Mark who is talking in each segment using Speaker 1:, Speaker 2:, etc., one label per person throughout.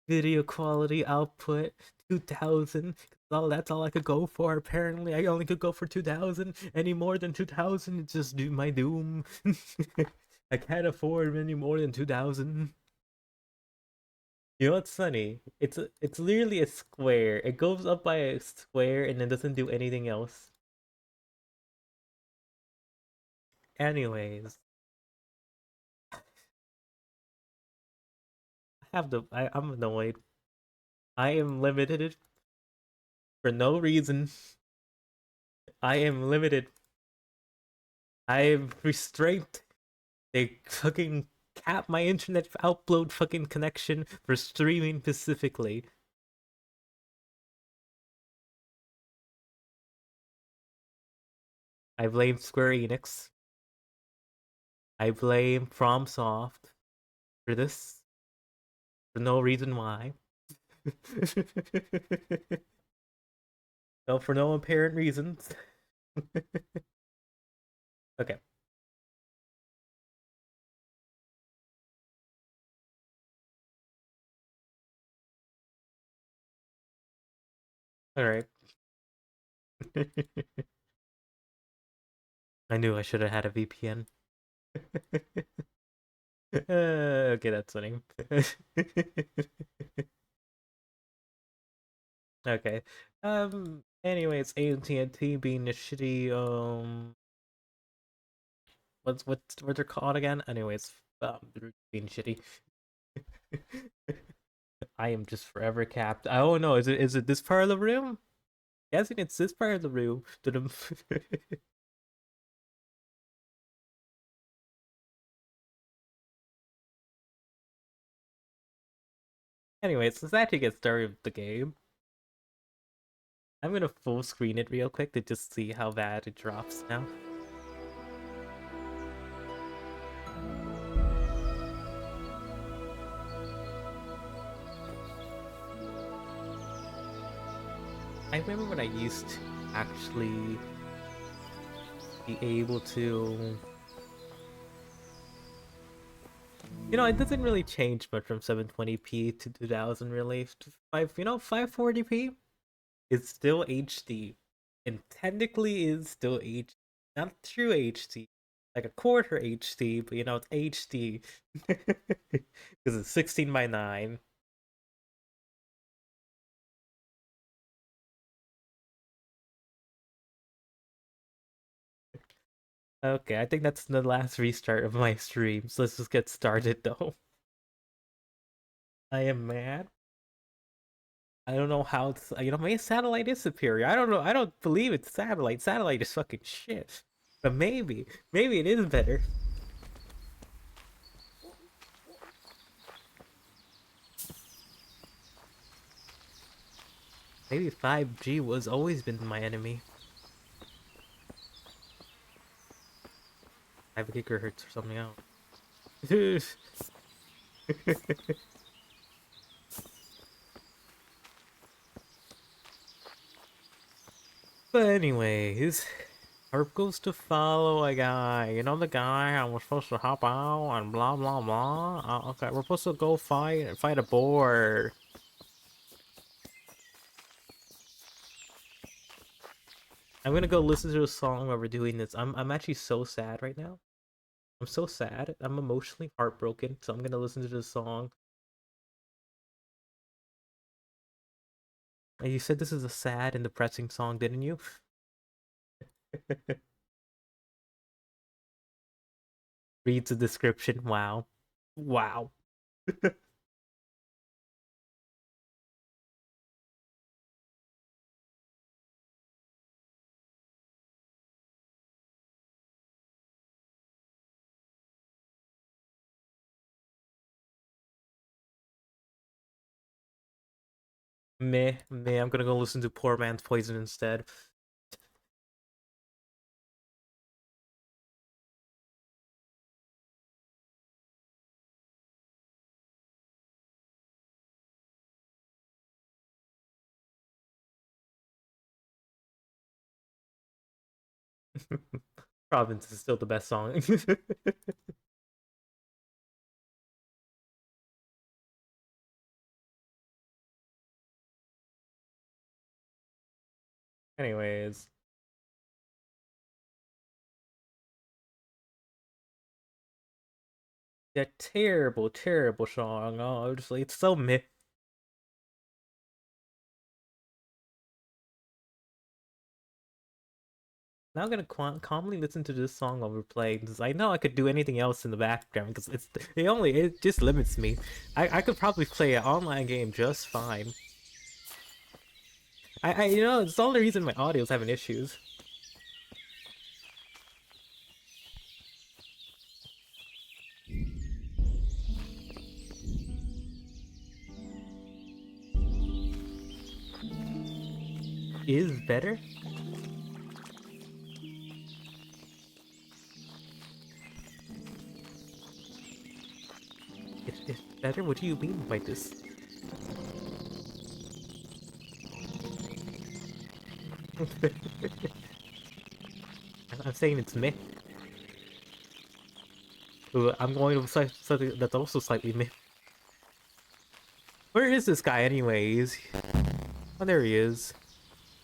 Speaker 1: video quality output 2000. That's all I could go for. Apparently, I only could go for 2000. Any more than 2000, it's just do my doom. I can't afford any more than 2000. You know what's funny? It's literally a square. It goes up by a square and it doesn't do anything else. Anyways, I'm annoyed. I am limited for no reason. I am limited. I am restrained. They fucking cap my internet upload fucking connection for streaming specifically. I blame Square Enix. I blame FromSoft for this for no reason why. No, for no apparent reasons. Okay, all right. I knew I should have had a VPN. Okay, that's funny. Okay. Anyways, AT&T being a shitty what they're called again? Anyways, they're being shitty. I am just forever capped. I don't know. Is it this part of the room? Guessing it's this part of the room. Anyways, let's actually get started with the game. I'm gonna full screen it real quick to just see how bad it drops now. I remember when I used to actually be able to. It doesn't really change much from 720p to 2000 really. 540p is still HD, and technically is still HD, not true HD, like a quarter HD, but it's HD because it's 16 by 9. Okay, I think that's the last restart of my stream, so let's just get started though. I am mad. I don't know how it's, maybe satellite is superior. I don't know. I don't believe it's satellite. Satellite is fucking shit. But maybe it is better. Maybe 5G was always been my enemy. 5 gigahertz or something else. But anyways, Herb goes to follow a guy. You know the guy I was supposed to hop out and blah blah blah. Okay, we're supposed to go fight a boar. I'm gonna go listen to a song while we're doing this. I'm actually so sad right now. I'm so sad. I'm emotionally heartbroken. So I'm gonna listen to this song. And you said this is a sad and depressing song, didn't you? Reads the description. Wow. Wow. Meh. I'm gonna go listen to Poor Man's Poison instead. Province is still the best song. Anyways. That terrible, terrible song. Honestly, it's so meh. Now I'm gonna calmly listen to this song while we're playing, because I know I could do anything else in the background, because it just limits me. I could probably play an online game just fine. It's the only reason my audio's having issues. Is better? It's better? What do you mean by this? I'm saying it's meh. Ooh, I'm going to say something that's also slightly meh. Where is this guy anyways? Oh, there he is.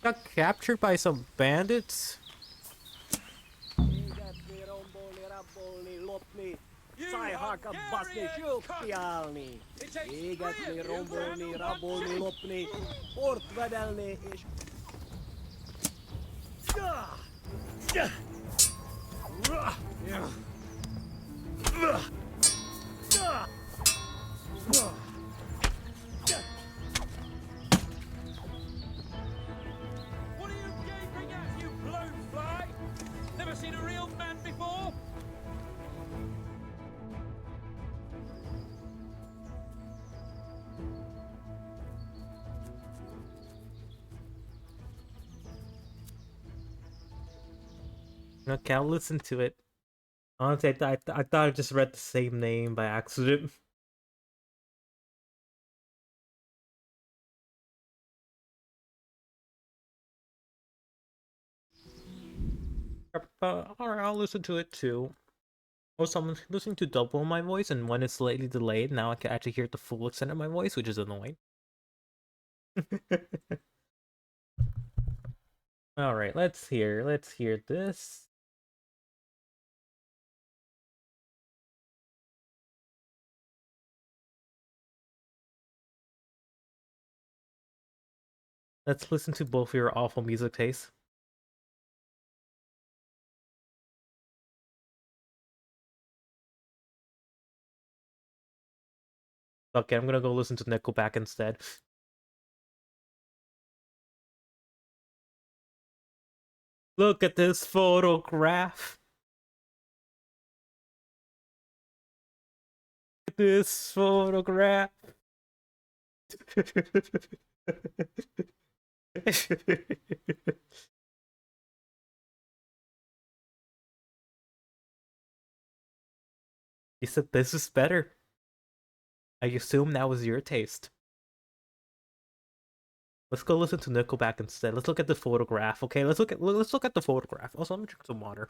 Speaker 1: Got captured by some bandits?
Speaker 2: Sai hakabasni sjukpialni. Igatni rombolni rabolni lopni. Portvedelni és...
Speaker 3: What are you gaping at, you blowfly? Never seen a real man before?
Speaker 1: Okay, I'll listen to it. Honestly, I thought I just read the same name by accident. Alright, I'll listen to it too. Also, I'm listening to double my voice, and when it's slightly delayed, now I can actually hear the full extent of my voice, which is annoying. Alright, let's hear this. Let's listen to both of your awful music tastes. Okay, I'm gonna go listen to Nickelback instead. Look at this photograph. Look at this photograph. You said this is better. I assume that was your taste. Let's go listen to Nickelback instead. Let's look at the photograph. Okay, let's look at the photograph. Also, let me drink some water.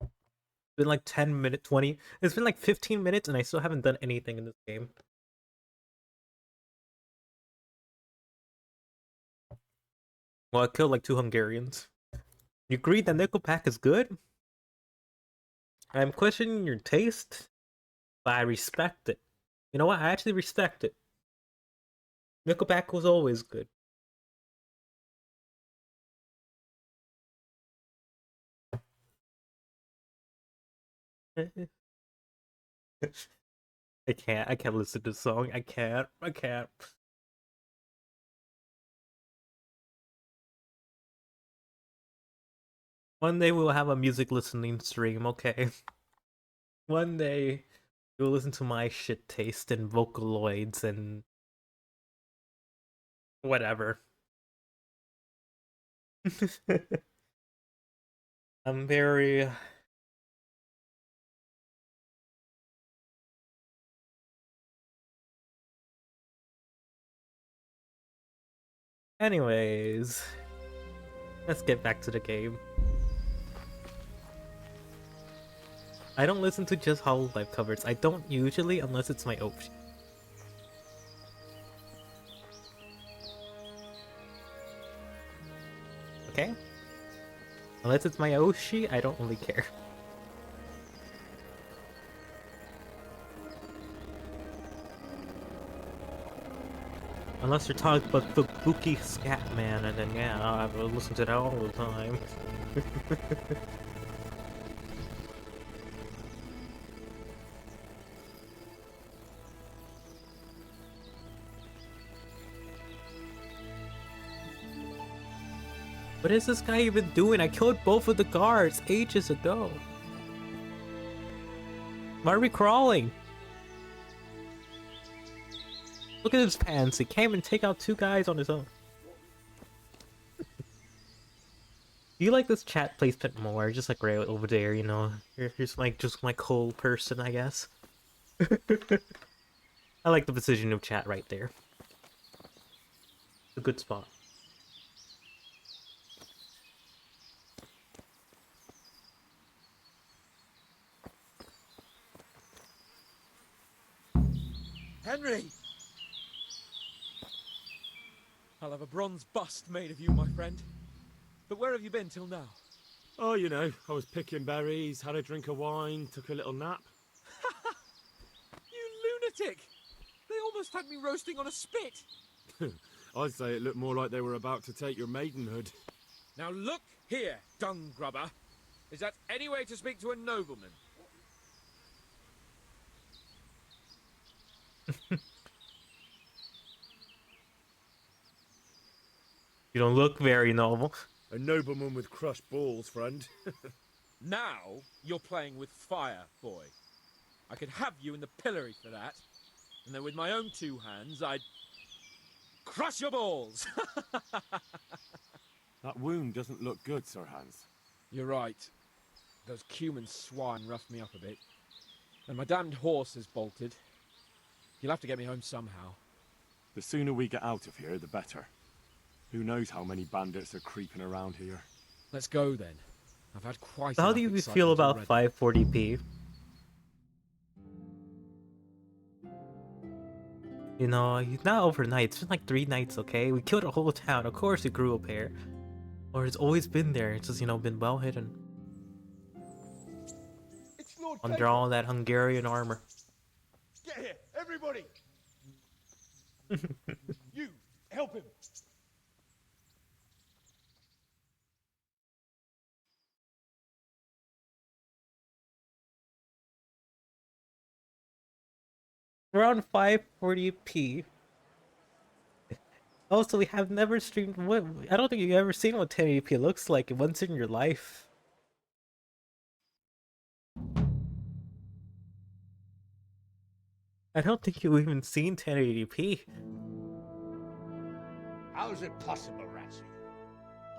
Speaker 1: It's been like 10 minutes, 20. It's been like 15 minutes, and I still haven't done anything in this game. Well, I killed like 2 Hungarians. You agree that Nickelback is good? I'm questioning your taste, but I respect it. You know what? I actually respect it. Nickelback was always good. I can't listen to the song. I can't. One day we'll have a music listening stream, okay? One day you'll listen to my shit taste and Vocaloids and whatever. I'm very Anyways, let's get back to the game. I don't listen to just Hololive covers. I don't usually, unless it's my OP. Unless it's my Oshi, I don't really care. Unless you're talking about the Buki Scatman, and then yeah, I will listen to that all the time. What is this guy even doing? I killed both of the guards ages ago. Why are we crawling? Look at his pants. He can't even take out 2 guys on his own. Do you like this chat placement more? Just like right over there, you know? Here's like just my cool person, I guess. I like the position of chat right there. A good spot.
Speaker 3: Henry! I'll have a bronze bust made of you, my friend. But where have you been till now?
Speaker 4: Oh, you know, I was picking berries, had a drink of wine, took a little nap.
Speaker 3: You lunatic! They almost had me roasting on a spit!
Speaker 4: I'd say it looked more like they were about to take your maidenhood.
Speaker 3: Now look here, dung grubber. Is that any way to speak to a nobleman?
Speaker 1: You don't look very noble.
Speaker 4: A nobleman with crushed balls, friend.
Speaker 3: Now you're playing with fire, boy. I could have you in the pillory for that. And then with my own 2 hands, I'd crush your balls.
Speaker 4: That wound doesn't look good, Sir Hans.
Speaker 3: You're right. Those Cuman swine roughed me up a bit. And my damned horse is bolted. You'll have to get me home somehow.
Speaker 4: The sooner we get out of here, the better. Who knows how many bandits are creeping around here.
Speaker 3: Let's go then. I've had quite
Speaker 1: So how
Speaker 3: enough
Speaker 1: do you
Speaker 3: excitement
Speaker 1: feel about
Speaker 3: already.
Speaker 1: 540p? You know, he's not overnight. It's been like 3 nights, okay? We killed a whole town. Of course it grew up here. Or it's always been there. It's just, you know, been well hidden.
Speaker 2: It's Lord
Speaker 1: Under all that Hungarian armor.
Speaker 2: Get here, everybody! You, help him!
Speaker 1: We're on 540p. Also, we have never streamed. What? I don't think you've ever seen what 1080p looks like once in your life. I don't think you've even seen 1080p.
Speaker 5: How's it possible, Ratsy?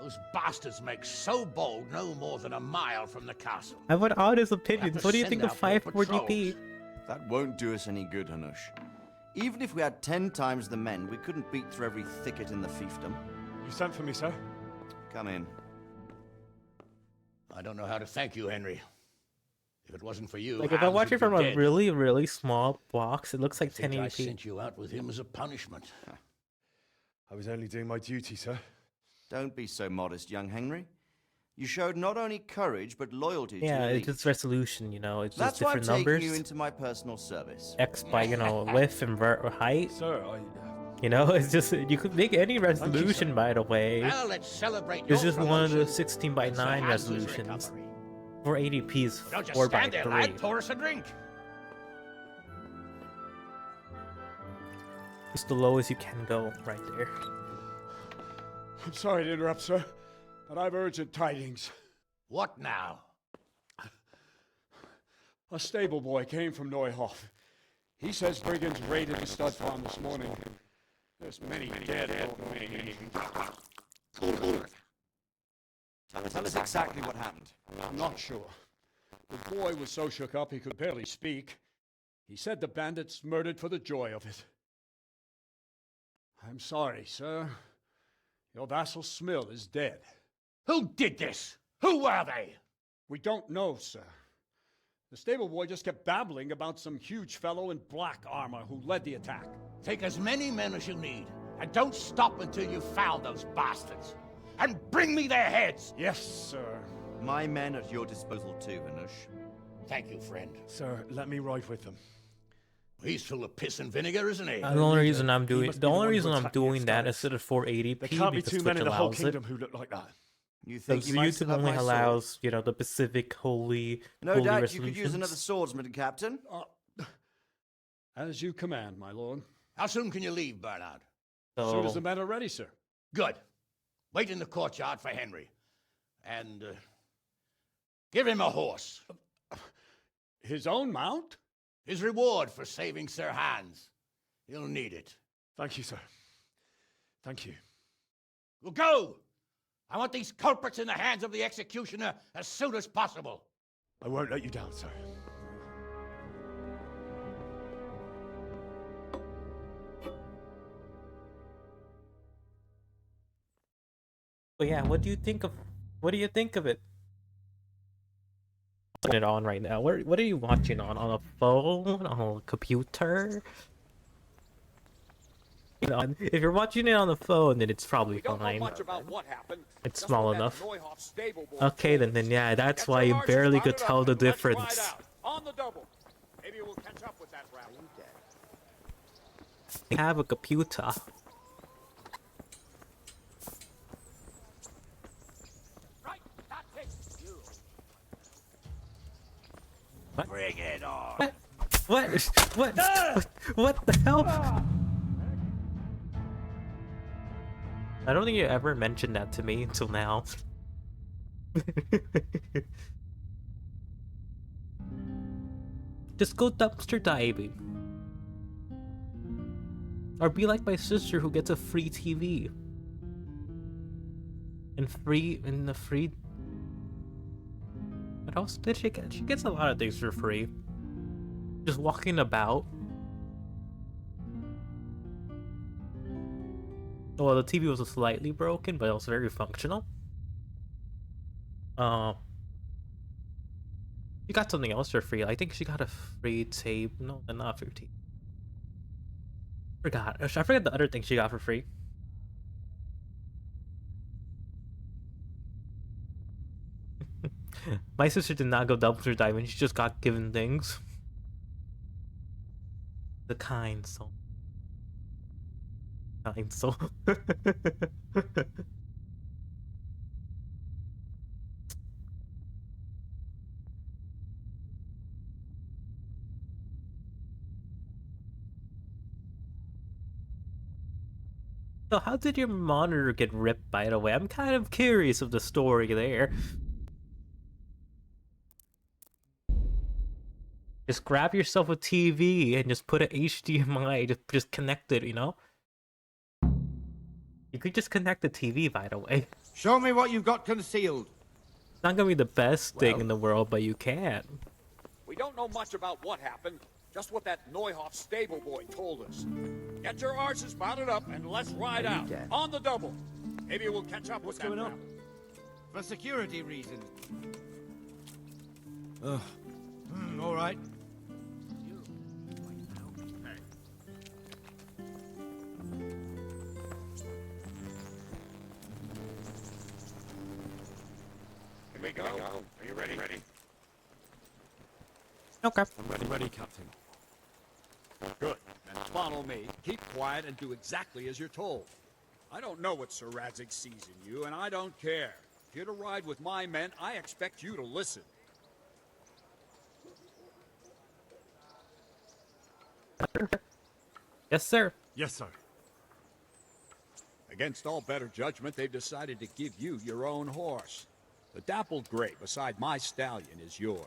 Speaker 5: Those bastards make so bold no more than a mile from the castle.
Speaker 1: I want honest opinions.
Speaker 5: to
Speaker 1: What do you
Speaker 5: send
Speaker 1: think of
Speaker 5: out more
Speaker 1: 540p?
Speaker 6: That won't do us any good, Hanush. Even if we had 10 times the men, we couldn't beat through every thicket in the fiefdom.
Speaker 4: You sent for me, sir?
Speaker 6: Come in.
Speaker 5: I don't know how to thank you, Henry. If it wasn't for you,
Speaker 1: Like, if I
Speaker 5: Hans
Speaker 1: watch
Speaker 5: would
Speaker 1: it from
Speaker 5: be
Speaker 1: a
Speaker 5: dead.
Speaker 1: really, really small box, it looks like
Speaker 5: I think I
Speaker 1: 1080p.
Speaker 5: sent you out with him as a punishment.
Speaker 4: I was only doing my duty, sir.
Speaker 6: Don't be so modest, young Henry. You showed not only courage, but loyalty to
Speaker 1: Yeah,
Speaker 6: your
Speaker 1: it's
Speaker 6: liege.
Speaker 1: just resolution, you know, it's just
Speaker 6: That's why I'm
Speaker 1: different
Speaker 6: taking
Speaker 1: numbers.
Speaker 6: you into my personal service.
Speaker 1: X by, you know, width and height.
Speaker 4: Sir,
Speaker 1: You know, it's just, you could make any
Speaker 4: you,
Speaker 1: resolution,
Speaker 4: sir.
Speaker 1: by the way.
Speaker 5: Well, let's celebrate
Speaker 1: It's
Speaker 5: your
Speaker 1: just one of the
Speaker 5: promotion
Speaker 1: 16 by
Speaker 5: and Sir
Speaker 1: 9
Speaker 5: Hans's
Speaker 1: resolutions.
Speaker 5: recovery.
Speaker 1: 480p is
Speaker 5: Don't just
Speaker 1: 4 by
Speaker 5: stand there,
Speaker 1: 3.
Speaker 5: lad. Pour us a drink.
Speaker 1: It's the lowest you can go, right there.
Speaker 2: I'm sorry to interrupt, sir, but I've urgent tidings.
Speaker 5: What now?
Speaker 2: A stable boy came from Neuhof. He says brigands raided the stud farm this morning. There's many dead over me.
Speaker 6: Tell us exactly what happened.
Speaker 2: I'm not sure. The boy was so shook up he could barely speak. He said the bandits murdered for the joy of it. I'm sorry, sir. Your vassal Smill is dead.
Speaker 5: Who did this? Who were they?
Speaker 2: We don't know, sir. The stable boy just kept babbling about some huge fellow in black armor who led the attack.
Speaker 5: Take as many men as you need, and don't stop until you've found those bastards. And bring me their heads!
Speaker 2: Yes, sir.
Speaker 6: My men at your disposal too, Hanush.
Speaker 5: Thank you, friend.
Speaker 4: Sir, let me ride with them.
Speaker 5: He's full of piss and vinegar, isn't he?
Speaker 1: The only reason I'm
Speaker 4: He
Speaker 1: doing
Speaker 4: must be the one who attacked the
Speaker 1: that
Speaker 4: Expanse.
Speaker 1: instead of 480p
Speaker 4: There can't be
Speaker 1: because
Speaker 4: too many in
Speaker 1: Twitch
Speaker 4: the whole
Speaker 1: allows it.
Speaker 4: kingdom who look like that.
Speaker 6: You think
Speaker 1: Because
Speaker 6: you might still
Speaker 1: YouTube
Speaker 6: have
Speaker 1: only
Speaker 6: my sword?
Speaker 1: allows, you know, the Pacific holy
Speaker 6: No
Speaker 1: holy
Speaker 6: doubt you could use
Speaker 1: resolutions.
Speaker 6: another swordsman, Captain.
Speaker 2: As you command, my lord.
Speaker 5: How soon can you leave, Bernard?
Speaker 2: As soon as
Speaker 1: So,
Speaker 2: the men are ready, sir.
Speaker 5: Good. Wait in the courtyard for Henry. And give him a horse.
Speaker 2: His own mount?
Speaker 5: His reward for saving Sir Hans. He'll need it.
Speaker 4: Thank you, sir. Thank you.
Speaker 5: Well, go! I want these culprits in the hands of the executioner as soon as possible.
Speaker 4: I won't let you down, sir.
Speaker 1: but yeah, what do you think of it? Putting it on right now. What are you watching on? On a phone? On a computer? You know, if you're watching it on the phone, then it's probably
Speaker 3: We don't know
Speaker 1: fine.
Speaker 3: much about what happened.
Speaker 1: It's
Speaker 3: just
Speaker 1: small
Speaker 3: what that
Speaker 1: enough.
Speaker 3: Neuhoff stable boy
Speaker 1: Okay,
Speaker 3: told
Speaker 1: then
Speaker 3: us.
Speaker 1: yeah, that's
Speaker 3: Get
Speaker 1: why
Speaker 3: your
Speaker 1: you
Speaker 3: marches
Speaker 1: barely
Speaker 3: mounted
Speaker 1: could
Speaker 3: up
Speaker 1: tell the
Speaker 3: and let's ride
Speaker 1: difference.
Speaker 3: out. On the double. Maybe we'll catch up with that rabble.
Speaker 1: I have a computer.
Speaker 3: Right, that's it. You.
Speaker 5: Bring it on.
Speaker 1: What? What the hell? I don't think you ever mentioned that to me until now. Just go dumpster diving. Or be like my sister who gets a free TV. And the free. What else did she get? She gets a lot of things for free. Just walking about. Well, the TV was slightly broken, but it was very functional. She got something else for free. I think she got a free tape. No, not free tape. I forgot the other thing she got for free. My sister did not go dumpster diving. She just got given things. The kind soul. Kind soul. So how did your monitor get ripped, by the way? I'm kind of curious of the story there. Just grab yourself a TV and just put an HDMI, just connect it, you know? You could just connect the TV, by the way.
Speaker 7: Show me what you've got concealed.
Speaker 1: It's not gonna be the best thing in the world, but you can.
Speaker 3: We don't know much about what happened, just what that Neuhoff stable boy told us. Get your arses mounted up and let's ride out. On the double. Maybe we'll catch up with that
Speaker 7: going on?
Speaker 3: rabble.
Speaker 7: For security reasons. All right.
Speaker 5: Here we go. Are you ready?
Speaker 1: Okay.
Speaker 4: I'm ready, Captain.
Speaker 2: Good. Then follow me. Keep quiet and do exactly as you're told. I don't know what Sir Radzig sees in you, and I don't care. If you're to ride with my men, I expect you to listen.
Speaker 1: Yes, sir.
Speaker 4: Yes, sir.
Speaker 2: Against all better judgment, they've decided to give you your own horse. The dappled gray beside my stallion is yours.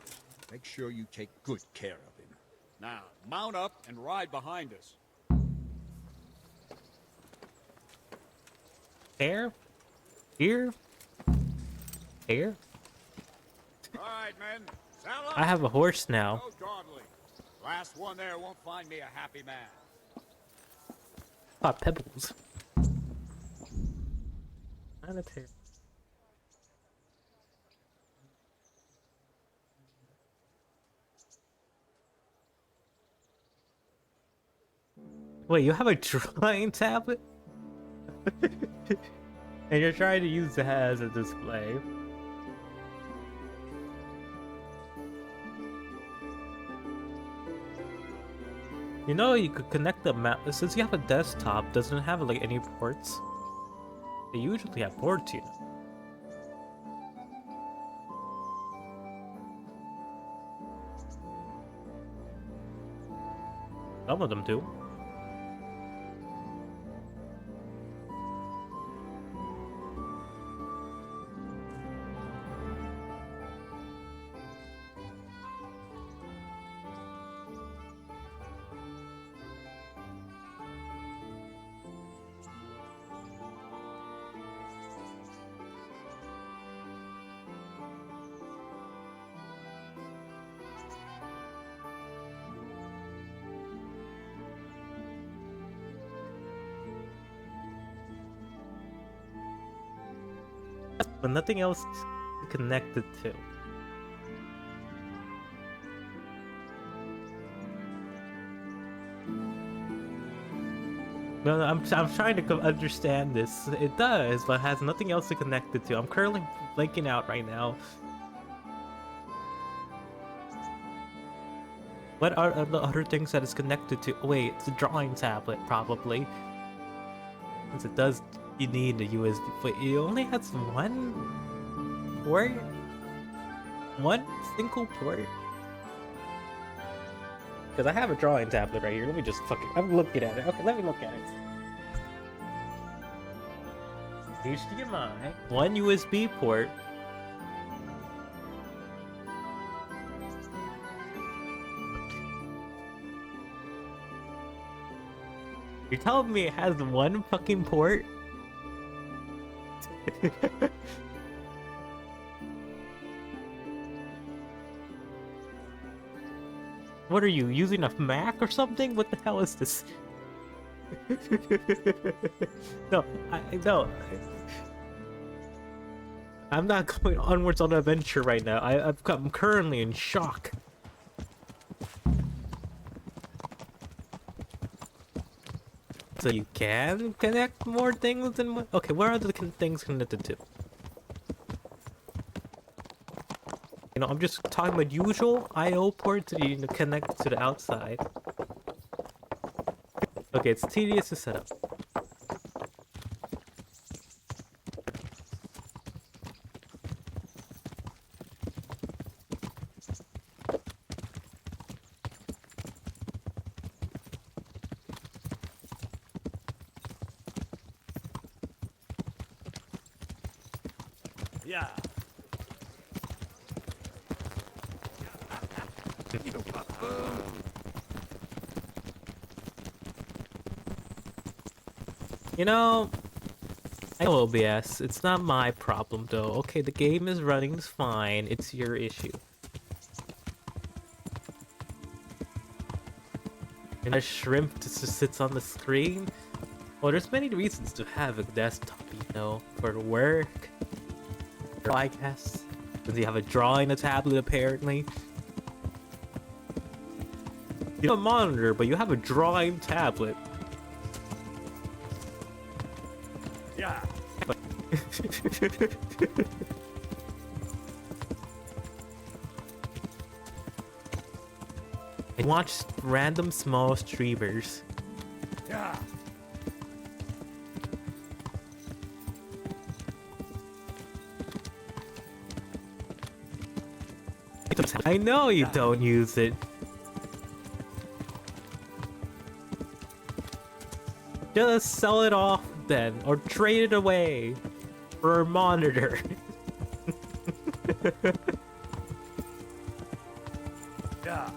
Speaker 2: Make sure you take good care of him. Now, mount up and ride behind us.
Speaker 1: There. Here. Here.
Speaker 2: All right, men. Saddle up.
Speaker 1: I have a horse now.
Speaker 2: Go Dawdley. Last one there won't find me a happy man.
Speaker 1: Pop pebbles. Not a tear. Wait, you have a drawing tablet? And you're trying to use that as a display. You know, you could connect the map since you have a desktop. Doesn't it have like any ports? They usually have ports, you know. Some of them do. But nothing else to connect it to. No, I'm trying to understand this. It does, but it has nothing else to connect it to. I'm currently blanking out right now. What are the other things that it's connected to? Oh, wait, it's a drawing tablet, probably. Since it does, you need a USB. But it only has one port? One single port? Because I have a drawing tablet right here. Let me just fucking... I'm looking at it. Okay, let me look at it. HDMI. One USB port. You're telling me it has one fucking port? What are you, using a Mac or something? What the hell is this? No, no. I'm not going onwards on an adventure right now. I'm currently in shock. So you can connect more things than what? Okay, where are the things connected to? You know, I'm just talking about usual I/O ports that you connect to the outside. Okay, it's tedious to set up.
Speaker 5: Yeah.
Speaker 1: You know, I know OBS. It's not my problem though. Okay, the game is running fine. It's your issue. And a shrimp just sits on the screen. Well, there's many reasons to have a desktop, you know, for work, for podcasts. Since you have a drawing a tablet, apparently. You have a monitor, but you have a drawing tablet.
Speaker 5: Yeah.
Speaker 1: I watch random small streamers.
Speaker 5: Yeah.
Speaker 1: I know you don't use it. Just sell it off then, or trade it away for a monitor.
Speaker 5: Yeah.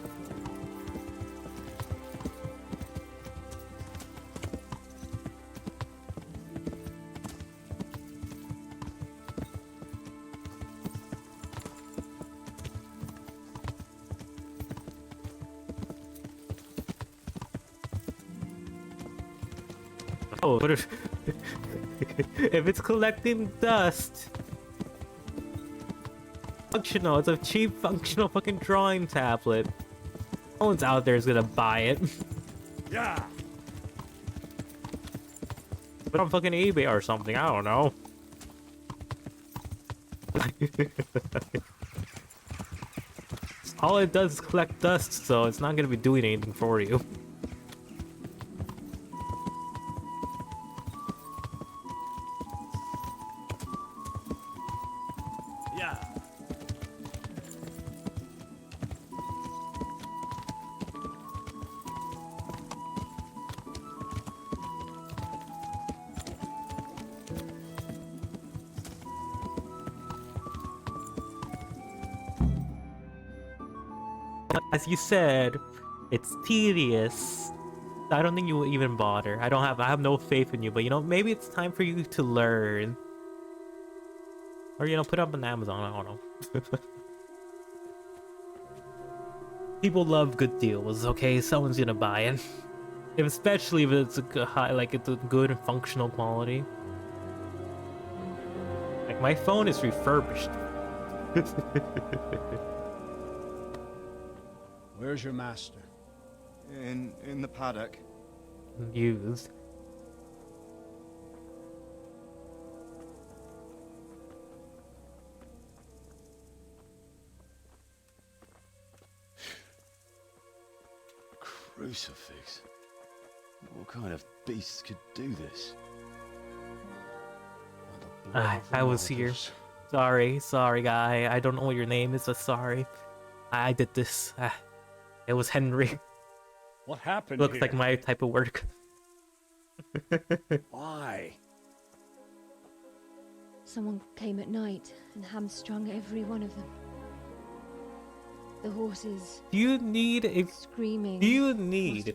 Speaker 1: Oh, what if if it's collecting dust? Functional, it's a cheap functional fucking drawing tablet. No one's out there is gonna buy it.
Speaker 5: Yeah.
Speaker 1: But on fucking eBay or something, I don't know. All it does is collect dust, so it's not gonna be doing anything for you. as you said, it's tedious. I don't think you will even bother. I have no faith in you, but you know, maybe it's time for you to learn. Or you know, put up on Amazon, I don't know. People love good deals, okay? Someone's gonna buy it. Especially if it's a high, like it's a good and functional quality. Like my phone is refurbished.
Speaker 2: Where's your master?
Speaker 6: In the paddock.
Speaker 1: Used.
Speaker 4: Crucifix? What kind of beast could do this?
Speaker 1: I was here. Sorry, guy. I don't know what your name is, but sorry. I did this. It was Henry.
Speaker 2: What happened
Speaker 1: Looks
Speaker 2: here?
Speaker 1: like my type of work.
Speaker 2: Why?
Speaker 8: Someone came at night and hamstrung every one of them. The horses
Speaker 1: Do you need a
Speaker 8: screaming.
Speaker 1: Do you need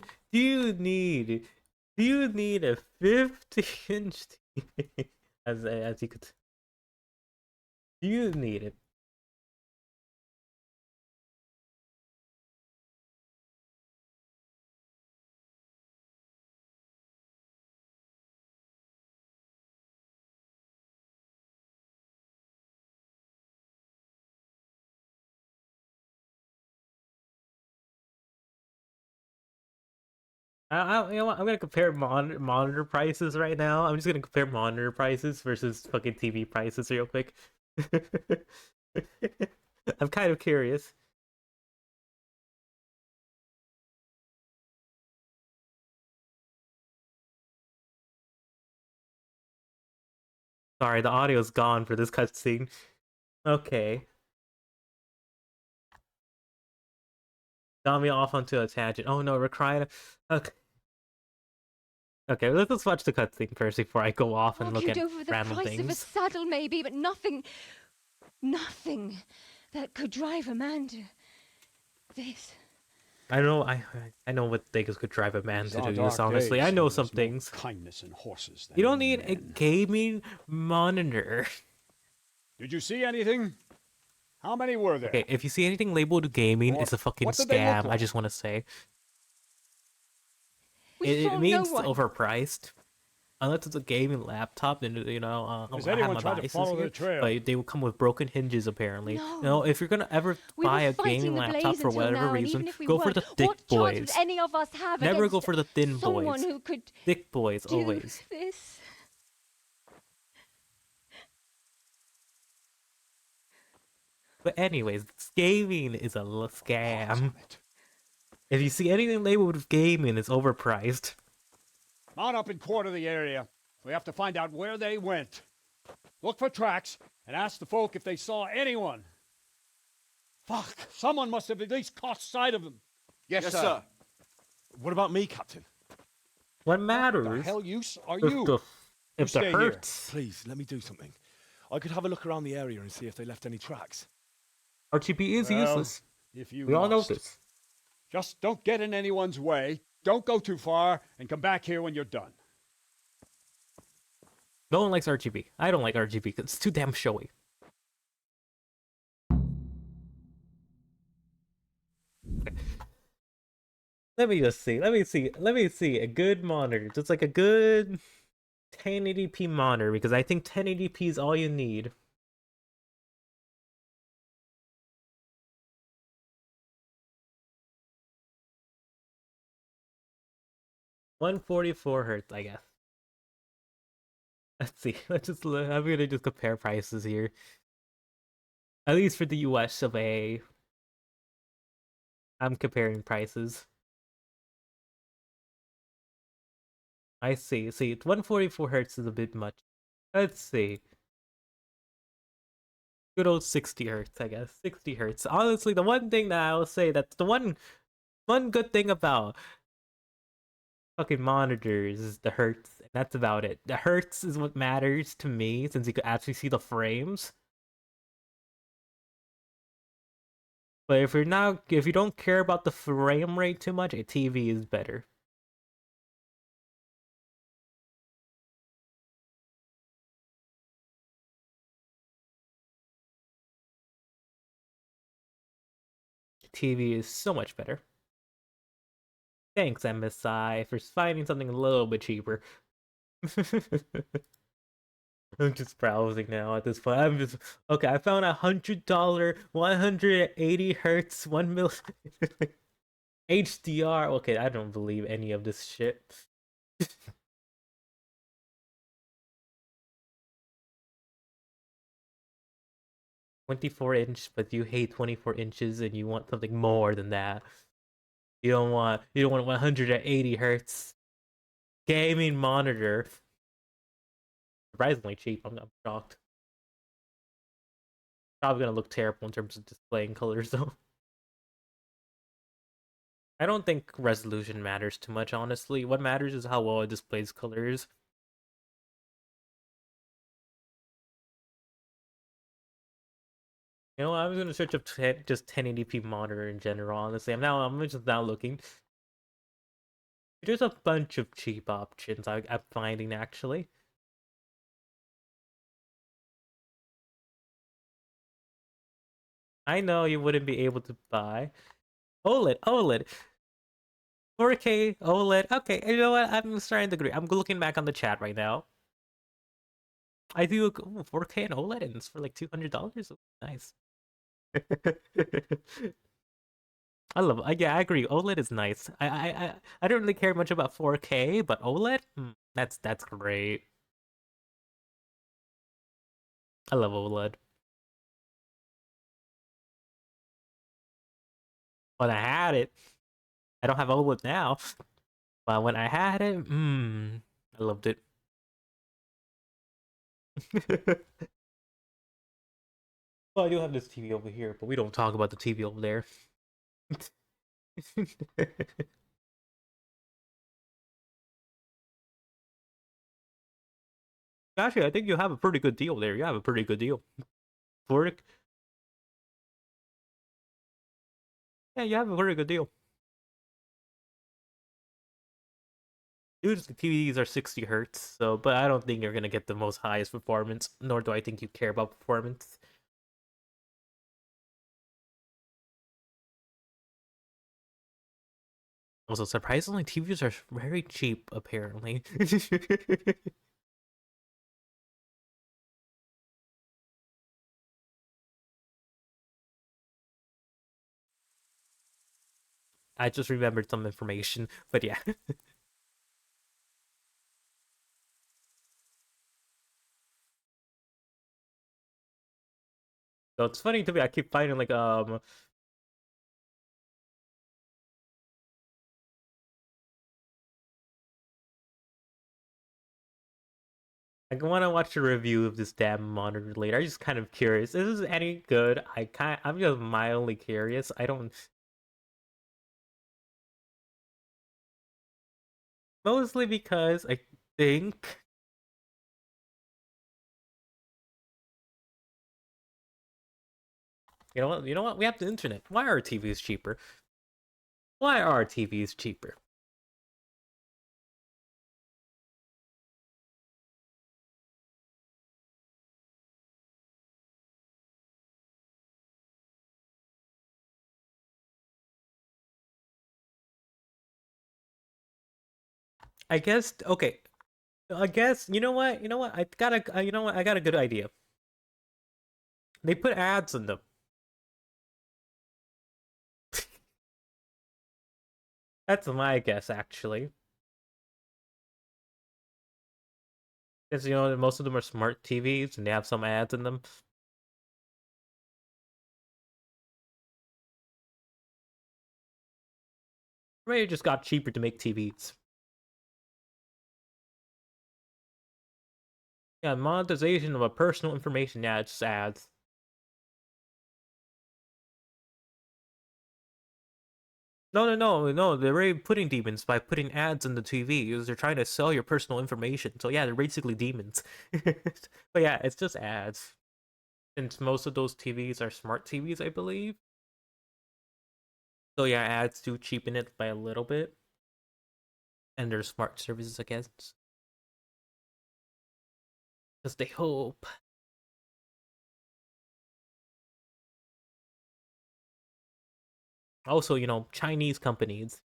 Speaker 1: a 50-inch TV? as you could. Do you need it? You know what? I'm gonna compare monitor prices right now. I'm just gonna compare monitor prices versus fucking TV prices real quick. I'm kind of curious. Sorry, the audio's gone for this cutscene. Okay. Got me off onto a tangent. Oh no, we're crying. Okay. Okay, let's watch the cutscene first before I go off and look at
Speaker 8: Argued over the
Speaker 1: random
Speaker 8: price of a
Speaker 1: things.
Speaker 8: saddle, maybe, but nothing that could drive a man to this.
Speaker 1: I know what things could drive a man
Speaker 2: These
Speaker 1: to
Speaker 2: are
Speaker 1: do this,
Speaker 2: dark
Speaker 1: honestly.
Speaker 2: days,
Speaker 1: I know
Speaker 2: and
Speaker 1: some
Speaker 2: there's more
Speaker 1: things.
Speaker 2: Kindness in horses than
Speaker 1: You don't
Speaker 2: in
Speaker 1: need a
Speaker 2: men.
Speaker 1: gaming monitor.
Speaker 2: Did you see anything? How many were there?
Speaker 1: Okay, if you see anything labeled gaming,
Speaker 2: Or
Speaker 1: it's a fucking
Speaker 2: what did they look
Speaker 1: scam. I
Speaker 2: like?
Speaker 1: just want to say.
Speaker 8: We saw
Speaker 1: It means
Speaker 8: no one.
Speaker 1: overpriced. Unless it's a gaming laptop, then you know,
Speaker 2: Has
Speaker 1: I have
Speaker 2: anyone
Speaker 1: my
Speaker 2: tried to
Speaker 1: biases
Speaker 2: follow
Speaker 1: here,
Speaker 2: the trail?
Speaker 1: but they will come with broken hinges apparently.
Speaker 8: No.
Speaker 1: You know, if you're gonna ever
Speaker 8: We
Speaker 1: buy
Speaker 8: were
Speaker 1: a
Speaker 8: fighting
Speaker 1: gaming
Speaker 8: the
Speaker 1: laptop
Speaker 8: blaze
Speaker 1: for
Speaker 8: until
Speaker 1: whatever
Speaker 8: now, and
Speaker 1: reason,
Speaker 8: even if we
Speaker 1: go for
Speaker 8: weren't,
Speaker 1: the thick
Speaker 8: what chance would
Speaker 1: boys.
Speaker 8: any of us have
Speaker 1: Never go
Speaker 8: against
Speaker 1: for the thin
Speaker 8: someone
Speaker 1: boys.
Speaker 8: who could
Speaker 1: Thick boys
Speaker 8: do
Speaker 1: always.
Speaker 8: this?
Speaker 1: But anyways, gaming is a scam.
Speaker 2: Damn it.
Speaker 1: If you see anything labeled with gaming, it's overpriced.
Speaker 2: Mount up and quarter the area. We have to find out where they went. Look for tracks and ask the folk if they saw anyone. Fuck! Someone must have at least caught sight of them.
Speaker 5: Yes, sir.
Speaker 4: What about me, Captain?
Speaker 1: What
Speaker 2: The
Speaker 1: matters
Speaker 2: hell use are
Speaker 1: if
Speaker 2: you?
Speaker 1: the if
Speaker 2: stay
Speaker 1: the
Speaker 2: here.
Speaker 1: hurts.
Speaker 4: Please, let me do something. I could have a look around the area and see if they left any tracks.
Speaker 1: RTP is
Speaker 2: Well,
Speaker 1: useless.
Speaker 2: If you
Speaker 1: We all know
Speaker 2: must.
Speaker 1: this.
Speaker 2: Just don't get in anyone's way. Don't go too far, and come back here when you're done.
Speaker 1: No one likes RGB. I don't like RGB because it's too damn showy. Okay. Let me just see. Let me see. A good monitor. Just like a good 1080p monitor because I think 1080p is all you need. $144 Hz, I guess. Let's see. I'm gonna just compare prices here. At least for the US of A. I'm comparing prices. I see. See, 144 Hz is a bit much. Let's see. Good old 60 Hz, I guess. 60 Hz. Honestly, the one thing that I will say that's the one good thing about fucking monitors is the hertz, and that's about it. The hertz is what matters to me since you could actually see the frames. But if you don't care about the frame rate too much, a TV is better. TV is so much better. Thanks, MSI, for finding something a little bit cheaper. I'm just browsing now at this point. I'm just okay. I found $100, 180 hertz, 1 mil HDR. Okay, I don't believe any of this shit. 24-inch, but you hate 24 inches and you want something more than that. You don't want 180 hertz gaming monitor. Surprisingly cheap. I'm shocked. Probably gonna look terrible in terms of displaying colors though. I don't think resolution matters too much, honestly. What matters is how well it displays colors. You know, I'm gonna search up just 1080p monitor in general. Honestly, I'm just now looking. There's a bunch of cheap options I'm finding actually. I know you wouldn't be able to buy OLED. 4K OLED. Okay, you know what? I'm starting to agree. I'm looking back on the chat right now. I do 4K and OLED, and it's for like $200. Nice. I love it. Yeah, I agree. OLED is nice. I don't really care much about 4K, but OLED, that's great. I love OLED. When I had it, I don't have OLED now, but when I had it, I loved it. Well, I do have this TV over here, but we don't talk about the TV over there. Actually, I think you have a pretty good deal there. You have a pretty good deal. For it. Yeah, you have a very good deal. Dude, the TVs are 60 hertz, so but I don't think you're gonna get the most highest performance, nor do I think you care about performance. Also, surprisingly, TVs are very cheap, apparently. I just remembered some information, but yeah. So it's funny to me, I keep finding like I want to watch a review of this damn monitor later. I'm just kind of curious. Is this any good? I'm just mildly curious. I don't. Mostly because I think. You know what? You know what? We have the internet. Why are TVs cheaper? Why are TVs cheaper? I guess okay. I guess you know what? You know what? I got a you know what? I got a good idea. They put ads in them. That's my guess, actually. Because you know most of them are smart TVs and they have some ads in them. Maybe it just got cheaper to make TVs. Yeah, monetization of a personal information. Yeah, it's just ads. No. They're already putting demons by putting ads in the TV because they're trying to sell your personal information. So yeah, they're basically demons. But yeah, it's just ads. Since most of those TVs are smart TVs, I believe. So yeah, ads do cheapen it by a little bit. And there's smart services, I guess. Because they hope. Also, you know, Chinese companies.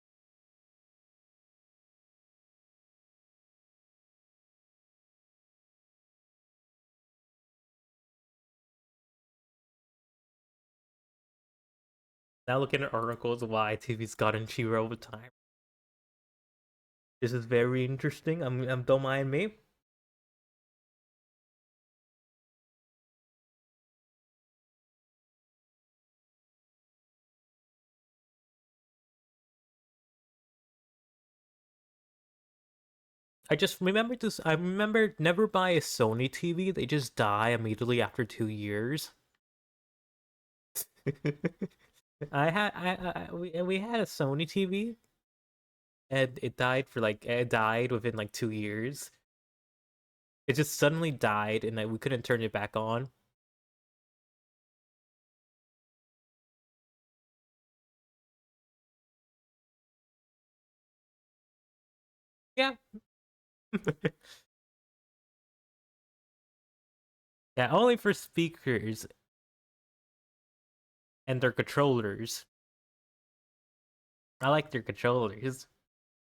Speaker 1: Now looking at articles why TV's gotten cheaper over time. This is very interesting. Don't mind me. I just remember this. I remember never buy a Sony TV. They just die immediately after 2 years. We had a Sony TV, and it died within like 2 years. It just suddenly died, and we couldn't turn it back on. Yeah. Yeah, only for speakers and their controllers. I like their controllers.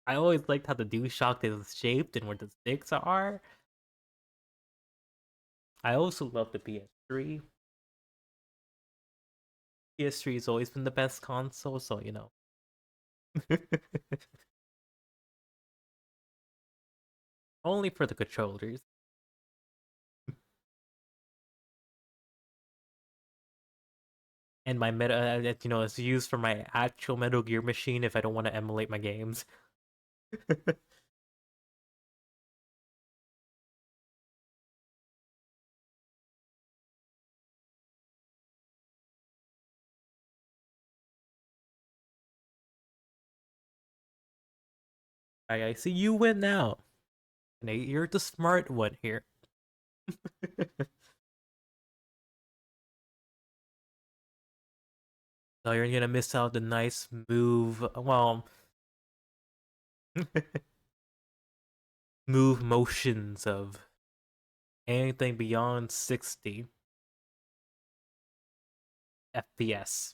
Speaker 1: I always liked how the DualShock is shaped and where the sticks are. I also love the PS3. PS3 has always been the best console, so you know. Only for the controllers. And my you know, it's used for my actual Metal Gear machine if I don't want to emulate my games. I see you win now. And you're the smart one here. So you're gonna miss out the nice move. Well, move motions of anything beyond 60 FPS.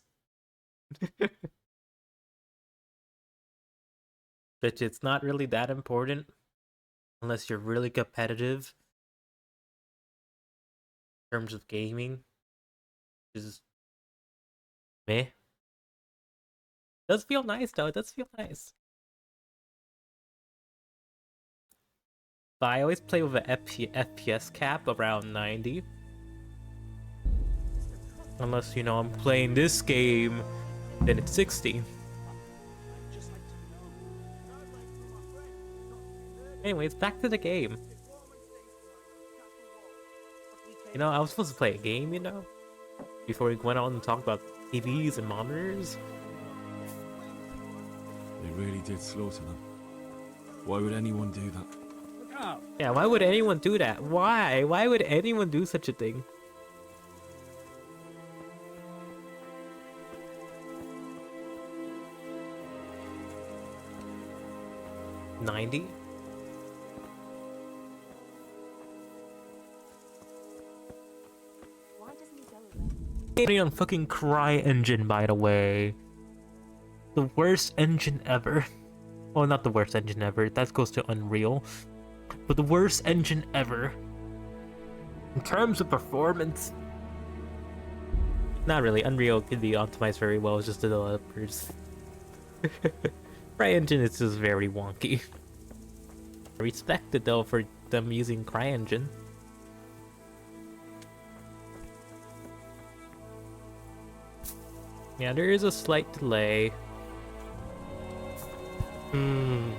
Speaker 1: Which it's not really that important unless you're really competitive in terms of gaming. Is meh. Does feel nice though. It does feel nice. But I always play with an FPS cap around 90. Unless, you know, I'm playing this game, then it's 60. Anyways, back to the game. You know, I was supposed to play a game, you know? Before we went on and talked about TVs and monitors.
Speaker 4: They really did slaughter them. Why would anyone do that?
Speaker 1: Yeah, why would anyone do that? Why? Why would anyone do such a thing? $90? On fucking CryEngine, by the way. The worst engine ever. Well, not the worst engine ever. That goes to Unreal. But the worst engine ever. In terms of performance. Not really. Unreal can be optimized very well. It's just the developers. CryEngine is just very wonky. I respect it though for them using CryEngine. Yeah, there is a slight delay.
Speaker 2: Didn't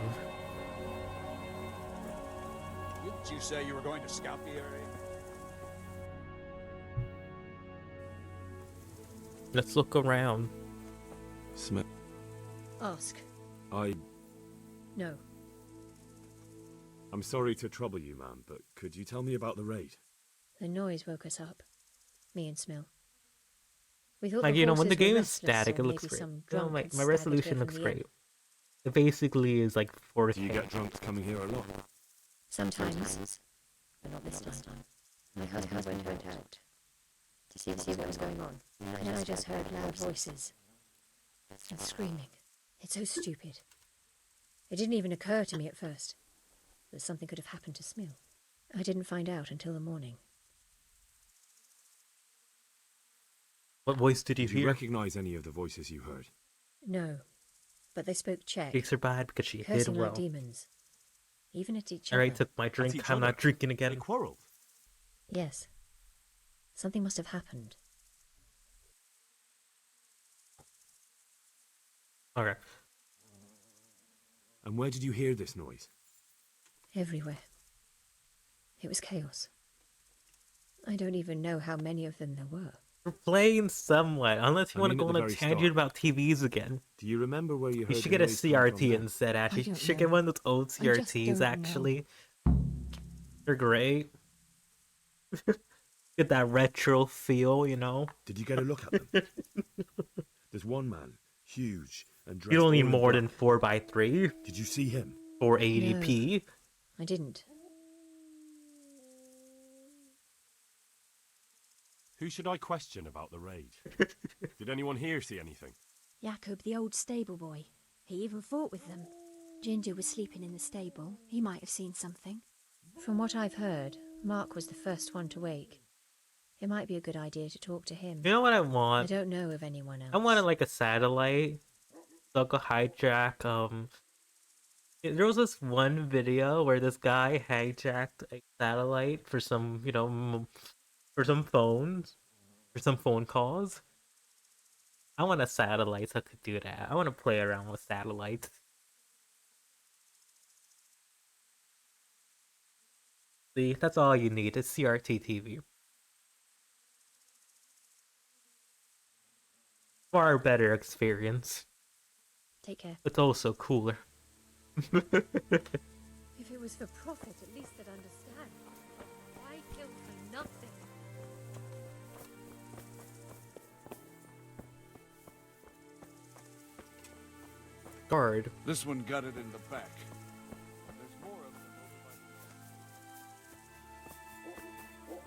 Speaker 2: you say you were going to scout the area?
Speaker 1: Let's look around.
Speaker 4: Smith.
Speaker 8: Ask. No.
Speaker 4: I'm sorry to trouble you, man, but could you tell me about the raid?
Speaker 8: The noise woke us up. Me and Smill. We thought
Speaker 1: Like,
Speaker 8: the
Speaker 1: you know, when the
Speaker 8: horses were
Speaker 1: game is
Speaker 8: restless,
Speaker 1: static,
Speaker 8: or
Speaker 1: it looks
Speaker 8: maybe
Speaker 1: great.
Speaker 8: some
Speaker 1: You know,
Speaker 8: drunk
Speaker 1: my
Speaker 8: had staggered
Speaker 1: resolution
Speaker 8: her
Speaker 1: looks
Speaker 8: from the inn.
Speaker 1: great. It basically is like 4K.
Speaker 4: Do you get drunks coming here a lot?
Speaker 8: Sometimes, but not this time. My husband went out to see what was going on, and I just heard loud voices and screaming. It's so stupid. It didn't even occur to me at first that something could have happened to Smil. I didn't find out until the morning.
Speaker 1: What voice did you
Speaker 4: Did you
Speaker 1: hear?
Speaker 4: recognize any of the voices you heard?
Speaker 8: No, but they spoke Czech,
Speaker 1: Takes her bad because she hid
Speaker 8: cursing
Speaker 1: well.
Speaker 8: like demons, even at each other.
Speaker 1: Alright, took my drink.
Speaker 4: each
Speaker 1: I'm
Speaker 4: other?
Speaker 1: not drinking
Speaker 4: They
Speaker 1: again.
Speaker 4: quarreled.
Speaker 8: Yes. Something must have happened.
Speaker 1: Okay.
Speaker 4: And where did you hear this noise?
Speaker 8: Everywhere. It was chaos. I don't even know how many of them there were.
Speaker 1: We're playing somewhat, unless you
Speaker 4: I
Speaker 1: want to
Speaker 4: mean
Speaker 1: go
Speaker 4: at
Speaker 1: on
Speaker 4: the
Speaker 1: a
Speaker 4: very
Speaker 1: tangent
Speaker 4: start.
Speaker 1: about TVs again.
Speaker 4: Do you remember where you heard
Speaker 1: You should
Speaker 4: the
Speaker 1: get a
Speaker 4: noise coming from
Speaker 1: CRT
Speaker 4: then?
Speaker 1: instead, actually.
Speaker 8: I
Speaker 1: You
Speaker 8: don't
Speaker 1: should get
Speaker 8: know.
Speaker 1: one of those old
Speaker 8: I just
Speaker 1: CRTs,
Speaker 8: don't know.
Speaker 1: actually. They're great. Get that retro feel, you know?
Speaker 4: Did you get a look at them? There's one man, huge and dressed
Speaker 1: You don't need
Speaker 4: all in
Speaker 1: more
Speaker 4: black.
Speaker 1: than 4x3
Speaker 4: Did you see him?
Speaker 1: 480p.
Speaker 8: I didn't.
Speaker 4: Who should I question about the raid? Did anyone here see anything?
Speaker 9: Jakob, the old stable boy. He even fought with them. Ginger was sleeping in the stable. He might have seen something.
Speaker 8: From what I've heard, Mark was the first one to wake. It might be a good idea to talk to him.
Speaker 1: You know what I
Speaker 8: I
Speaker 1: want?
Speaker 8: don't know of anyone else.
Speaker 1: I wanted like a satellite. So I could hijack. There was this one video where this guy hijacked a satellite for some, you know, for some phones, for some phone calls. I want a satellite so I could do that. I want to play around with satellites. See, that's all you need. It's CRT TV. Far better experience.
Speaker 8: Take care.
Speaker 1: It's also cooler.
Speaker 8: If it was for profit, at least they'd understand. Why kill for nothing?
Speaker 1: Guard.
Speaker 2: This one got it in the back. There's more of them over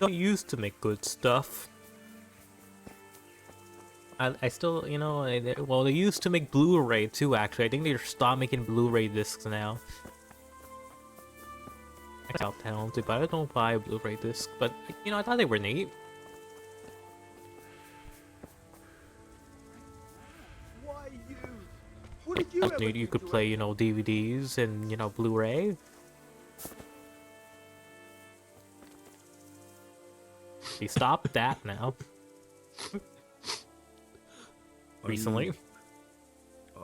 Speaker 2: by
Speaker 1: Don't used to make good stuff. I still, you know, well, they used to make Blu-ray too, actually. I think they stopped making Blu-ray discs now. I felt talented, but I don't buy a Blu-ray disc. But, you know, I thought they were neat.
Speaker 2: Why you? What did you ever
Speaker 1: You could play, you know, DVDs and, you know, Blu-ray. They stopped that now. Recently.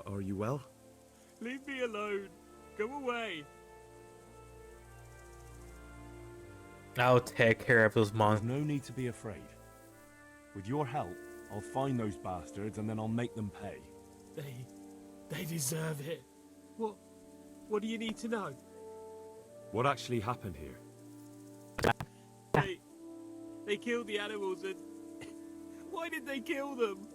Speaker 4: Are you well?
Speaker 3: Leave me alone. Go away.
Speaker 1: I'll take care of those
Speaker 4: There's
Speaker 1: monsters.
Speaker 4: no need to be afraid. With your help, I'll find those bastards and then I'll make them pay.
Speaker 3: They deserve it. What do you need to know?
Speaker 4: What actually happened here?
Speaker 3: They killed the animals and... Why did they kill them?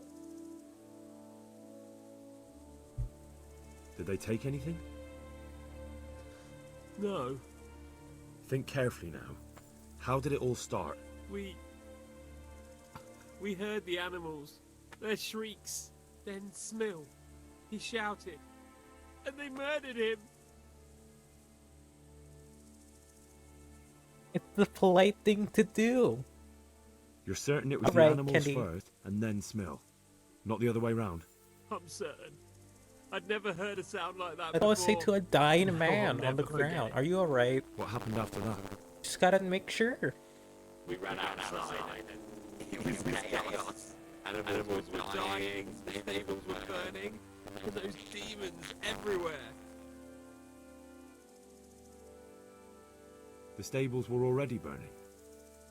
Speaker 4: Did they take anything?
Speaker 3: No,
Speaker 4: Think carefully now. How did it all start?
Speaker 3: we heard the animals, their shrieks, then Smil. He shouted, and they murdered him.
Speaker 1: It's the polite thing to do.
Speaker 4: You're certain it was
Speaker 1: Alright,
Speaker 4: the animals
Speaker 1: Kenny.
Speaker 4: first and then Smil? Not the other way round?
Speaker 3: I'm certain. I'd never heard a sound like that
Speaker 1: I always say
Speaker 3: before.
Speaker 1: to a dying
Speaker 3: No,
Speaker 1: man
Speaker 3: I'll
Speaker 1: on the
Speaker 3: never forget
Speaker 1: ground.
Speaker 3: it.
Speaker 1: Are you alright?
Speaker 4: What happened after that?
Speaker 1: Just gotta make sure.
Speaker 3: We ran outside and it was chaos. Animals were dying, stables were burning, and those demons everywhere.
Speaker 4: The stables were already burning.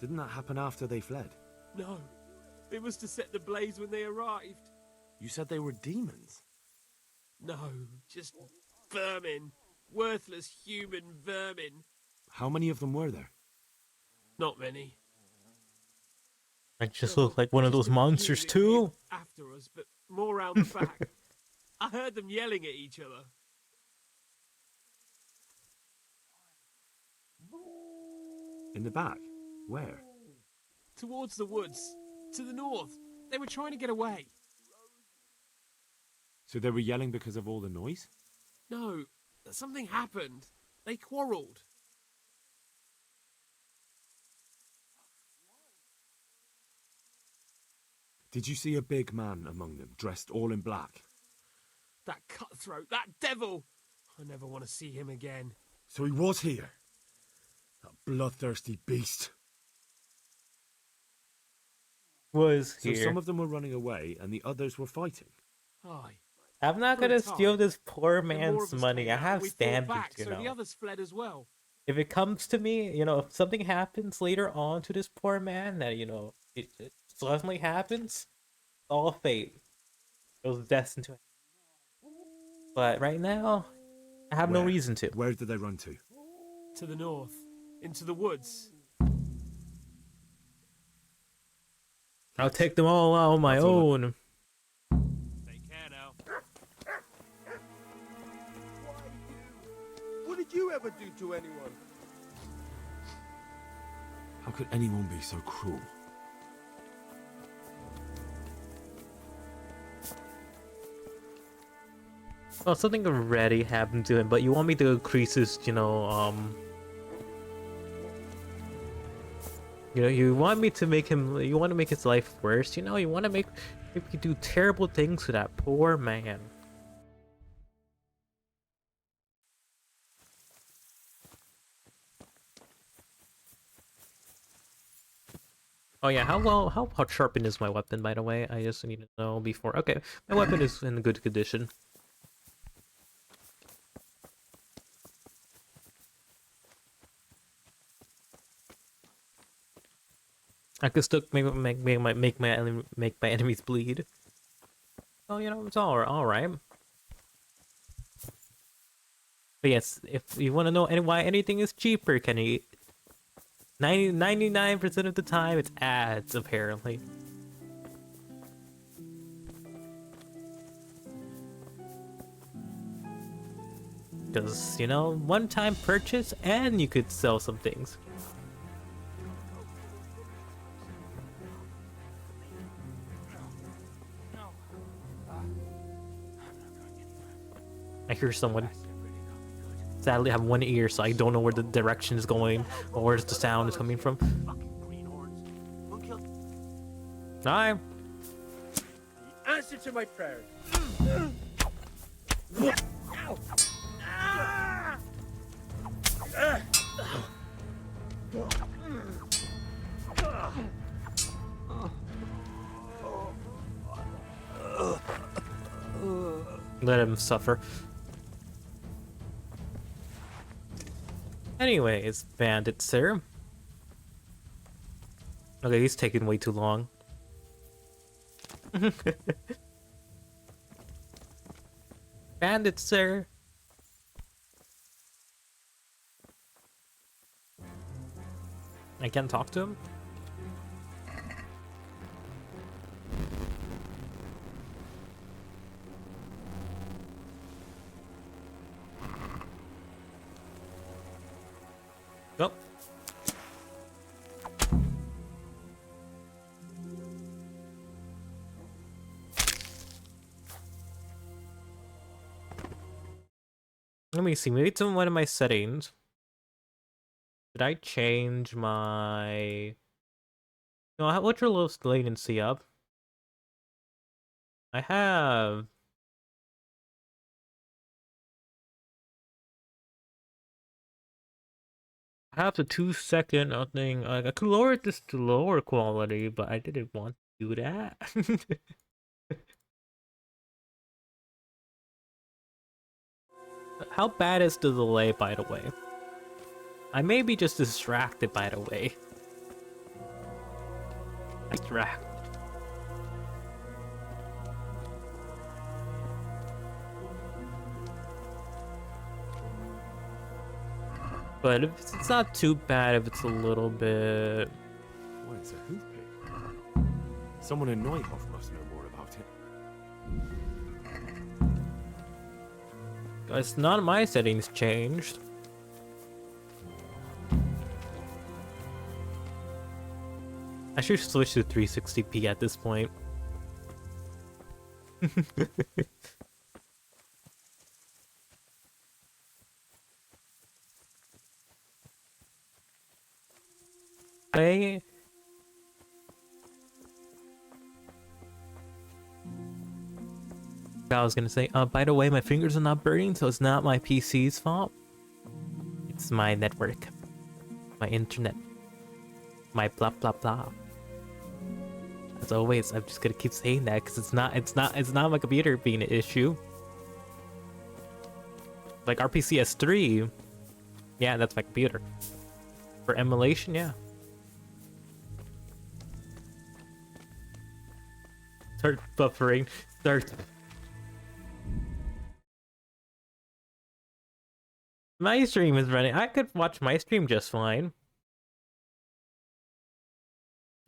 Speaker 4: Didn't that happen after they fled?
Speaker 3: No, it was to set the blaze when they arrived.
Speaker 4: You said they were demons.
Speaker 3: No, just vermin. Worthless human vermin.
Speaker 4: How many of them were there?
Speaker 3: Not many.
Speaker 1: I just look like one of those monsters too.
Speaker 10: After us, but more round the back. I heard them yelling at each other.
Speaker 4: In the back? Where?
Speaker 10: Towards the woods. To the north. They were trying to get away.
Speaker 4: So they were yelling because of all the noise?
Speaker 10: No, something happened. They quarrelled.
Speaker 4: Did you see a big man among them, dressed all in black?
Speaker 10: That cutthroat, that devil! I never want to see him again.
Speaker 4: So he was here? That bloodthirsty beast.
Speaker 1: Was
Speaker 4: So
Speaker 1: here.
Speaker 4: some of them were running away and the others were fighting?
Speaker 10: Aye.
Speaker 1: I'm not
Speaker 10: For a
Speaker 1: gonna
Speaker 10: time.
Speaker 1: steal this poor
Speaker 10: Then more
Speaker 1: man's
Speaker 10: of us
Speaker 1: money.
Speaker 10: came
Speaker 1: I
Speaker 10: out,
Speaker 1: have
Speaker 10: we fought
Speaker 1: standards,
Speaker 10: back,
Speaker 1: you
Speaker 10: so the
Speaker 1: know.
Speaker 10: others fled as well.
Speaker 1: If it comes to me, you know, if something happens later on to this poor man that, you know, it suddenly happens, it's all fate. It was destined to. But right now, I have no
Speaker 4: Where?
Speaker 1: reason to.
Speaker 4: Where did they run to?
Speaker 10: To the north. Into the woods.
Speaker 1: I'll take them all out on my
Speaker 4: That's all
Speaker 1: own.
Speaker 10: Take care now.
Speaker 7: What did you ever do to anyone?
Speaker 4: How could anyone be so cruel?
Speaker 1: Well, something already happened to him, but you want me to increase his, you know, you want me to make him, you want to make his life worse, you know, you want to make me do terrible things to that poor man. Oh yeah, how sharpened is my weapon, by the way? I just need to know before. Okay, my weapon is in good condition. I could still make my enemies bleed. Oh, you know, it's all right. But yes, if you want to know why anything is cheaper, Kenny, 99% of the time it's ads, apparently. Because, you know, one-time purchase and you could sell some things. I hear someone. Sadly, I have one ear, so I don't know where the direction is going or where the sound is coming from. Hi.
Speaker 10: Answer to my prayers.
Speaker 1: Let him suffer. Anyways, bandit sir. Okay, he's taking way too long. Bandit sir. I can't talk to him? Nope. Let me see, maybe it's in one of my settings. Did I change my... No, what's your lowest latency up? I have... I have the 2-second thing. I could lower this to lower quality, but I didn't want to do that. How bad is the delay, by the way? I may be just distracted, by the way. Distracted. But if it's not too bad if it's a little bit...
Speaker 4: What is a hoof pick? Someone in Neuhof must know more about it.
Speaker 1: Guys, none of my settings changed. I should switch to 360p at this point. I was gonna say, by the way, my fingers are not burning, so it's not my PC's fault. It's my network, my internet, my blah blah blah. As always, I'm just gonna keep saying that because it's not my computer being an issue. Like RPC S3, yeah, that's my computer. For emulation, yeah. Start buffering. Start. My stream is running. I could watch my stream just fine.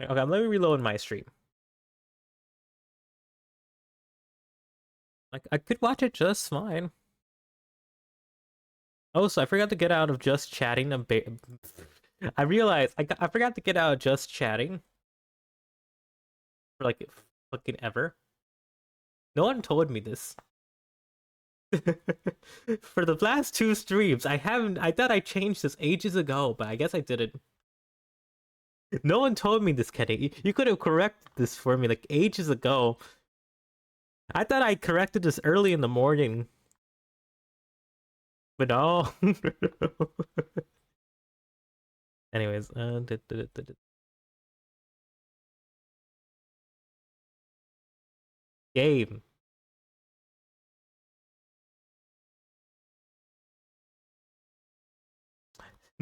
Speaker 1: Okay, let me reload my stream. Like, I could watch it just fine. Oh, so I forgot to get out of just chatting a bit. I realized I forgot to get out of just chatting. For like fucking ever. No one told me this. For the last 2 streams, I thought I changed this ages ago, but I guess I didn't. No one told me this, Kenny. You could have corrected this for me like ages ago. I thought I corrected this early in the morning. But no. Anyways, game.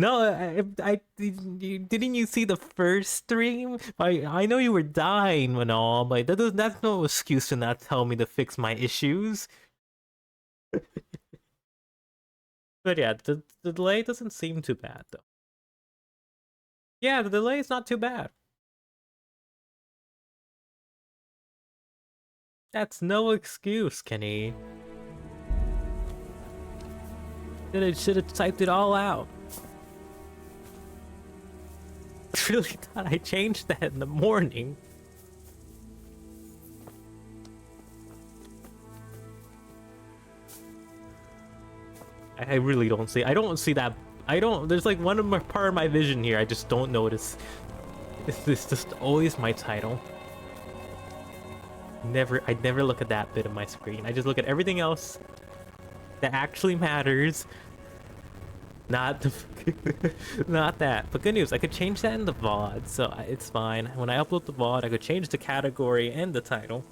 Speaker 1: No, didn't you see the first stream? I know you were dying and all, but that's no excuse to not tell me to fix my issues. But yeah, the delay doesn't seem too bad though. Yeah, the delay is not too bad. That's no excuse, Kenny. Should have typed it all out. I really thought I changed that in the morning. I really don't see. I don't see that. There's like part of my vision here. I just don't notice. It's just always my title. I never look at that bit of my screen. I just look at everything else that actually matters. Not that. But good news, I could change that in the VOD, so it's fine. When I upload the VOD, I could change the category and the title.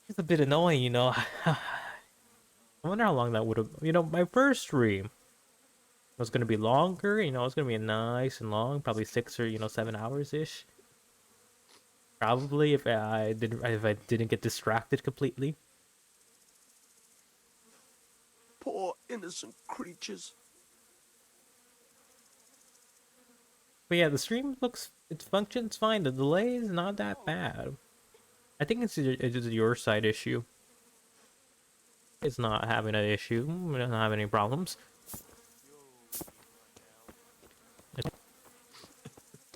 Speaker 1: It's a bit annoying, you know. I wonder how long that would have... You know, my first stream was going to be longer, you know, it's going to be nice and long, probably 6 or 7 hours-ish. Probably if I didn't get distracted completely.
Speaker 7: Poor innocent creatures.
Speaker 1: But yeah, the stream it functions fine. The delay is not that bad. I think it's your side issue. It's not having an issue. We don't have any problems.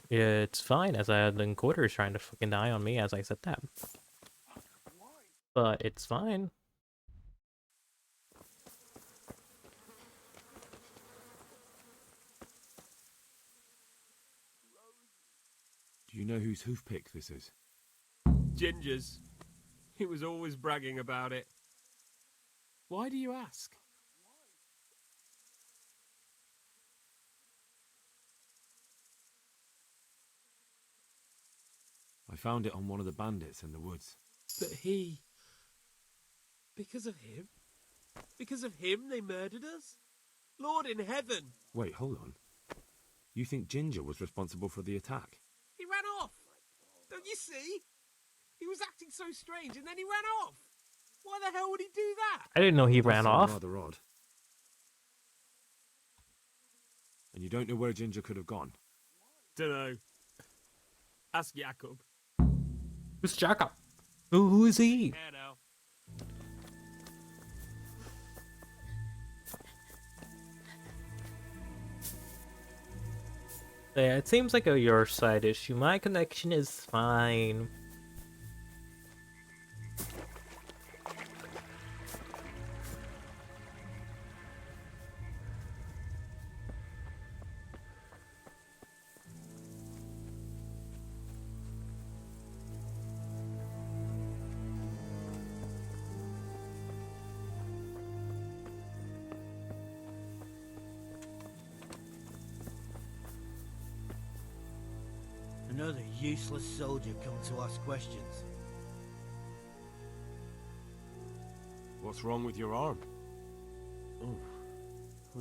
Speaker 1: Yeah, it's fine, as I had the encoder trying to fucking die on me as I said that. But it's fine.
Speaker 4: Do you know whose hoofpick this is?
Speaker 10: Ginger's. He was always bragging about it. Why do you ask?
Speaker 4: I found it on one of the bandits in the woods.
Speaker 10: But he... Because of him? Because of him they murdered us? Lord in heaven!
Speaker 4: Wait, hold on. You think Ginger was responsible for the attack?
Speaker 10: He ran off! Don't you see? He was acting so strange and then he ran off! Why the hell would he do that?
Speaker 1: I didn't know he ran off.
Speaker 4: Rather odd. And you don't know where Ginger could have gone?
Speaker 10: Dunno. Ask Jakob.
Speaker 1: Who's Jacob? Who is he?
Speaker 10: Yeah, no.
Speaker 1: Yeah, it seems like a your side issue. My connection is fine.
Speaker 11: Another useless soldier come to ask questions.
Speaker 4: What's wrong with your arm?
Speaker 7: Oh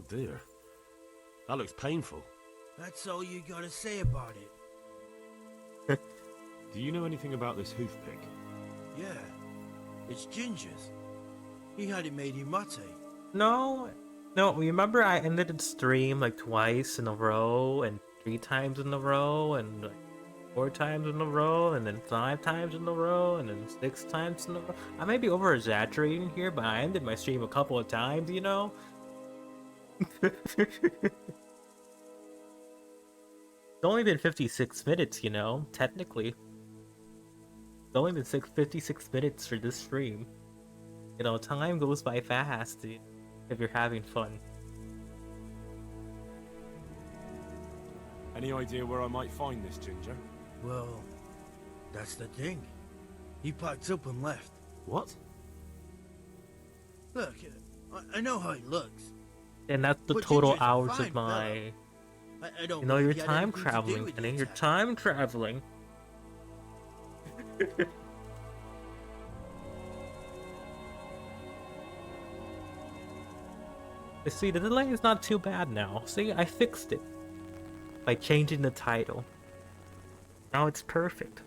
Speaker 7: dear. That looks painful.
Speaker 11: That's all you gotta say about it.
Speaker 4: Do you know anything about this hoof pick?
Speaker 11: Yeah, it's Ginger's. He had it made in mate.
Speaker 1: No, remember I ended the stream like twice in a row, and 3 times in a row, and like 4 times in a row, and then 5 times in a row, and then 6 times in a row. I may be over exaggerating here, but I ended my stream a couple of times, you know? It's only been 56 minutes, you know, technically. It's only been 56 minutes for this stream. You know, time goes by fast if you're having fun.
Speaker 4: Any idea where I might find this Ginger?
Speaker 11: Well, that's the thing. He packed up and left.
Speaker 7: What?
Speaker 11: Look, I know how he looks.
Speaker 1: And that's the
Speaker 11: But
Speaker 1: total
Speaker 11: Ginger's a
Speaker 1: hours
Speaker 11: fine
Speaker 1: of my...
Speaker 11: I don't
Speaker 1: You know,
Speaker 11: believe
Speaker 1: you're
Speaker 11: he had
Speaker 1: time
Speaker 11: anything to do
Speaker 1: traveling,
Speaker 11: with the
Speaker 1: Kenny. You're
Speaker 11: attack.
Speaker 1: time traveling. See, the delay is not too bad now. See, I fixed it by changing the title. Now it's perfect.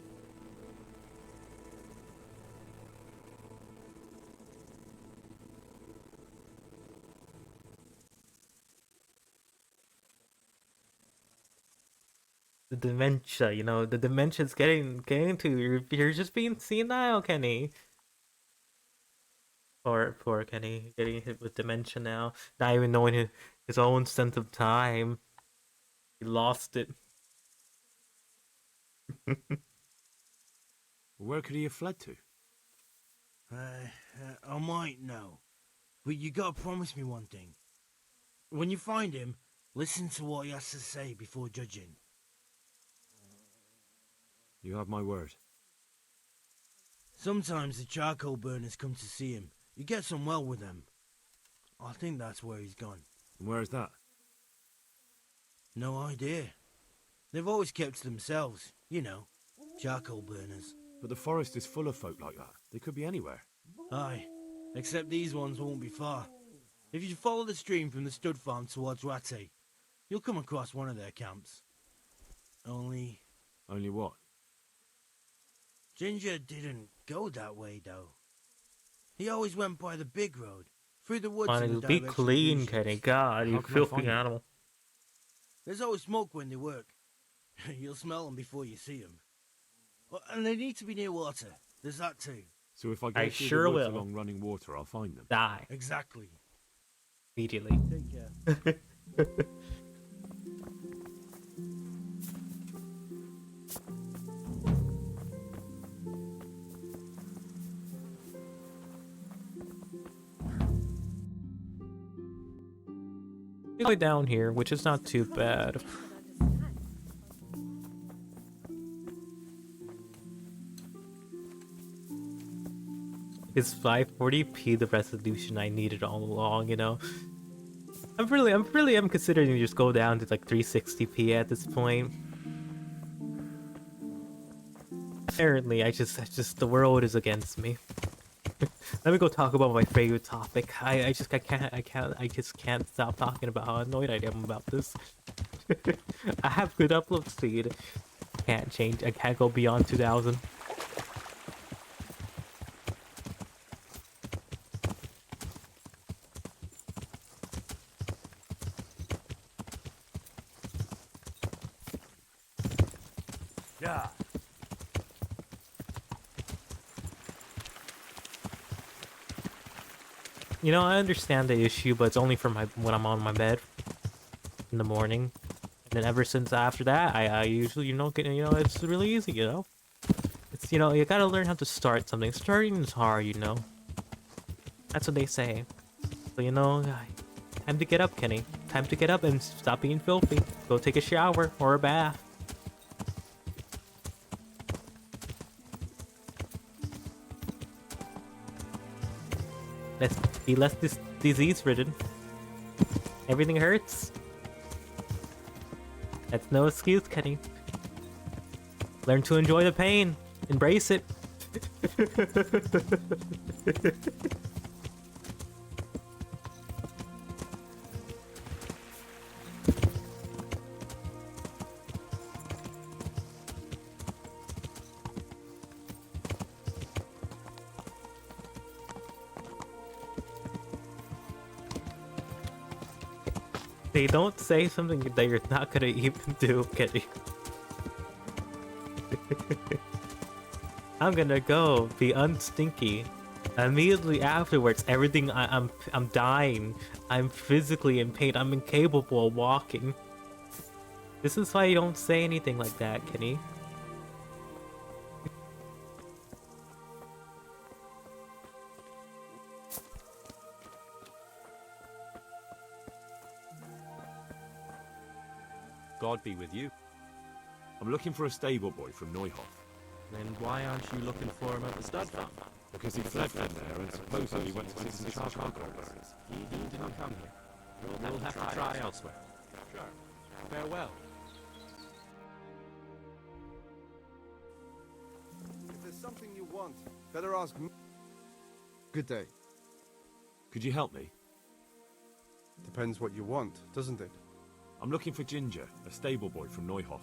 Speaker 1: The dementia, you know, the dementia's getting to you. You're just being senile, Kenny. Poor Kenny, getting hit with dementia now. Not even knowing his own sense of time. He lost it.
Speaker 4: Where could he have fled to?
Speaker 11: I might know. But you gotta promise me one thing. When you find him, listen to what he has to say before judging.
Speaker 4: You have my word.
Speaker 11: Sometimes the charcoal burners come to see him. You get on well with them. I think that's where he's gone.
Speaker 4: And where is that?
Speaker 11: No idea. They've always kept to themselves, you know, charcoal burners.
Speaker 4: But the forest is full of folk like that. They could be anywhere.
Speaker 11: Aye, except these ones won't be far. If you follow the stream from the stud farm towards Rattay, you'll come across one of their camps. Only
Speaker 4: what?
Speaker 11: Ginger didn't go that way, though. He always went by the big road, through the woods in the
Speaker 1: Be
Speaker 11: direction of
Speaker 1: clean,
Speaker 11: Lucius.
Speaker 1: Kenny. God, you
Speaker 4: How can I
Speaker 1: filthy
Speaker 4: find him?
Speaker 1: animal.
Speaker 11: There's always smoke when they work. You'll smell them before you see them. And they need to be near water. There's that too.
Speaker 4: So if I go
Speaker 1: I
Speaker 4: through
Speaker 1: sure
Speaker 4: the woods
Speaker 1: will.
Speaker 4: along running water, I'll find them.
Speaker 1: Die
Speaker 11: Exactly.
Speaker 1: immediately.
Speaker 11: Take care.
Speaker 1: Way down here, which is not too bad. Is 540p the resolution I needed all along, you know? I'm really considering to just go down to like 360p at this point. Apparently, I just the world is against me. Let me go talk about my favorite topic. I just can't stop talking about how annoyed I am about this. I have good upload speed. I can't go beyond 2000.
Speaker 5: Yeah,
Speaker 1: You know, I understand the issue, but it's only for when I'm on my bed in the morning. And then ever since after that, I usually, it's really easy, It's, you gotta learn how to start something. Starting is hard, That's what they say. So, time to get up, Kenny. Time to get up and stop being filthy. Go take a shower or a bath. Let's be less disease-ridden. Everything hurts. That's no excuse, Kenny. Learn to enjoy the pain. Embrace it. They don't say something that you're not gonna even do, Kenny. I'm gonna go be unstinky. Immediately afterwards, I'm dying. I'm physically in pain. I'm incapable of walking. This is why you don't say anything like that, Kenny.
Speaker 7: God be with you.
Speaker 4: I'm looking for a stable boy from Neuhof.
Speaker 7: Then why aren't you looking for him at the stud farm?
Speaker 4: Because he fled from there and supposedly went to some charcoal burners.
Speaker 7: He didn't come here. We'll have to try elsewhere. Sure. Farewell.
Speaker 12: If there's something you want, better ask me. Good day.
Speaker 4: Could you help me?
Speaker 12: Depends what you want, doesn't it?
Speaker 4: I'm looking for Ginger, a stable boy from Neuhof.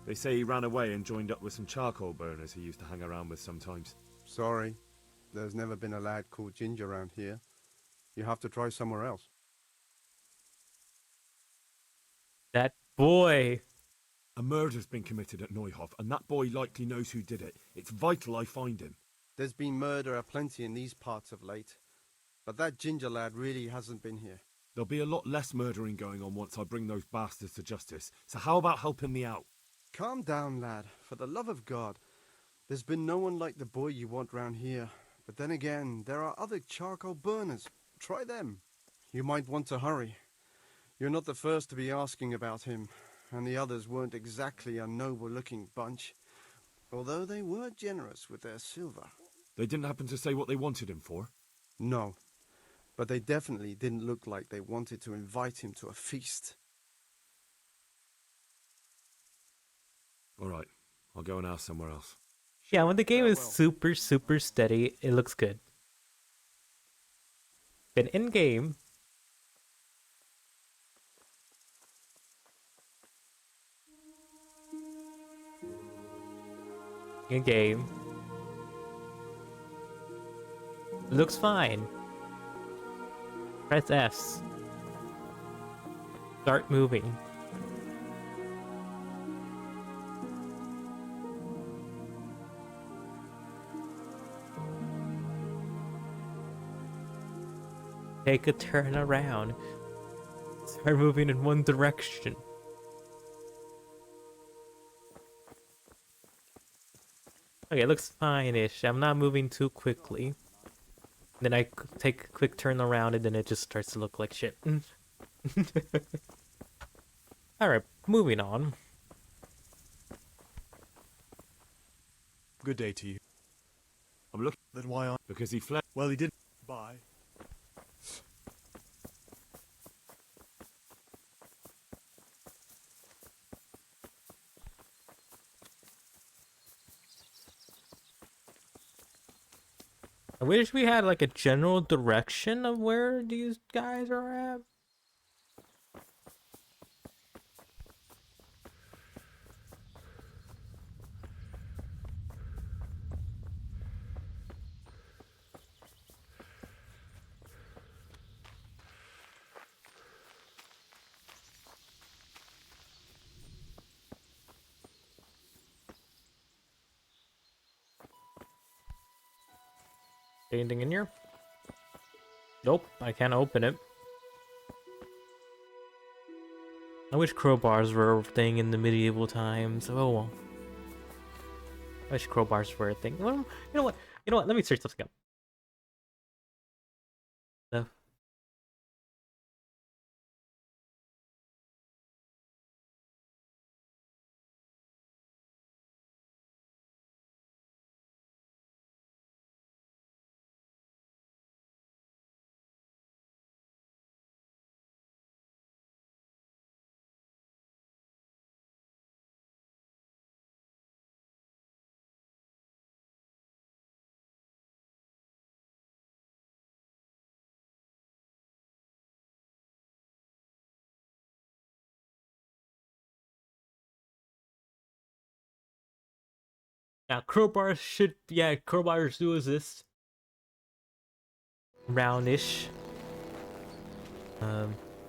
Speaker 4: They say he ran away and joined up with some charcoal burners he used to hang around with sometimes.
Speaker 12: Sorry, there's never been a lad called Ginger around here. You have to try somewhere else.
Speaker 1: That boy.
Speaker 4: A murder's been committed at Neuhof, and that boy likely knows who did it. It's vital I find him.
Speaker 12: There's been murder aplenty in these parts of late, but that Ginger lad really hasn't been here.
Speaker 4: There'll be a lot less murdering going on once I bring those bastards to justice, so how about helping me out?
Speaker 12: Calm down, lad, for the love of God. There's been no one like the boy you want round here, but then again, there are other charcoal burners. Try them. You might want to hurry. You're not the first to be asking about him, and the others weren't exactly a noble-looking bunch, although they were generous with their silver.
Speaker 4: They didn't happen to say what they wanted him for?
Speaker 12: No. But they definitely didn't look like they wanted to invite him to a feast.
Speaker 4: Alright, I'll go and ask somewhere else.
Speaker 1: Yeah, when the game is super steady, it looks good. But in-game... In-game... It looks fine. Press S. Start moving. Take a turn around. Start moving in one direction. Okay, it looks fine-ish. I'm not moving too quickly. Then I take a quick turn around and then it just starts to look like shit. Alright, moving on.
Speaker 13: Good day to you.
Speaker 4: I'm looking.
Speaker 13: Then why aren't...
Speaker 4: Because he fled.
Speaker 13: Well, he didn't. Bye.
Speaker 1: I wish we had like a general direction of where these guys are at. Anything in here? Nope, I can't open it. I wish crowbars were a thing in the medieval times. Oh well. I wish crowbars were a thing. Well, you know what? You know what? Let me search something up. No. Yeah, crowbars should. Yeah, crowbars do exist. Brownish.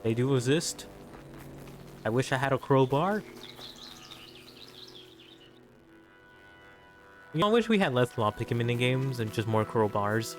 Speaker 1: They do exist. I wish I had a crowbar. You know, I wish we had less lockpicking mini games and just more crowbars.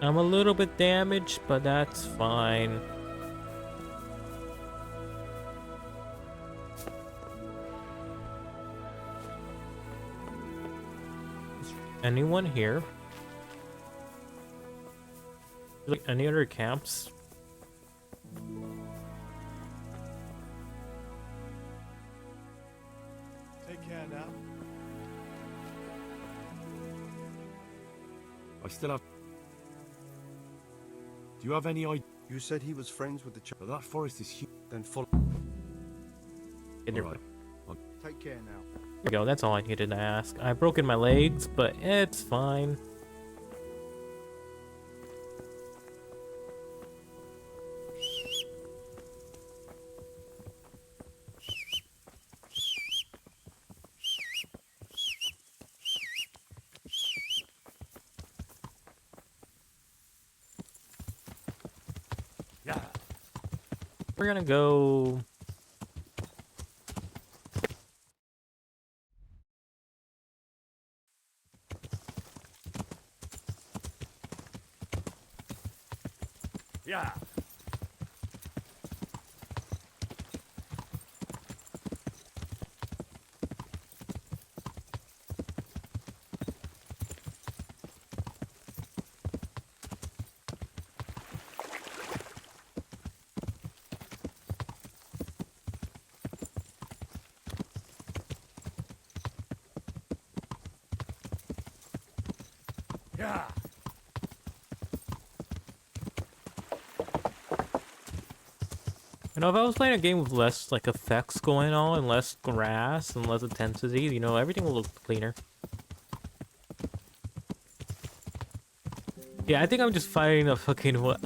Speaker 1: I'm a little bit damaged, but that's fine. Anyone here? Like any other camps?
Speaker 13: Take care now.
Speaker 4: I still have... Do you have any idea?
Speaker 12: You said he was friends with the child.
Speaker 4: That forest is huge.
Speaker 12: Then follow.
Speaker 4: Alright.
Speaker 12: Take care now.
Speaker 1: There we go, that's all I needed to ask. I've broken my legs, but it's fine.
Speaker 4: Yeah.
Speaker 1: We're gonna go...
Speaker 4: Yeah. Yeah.
Speaker 1: You know, if I was playing a game with less, like, effects going on, and less grass, and less intensity, you know, everything will look cleaner. Yeah, I think I'm just fighting a fucking, what's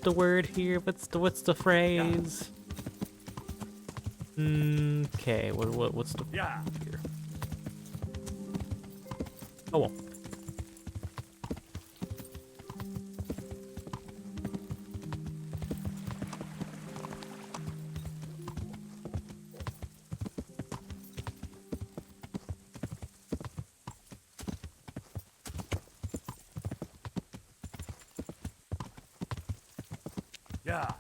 Speaker 1: the word here? What's the phrase? Okay, what's the...
Speaker 4: Yeah.
Speaker 1: Here? Oh, well.
Speaker 4: Yeah.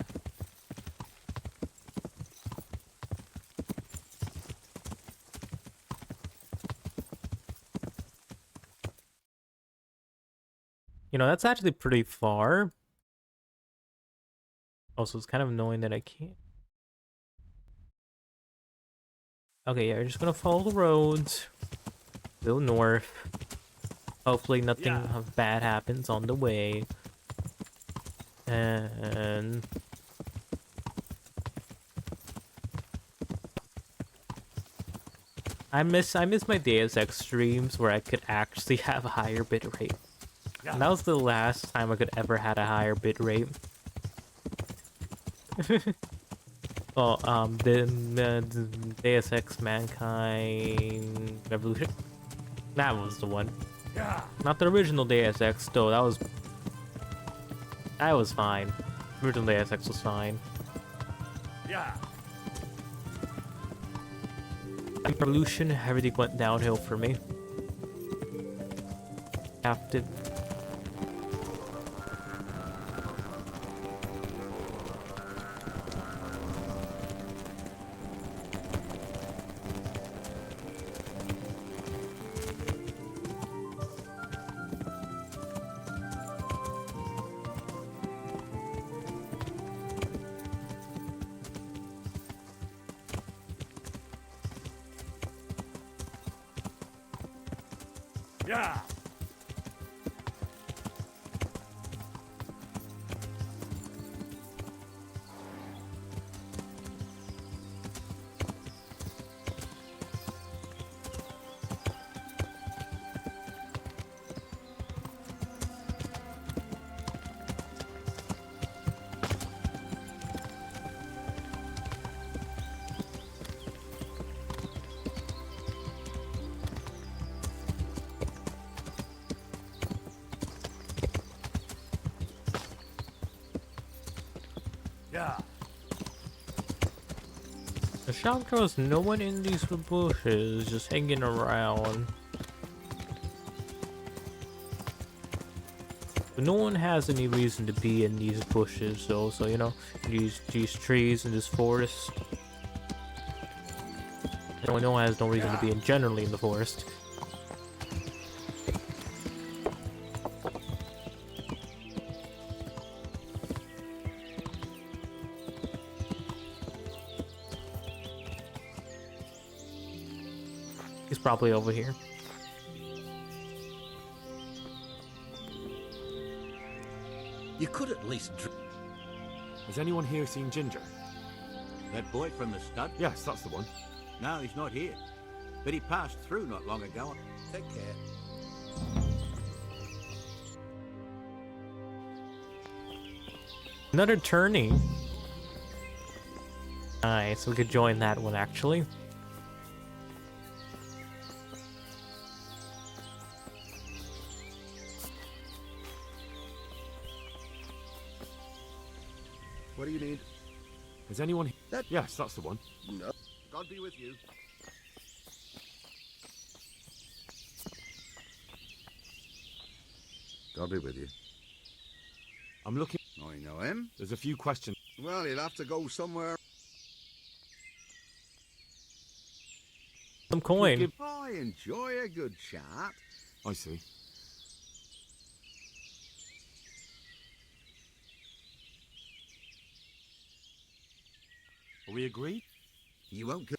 Speaker 1: You know, that's actually pretty far. Also, it's kind of annoying that I can't. Okay, yeah, we're just gonna follow the roads. Go north. Hopefully nothing bad happens on the way. And... I miss my Deus Ex streams where I could actually have a higher bitrate.
Speaker 4: Yeah.
Speaker 1: And that was the last time I could ever had a higher bitrate. Oh, the Deus Ex Mankind Revolution. That was the one.
Speaker 2: Yeah.
Speaker 1: Not the original Deus Ex, though. That was fine. Original Deus Ex was fine.
Speaker 2: Yeah.
Speaker 1: Revolution, everything went downhill for me. Captive.
Speaker 2: Yeah. Yeah.
Speaker 1: The shop goes, no one in these bushes, just hanging around. But no one has any reason to be in these bushes, though. So you know, these trees in this forest. No one has no reason to be in generally in the forest. He's probably over here.
Speaker 5: You could at least.
Speaker 4: Has anyone here seen Ginger?
Speaker 5: That boy from the stud?
Speaker 4: Yes, that's the one.
Speaker 5: No, he's not here. But he passed through not long ago. Take care.
Speaker 1: Another turning. Nice, we could join that one actually.
Speaker 14: What do you need?
Speaker 4: Has anyone... Yes, that's the one.
Speaker 14: No. God be with you. God be with you.
Speaker 4: I'm looking...
Speaker 14: I know him.
Speaker 4: There's a few questions.
Speaker 14: Well, he'll have to go somewhere.
Speaker 1: Some coin.
Speaker 14: I enjoy a good chat.
Speaker 4: I see. Are we agreed?
Speaker 14: You won't go.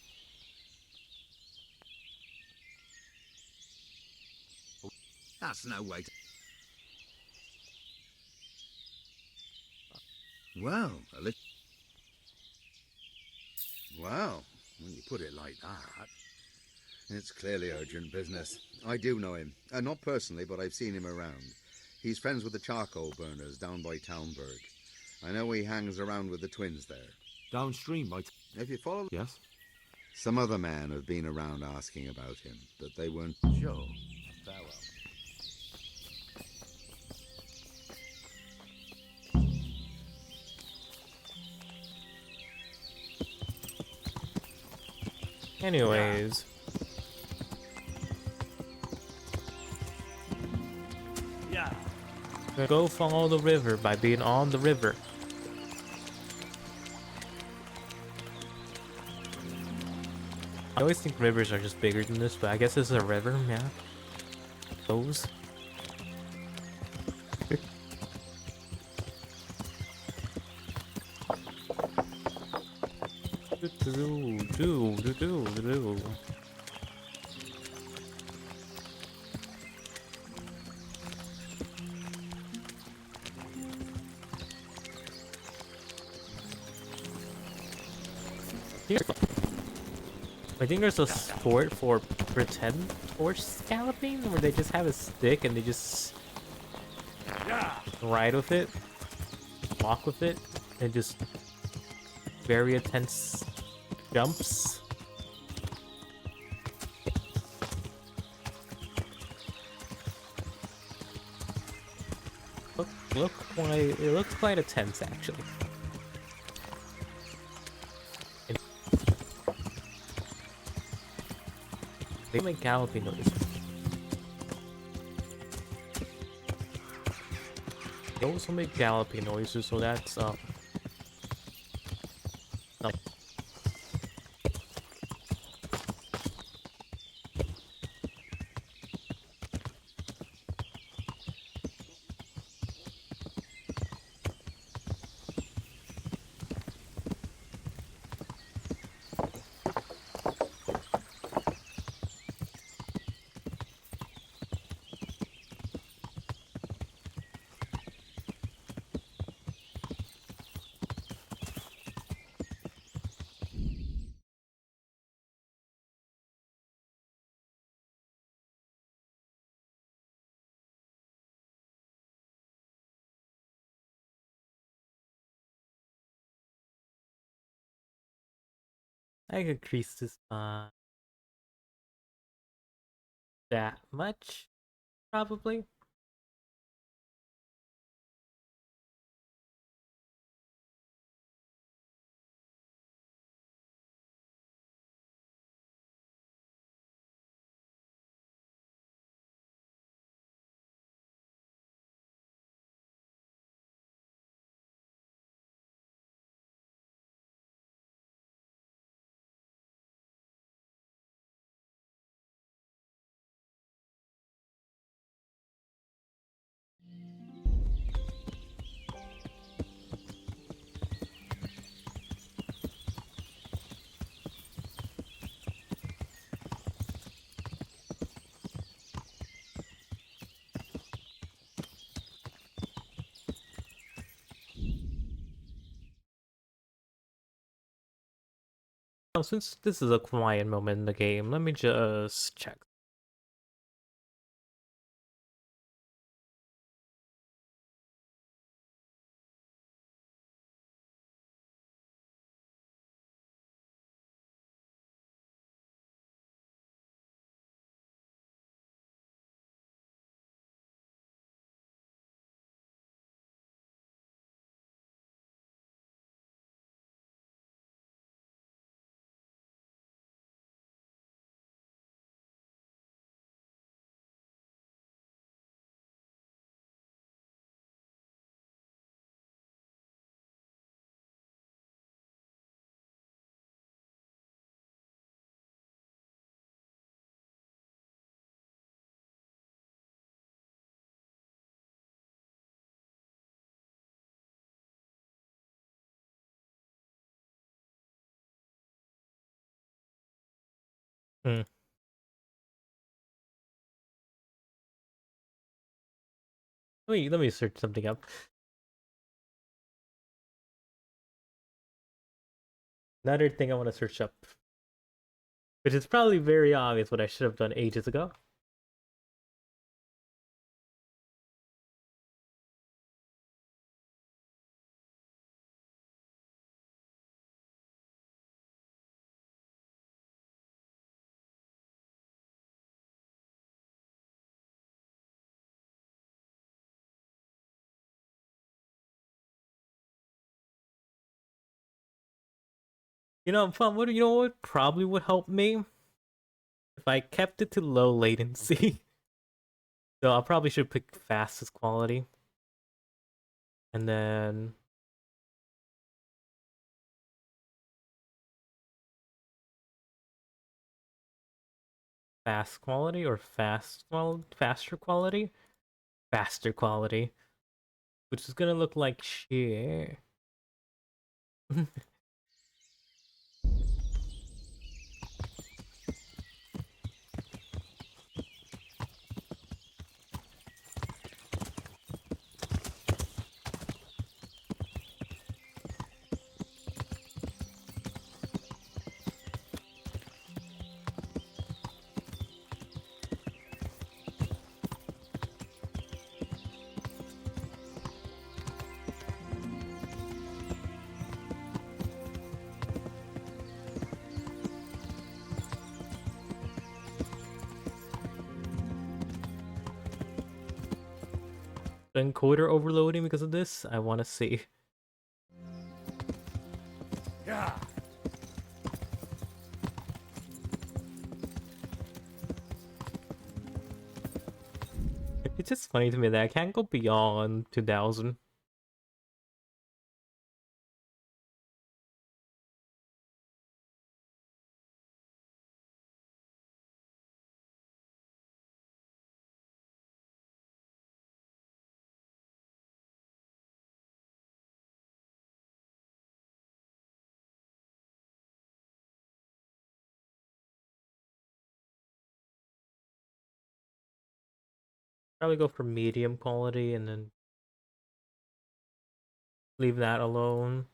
Speaker 14: That's no way to... Well, well, when you put it like that, it's clearly urgent business. I do know him. Not personally, but I've seen him around. He's friends with the charcoal burners down by Townburg. I know he hangs around with the twins there.
Speaker 4: Downstream, might...
Speaker 14: If you follow...
Speaker 4: Yes?
Speaker 14: Some other men have been around asking about him, but they weren't...
Speaker 5: Sure. Farewell.
Speaker 1: Anyways.
Speaker 2: Yeah.
Speaker 1: Go follow the river by being on the river. I always think rivers are just bigger than this, but I guess this is a river, yeah. Those. I think there's a sport for pretend horse scalloping where they just have a stick and they just ride with it, walk with it, and just very intense jumps. It looks quite intense actually. They make galloping noises. They also make galloping noises, so that's nice. I could increase this by that much, probably. Oh, since this is a quiet moment in the game, let me just check. Hmm. Let me search something up. Another thing I want to search up, which is probably very obvious what I should have done ages ago. You know what probably would help me? If I kept it to low latency. So I probably should pick fastest quality. And then fast quality or faster quality? Faster quality. Which is gonna look like shit. encoder overloading because of this? I want to see.
Speaker 2: Yeah.
Speaker 1: It's just funny to me that I can't go beyond 2000. Probably go for medium quality and then leave that alone.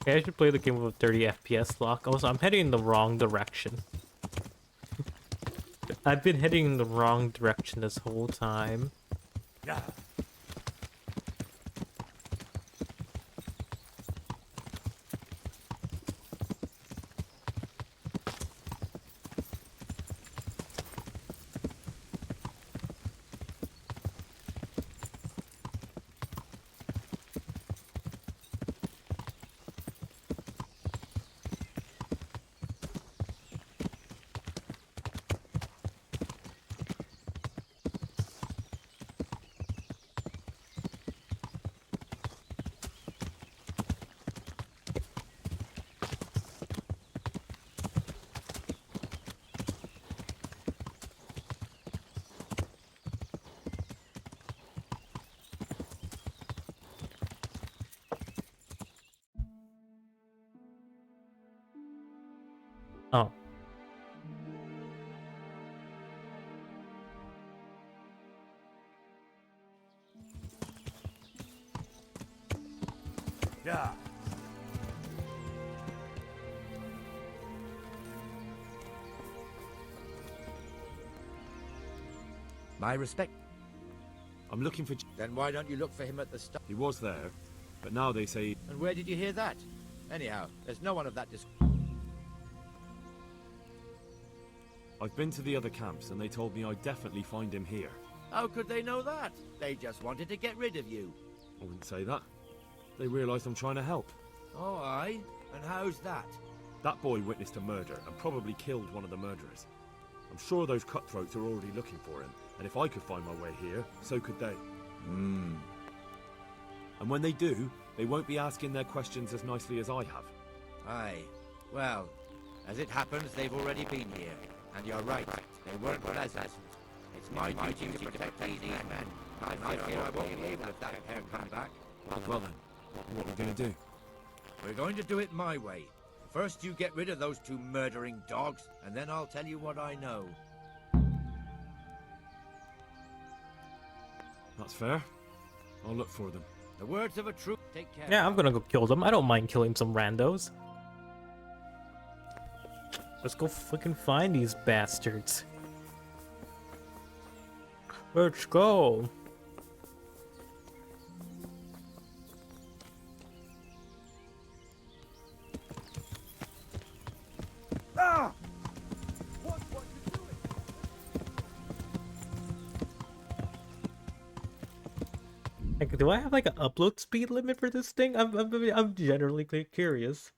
Speaker 1: Okay, I should play the game with a 30 FPS lock. Also, I'm heading in the wrong direction. I've been heading in the wrong direction this whole time.
Speaker 2: Yeah.
Speaker 1: Oh.
Speaker 2: Yeah.
Speaker 15: My respect.
Speaker 4: I'm looking for...
Speaker 15: Then why don't you look for him at the start?
Speaker 4: He was there, but now they say...
Speaker 15: And where did you hear that? Anyhow, there's no one of that
Speaker 4: I've been to the other camps, and they told me I'd definitely find him here.
Speaker 15: How could they know that? They just wanted to get rid of you.
Speaker 4: I wouldn't say that. They realised I'm trying to help.
Speaker 15: Oh, aye? And how's that?
Speaker 4: That boy witnessed a murder and probably killed one of the murderers. I'm sure those cutthroats are already looking for him, and if I could find my way here, so could they.
Speaker 15: Hmm.
Speaker 4: And when they do, they won't be asking their questions as nicely as I have.
Speaker 15: Aye. Well, as it happens, they've already been here. And you're right, they weren't pleasant. It's my duty to protect these men. I fear I won't be able if that pair come back.
Speaker 4: Well then, what are we going to do?
Speaker 15: We're going to do it my way. First you get rid of those two murdering dogs, and then I'll tell you what I know.
Speaker 4: That's fair. I'll look for them.
Speaker 15: The words of a true... Take care.
Speaker 1: Yeah, I'm gonna go kill them. I don't mind killing some randos. Let's go fucking find these bastards. Let's go.
Speaker 2: Ah!
Speaker 1: Like, do I have like an upload speed limit for this thing? I'm generally curious.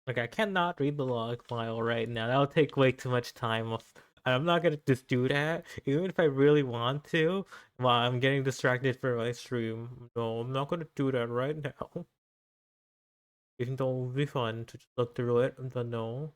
Speaker 1: Like, I cannot read the log file right now. That'll take way too much time. I'm not gonna just do that, even if I really want to, while I'm getting distracted for my stream. No, I'm not gonna do that right now. Even though it would be fun to just look through it, but no.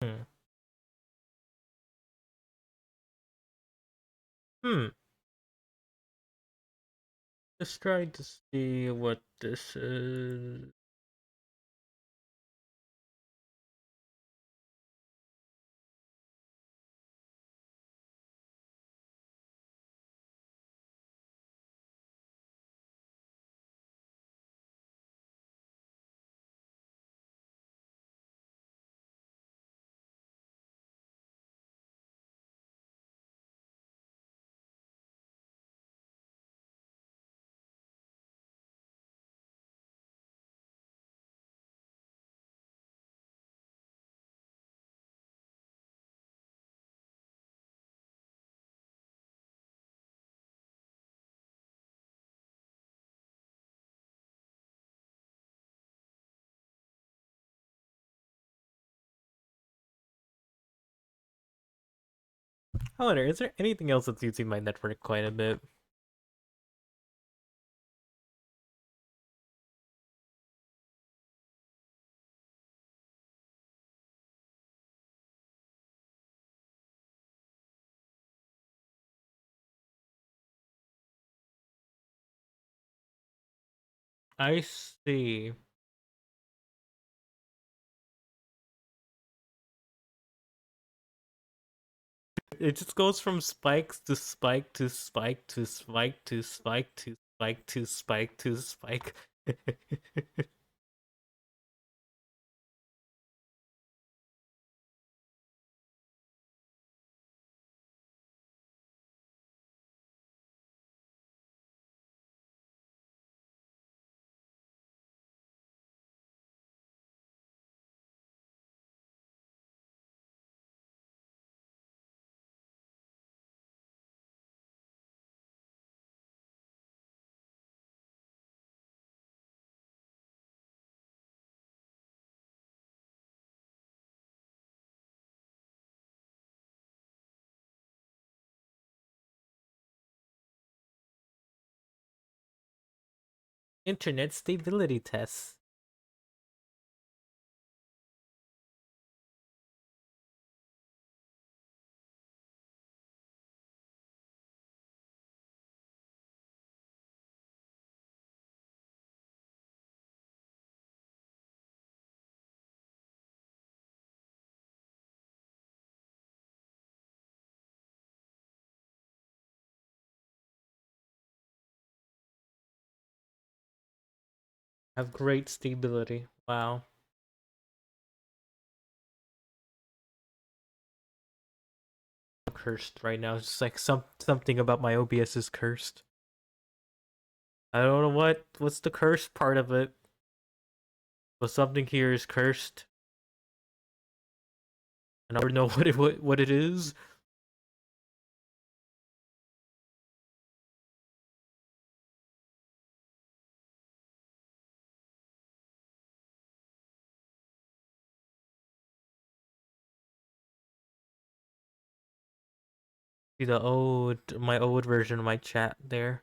Speaker 1: Hmm. Hmm. Just trying to see what this is. I wonder, is there anything else that's using my network quite a bit? I see. It just goes from spikes to spike to spike to spike to spike to spike to spike to spike. Internet stability tests. Have great stability. Wow. I'm cursed right now. It's just like something about my OBS is cursed. I don't know what's the cursed part of it. But something here is cursed. And I don't know what it is. See my old version of my chat there.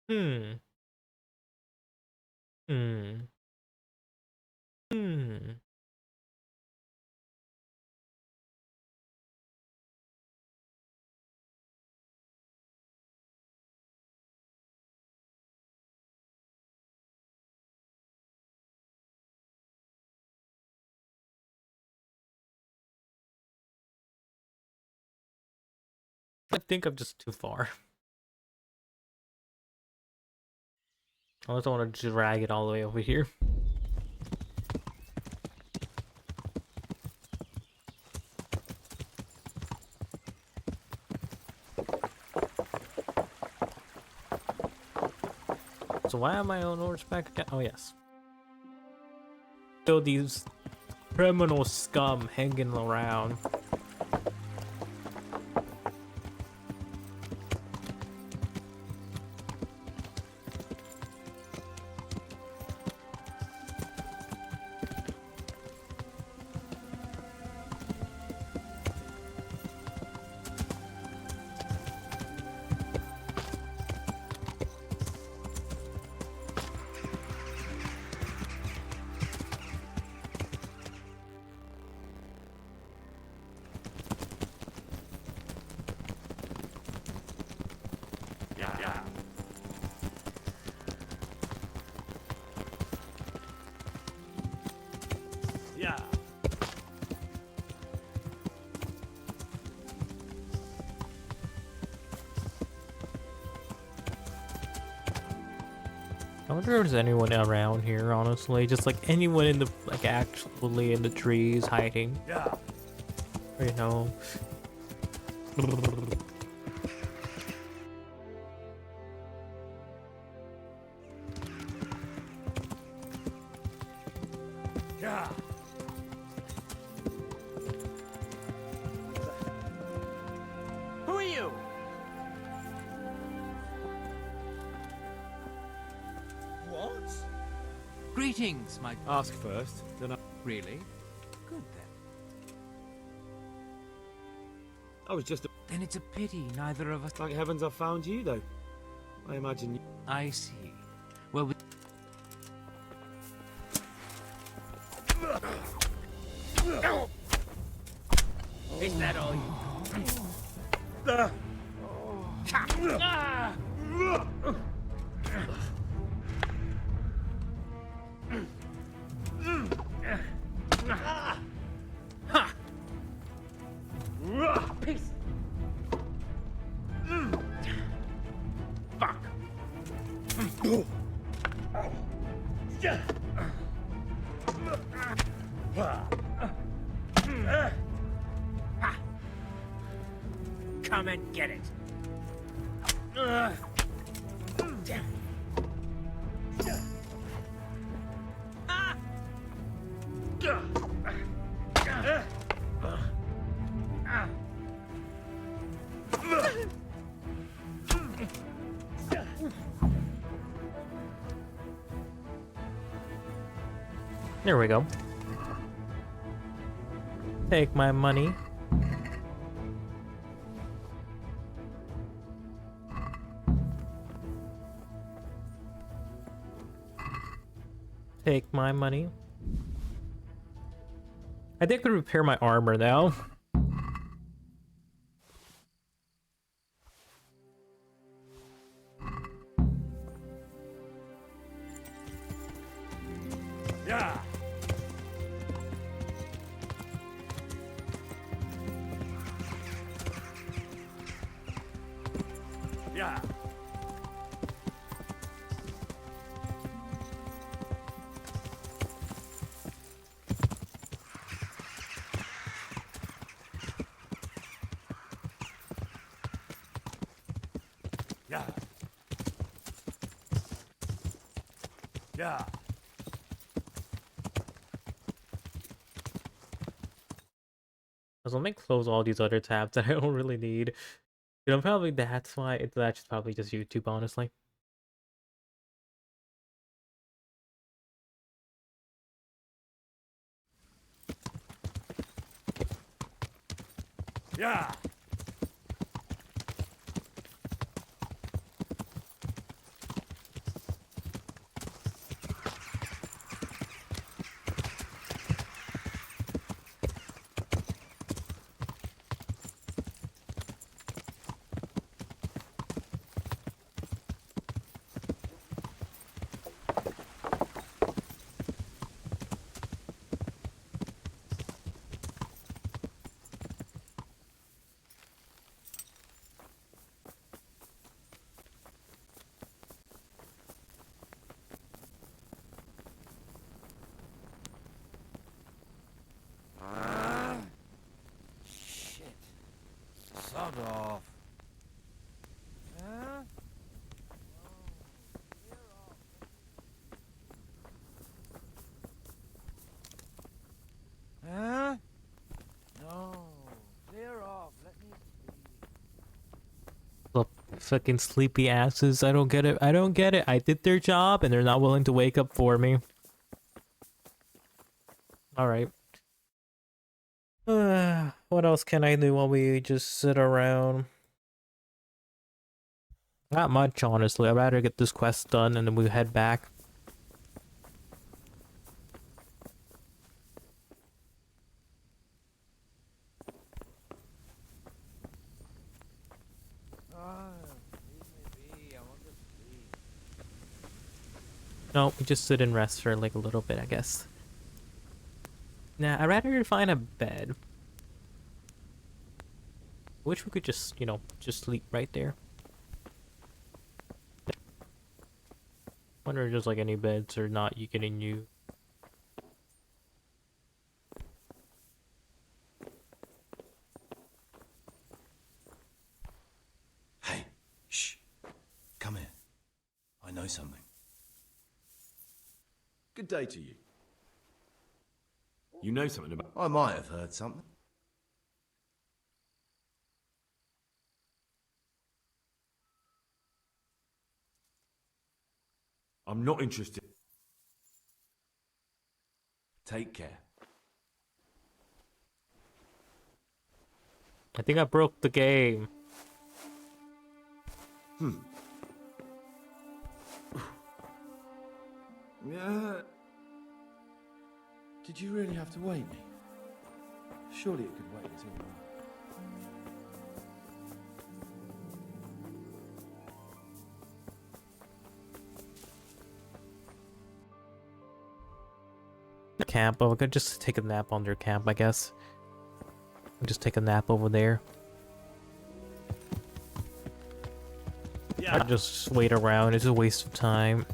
Speaker 1: Hmm. Hmm. Hmm. I think I'm just too far. Unless I want to drag it all the way over here. So why am I on horseback again? Oh yes. Still these criminal scum hanging around.
Speaker 10: Yeah.
Speaker 1: I wonder if there's anyone around here, honestly. Just like anyone in the, like, actually in the trees hiding.
Speaker 10: Yeah.
Speaker 1: You know.
Speaker 10: Yeah. Who are you?
Speaker 3: What?
Speaker 16: Greetings, my...
Speaker 4: Ask first, then I...
Speaker 16: Really? Good then.
Speaker 4: I was just...
Speaker 16: Then it's a pity neither of us...
Speaker 4: Thank heavens I found you, though. I imagine you...
Speaker 16: I see. Well, we...
Speaker 10: Is that all you? Peace. Fuck. Come and get it.
Speaker 1: There we go. Take my money. Take my money. I think I could repair my armor now.
Speaker 10: Yeah. Yeah. Yeah. Yeah.
Speaker 1: So let me close all these other tabs that I don't really need. You know, probably that's why that's probably just YouTube, honestly.
Speaker 10: Yeah.
Speaker 11: off. Huh? Huh? No. Clear off. Let me
Speaker 1: Look, fucking sleepy asses. I don't get it. I don't get it. I did their job and they're not willing to wake up for me. Alright. What else can I do while we just sit around? Not much, honestly. I'd rather get this quest done and then we head back. No, we just sit and rest for like a little bit, I guess. Nah, I'd rather find a bed. Wish we could just, you know, just sleep right there. Wonder if there's like any beds or not you getting you.
Speaker 17: Hey, shh. Come here. I know something. Good day to you.
Speaker 4: You know something about...
Speaker 17: I might have heard something.
Speaker 4: I'm not interested.
Speaker 17: Take care.
Speaker 1: I think I broke the game.
Speaker 17: Yeah. Did you really have to wake me? Surely it could wait until morning.
Speaker 1: Camp. Oh, we could just take a nap on their camp, I guess. Just take a nap over there.
Speaker 11: Yeah.
Speaker 1: I just wait around. It's a waste of time.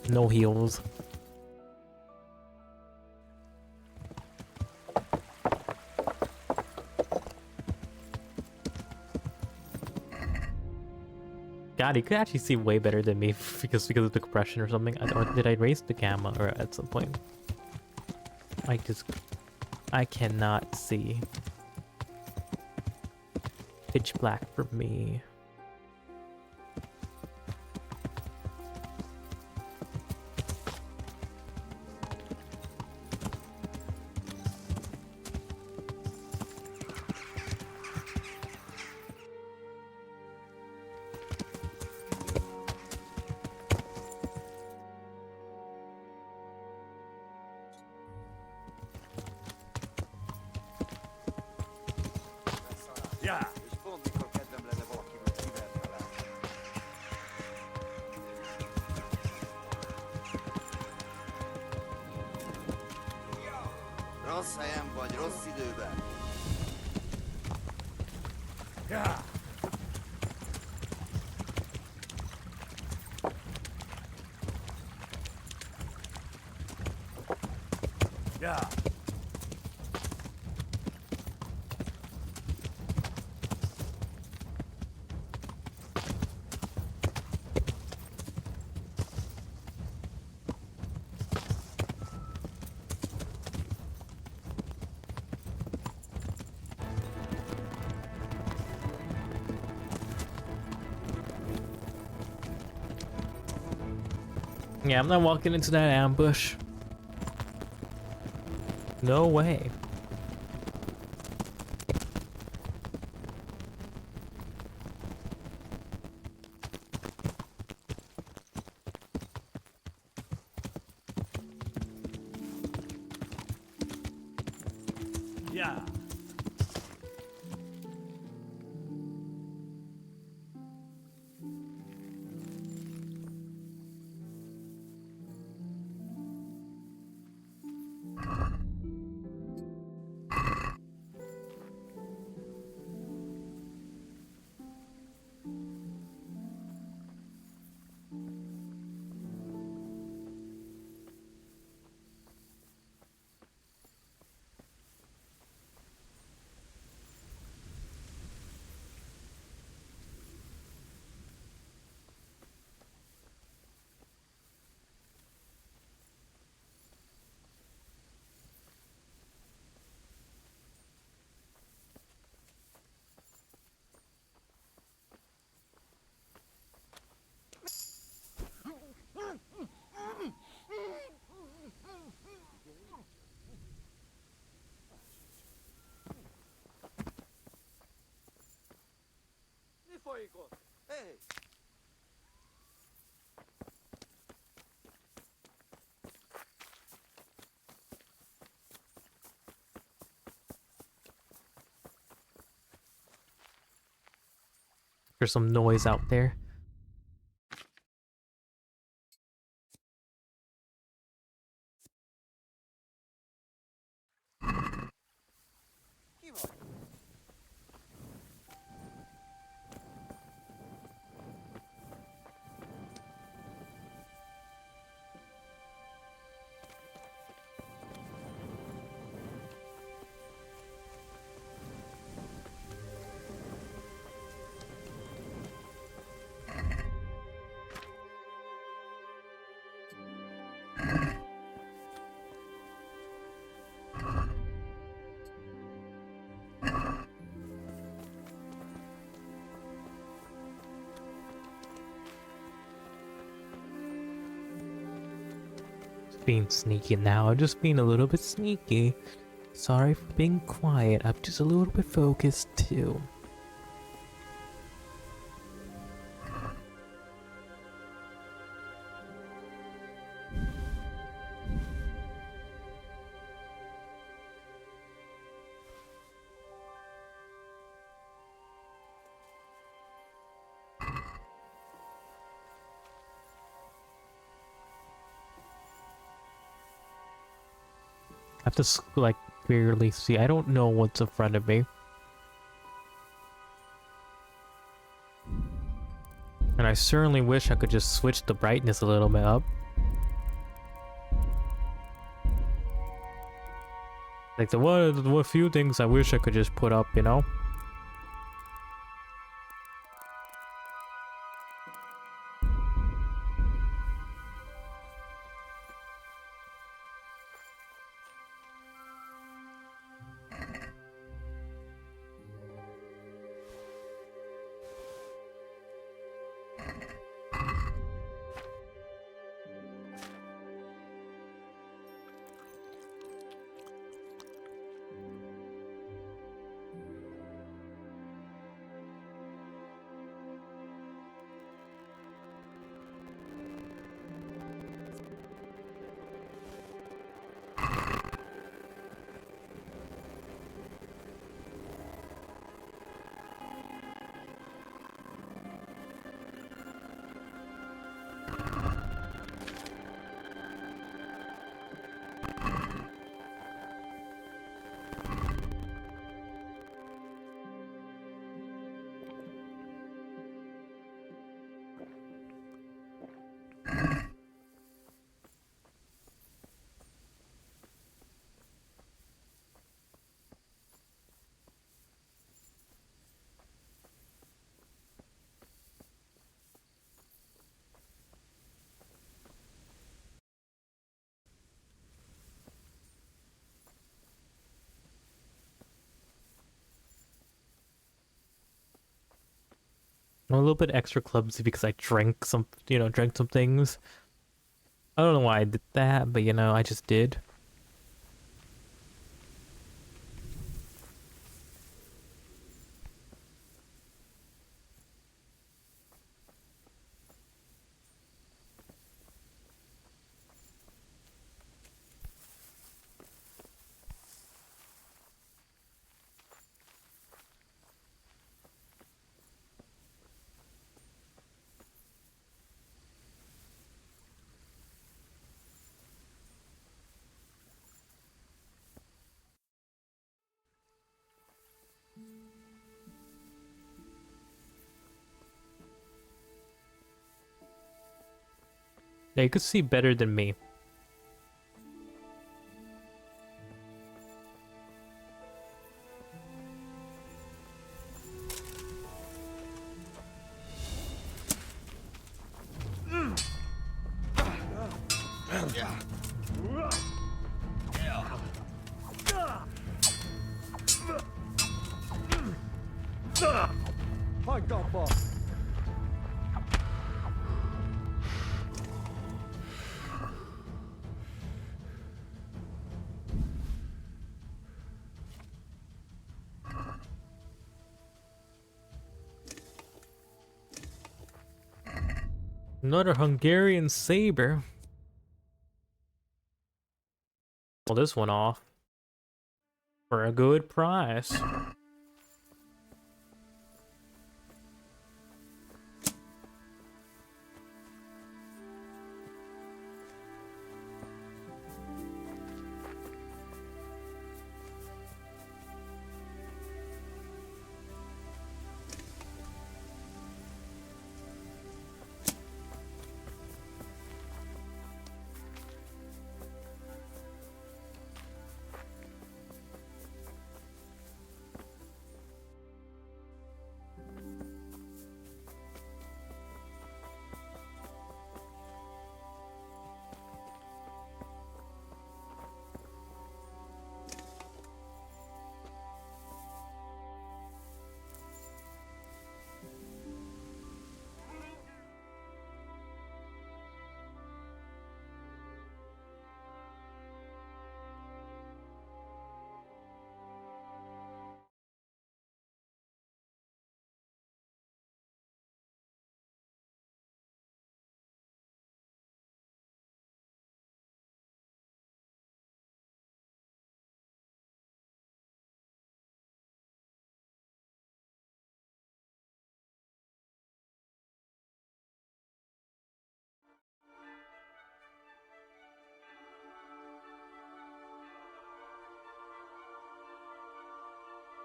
Speaker 1: No heals. God, you could actually see way better than me because of the compression or something. Or did I raise the camera or at some point? I cannot see. Pitch black for me.
Speaker 11: Yeah.
Speaker 6: Rossz helyen vagy, rossz időben.
Speaker 11: Yeah. Yeah.
Speaker 1: Yeah, I'm not walking into that ambush. No way.
Speaker 11: Yeah.
Speaker 12: Hey!
Speaker 1: There's some noise out there. Being sneaky now. I'm just being a little bit sneaky. Sorry for being quiet. I'm just a little bit focused too. I have to like barely see. I don't know what's in front of me. And I certainly wish I could just switch the brightness a little bit up. Like the few things I wish I could just put up, you know? I'm a little bit extra clumsy because I drank some, drank some things. I don't know why I did that, but I just did. Yeah, you could see better than me.
Speaker 2: Fight that boss.
Speaker 1: Another Hungarian saber. Pull this one off for a good price.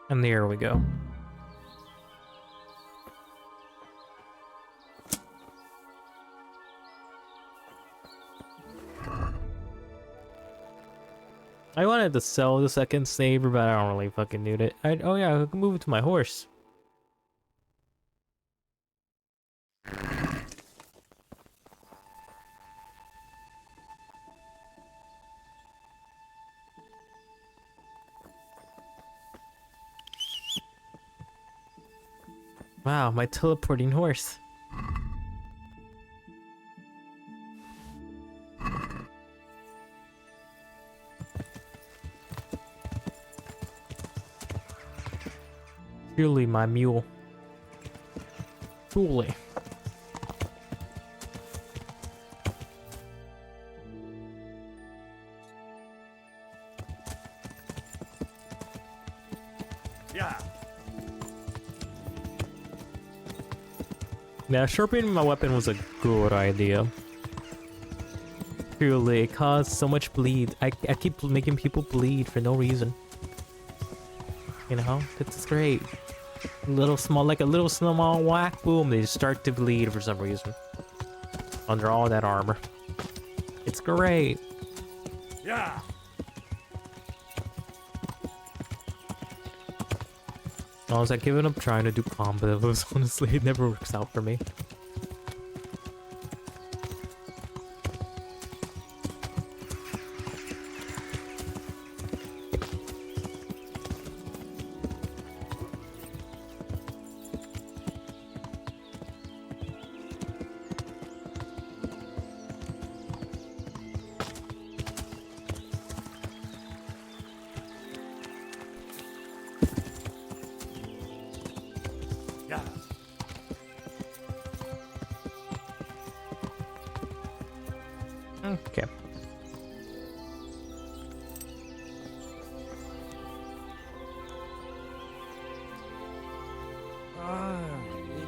Speaker 1: And there we go. I wanted to sell the second saber, but I don't really fucking need it. Oh yeah, I can move it to my horse. Wow, my teleporting horse. Truly my mule. Truly.
Speaker 4: Yeah.
Speaker 1: Now, sharpening my weapon was a good idea. Truly, it caused so much bleed. I keep making people bleed for no reason. You know, it's great. A little small whack, boom, they just start to bleed for some reason. Under all that armor. It's great.
Speaker 4: Yeah.
Speaker 1: I was like giving up trying to do combos. Honestly, it never works out for me.
Speaker 4: Yeah.
Speaker 1: Okay.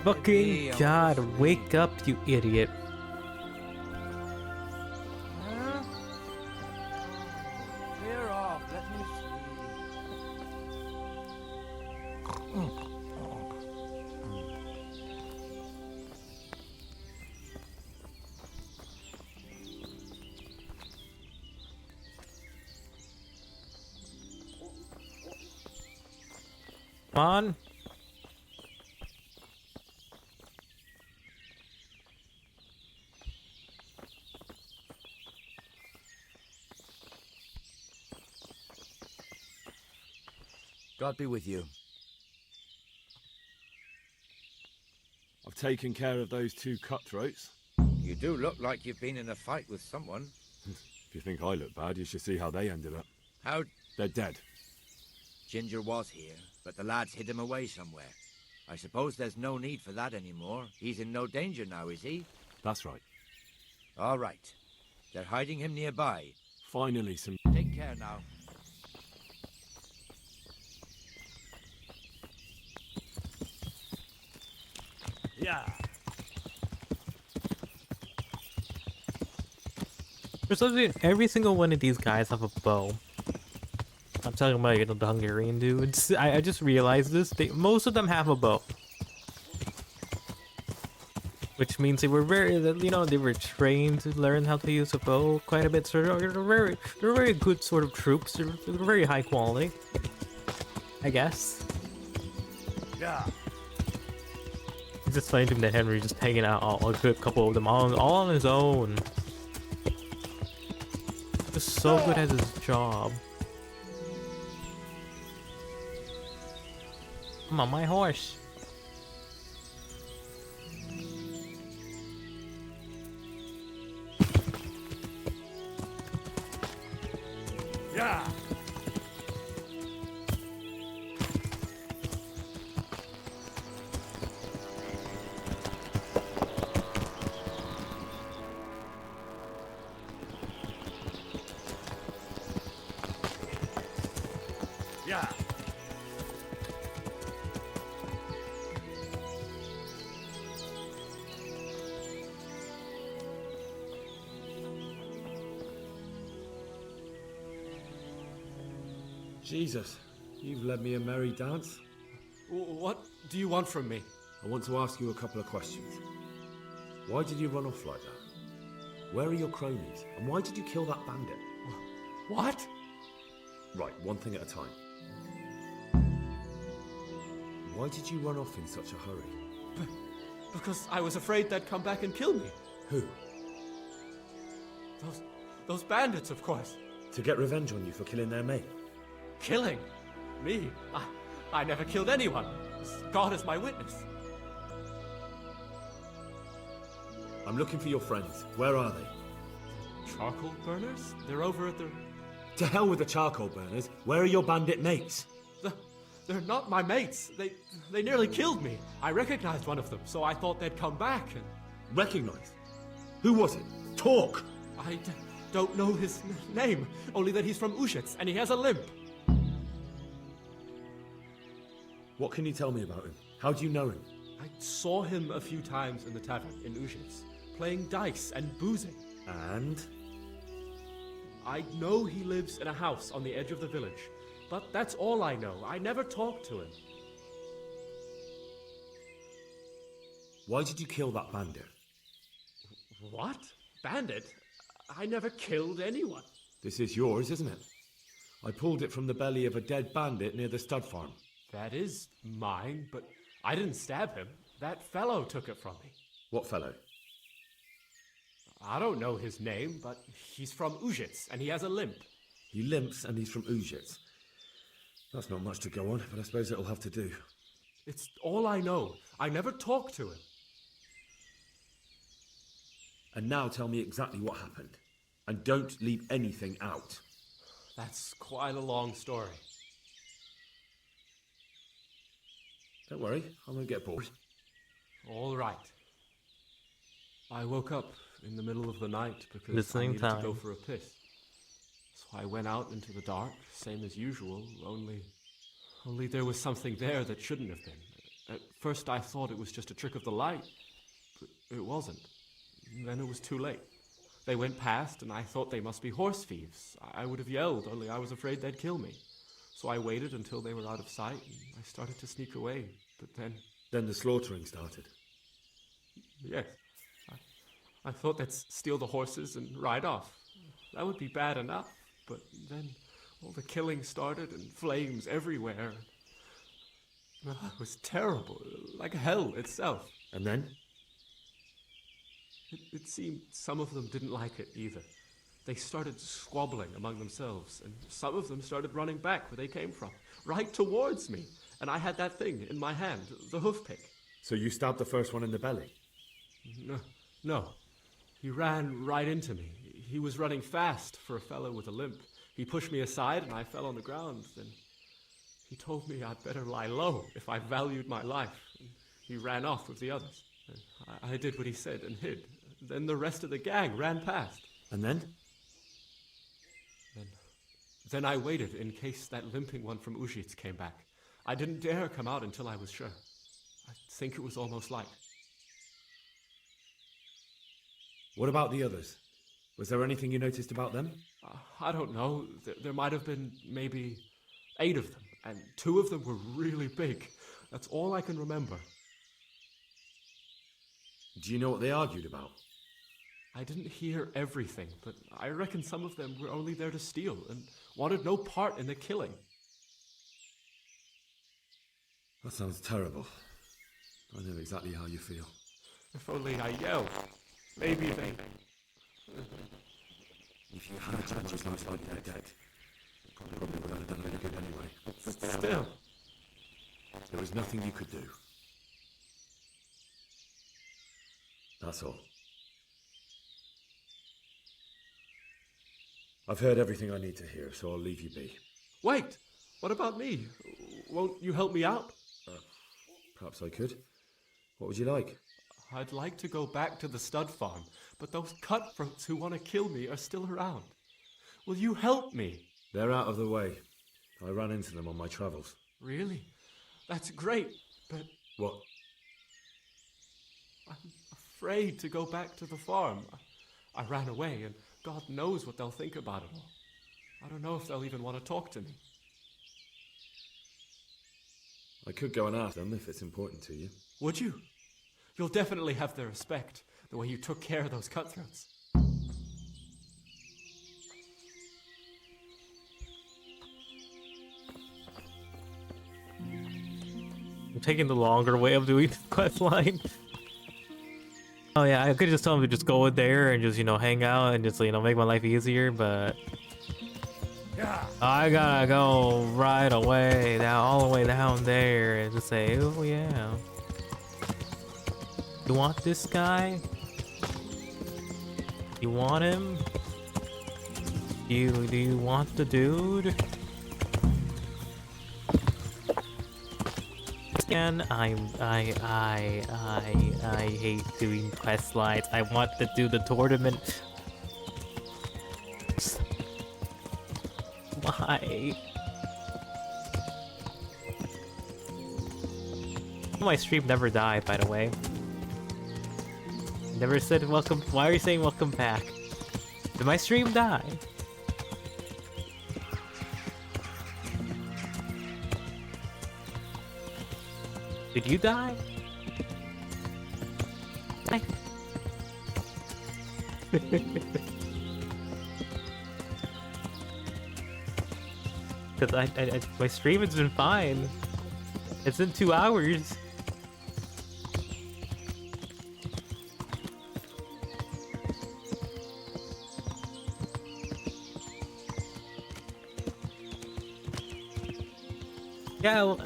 Speaker 1: Fucking God, wake up, you idiot.
Speaker 15: Clear off, let me
Speaker 1: Come on.
Speaker 15: God be with you.
Speaker 4: I've taken care of those two cutthroats.
Speaker 15: You do look like you've been in a fight with someone.
Speaker 4: If you think I look bad, you should see how they ended up.
Speaker 15: How?
Speaker 4: They're dead.
Speaker 15: Ginger was here, but the lads hid him away somewhere. I suppose there's no need for that anymore. He's in no danger now, is he?
Speaker 4: That's right.
Speaker 15: All right. They're hiding him nearby.
Speaker 4: Finally, some...
Speaker 15: Take care now.
Speaker 11: Yeah.
Speaker 1: For some reason, every single one of these guys have a bow. I'm talking about, you know, the Hungarian dudes. I just realized this. Most of them have a bow. Which means they were very, you know, they were trained to learn how to use a bow quite a bit. So they're very good sort of troops. They're very high quality, I guess.
Speaker 11: Yeah.
Speaker 1: It's just funny to me that Henry just hanging out a good couple of them all on his own. Just so good at his job. Come on, my horse.
Speaker 11: Yeah. Yeah.
Speaker 4: Jesus, you've led me a merry dance.
Speaker 13: What do you want from me?
Speaker 4: I want to ask you a couple of questions. Why did you run off like that? Where are your cronies? And why did you kill that bandit?
Speaker 13: What?
Speaker 4: Right, one thing at a time. Why did you run off in such a hurry?
Speaker 13: Because I was afraid they'd come back and kill me.
Speaker 4: Who?
Speaker 13: Those bandits, of course.
Speaker 4: To get revenge on you for killing their mate?
Speaker 13: Killing? Me? I never killed anyone. God is my witness.
Speaker 4: I'm looking for your friends. Where are they?
Speaker 13: Charcoal burners? They're over at the...
Speaker 4: To hell with the charcoal burners. Where are your bandit mates?
Speaker 13: They're not my mates. They nearly killed me. I recognized one of them, so I thought they'd come back and...
Speaker 4: Recognized? Who was it? Talk!
Speaker 13: I don't know his name, only that he's from Ushitz, and he has a limp.
Speaker 4: What can you tell me about him? How do you know him?
Speaker 13: I saw him a few times in the tavern in Ushitz, playing dice and boozing.
Speaker 4: And?
Speaker 13: I know he lives in a house on the edge of the village, but that's all I know. I never talked to him.
Speaker 4: Why did you kill that bandit?
Speaker 13: What? Bandit? I never killed anyone.
Speaker 4: This is yours, isn't it? I pulled it from the belly of a dead bandit near the stud farm.
Speaker 13: That is mine, but I didn't stab him. That fellow took it from me.
Speaker 4: What fellow?
Speaker 13: I don't know his name, but he's from Ushitz, and he has a limp.
Speaker 4: He limps and he's from Ushitz. That's not much to go on, but I suppose it'll have to do.
Speaker 13: It's all I know. I never talked to him.
Speaker 4: And now tell me exactly what happened. And don't leave anything out.
Speaker 13: That's quite a long story.
Speaker 4: Don't worry, I won't get bored.
Speaker 13: All right. I woke up in the middle of the night because
Speaker 1: Listening
Speaker 13: I needed
Speaker 1: time.
Speaker 13: to go for a piss. So I went out into the dark, same as usual, only there was something there that shouldn't have been. At first I thought it was just a trick of the light, but it wasn't. Then it was too late. They went past and I thought they must be horse thieves. I would have yelled, only I was afraid they'd kill me. So I waited until they were out of sight and I started to sneak away, but then...
Speaker 4: Then the slaughtering started.
Speaker 13: Yes. I thought they'd steal the horses and ride off. That would be bad enough, but then all the killing started and flames everywhere. It was terrible, like hell itself.
Speaker 4: And then?
Speaker 13: It seemed some of them didn't like it either. They started squabbling among themselves, and some of them started running back where they came from, right towards me. And I had that thing in my hand, the hoof pick.
Speaker 4: So you stabbed the first one in the belly?
Speaker 13: No. He ran right into me. He was running fast for a fellow with a limp. He pushed me aside and I fell on the ground. Then he told me I'd better lie low if I valued my life. He ran off with the others. I did what he said and hid. then the rest of the gang ran past.
Speaker 4: And then?
Speaker 13: Then I waited in case that limping one from Ujits came back. I didn't dare come out until I was sure. I think it was almost light.
Speaker 4: What about the others? Was there anything you noticed about them?
Speaker 13: I don't know. There might have been maybe 8 of them, and 2 of them were really big. That's all I can remember.
Speaker 4: Do you know what they argued about?
Speaker 13: I didn't hear everything, but I reckon some of them were only there to steal and wanted no part in the killing.
Speaker 4: That sounds terrible. I know exactly how you feel.
Speaker 13: If only I yelled. Maybe they...
Speaker 4: If you had judges like they're dead, probably would have done any good anyway.
Speaker 13: Still.
Speaker 4: There was nothing you could do. That's all. I've heard everything I need to hear, so I'll leave you be.
Speaker 13: Wait! What about me? Won't you help me out?
Speaker 4: Perhaps I could. What would you like?
Speaker 13: I'd like to go back to the stud farm, but those cutthroats who want to kill me are still around. Will you help me?
Speaker 4: They're out of the way. I ran into them on my travels.
Speaker 13: Really? That's great, but...
Speaker 4: What?
Speaker 13: I'm afraid to go back to the farm. I ran away, and God knows what they'll think about it all. I don't know if they'll even want to talk to me.
Speaker 4: I could go and ask them if it's important to you.
Speaker 13: Would you? You'll definitely have their respect, the way you took care of those cutthroats.
Speaker 1: I'm taking the longer way of doing this quest line. Oh yeah, I could just tell him to just go in there and just, you know, hang out and just, you know, make my life easier, but... I gotta go right away, down, all the way down there and just say, oh yeah. You want this guy? You want him? Do you want the dude? And I hate doing quest lines. I want to do the tournament. Why? My stream never died, by the way. Never said welcome. Why are you saying welcome back? Did my stream die? Did you die? Hi. Because my stream has been fine. It's been 2 hours. Yeah, well,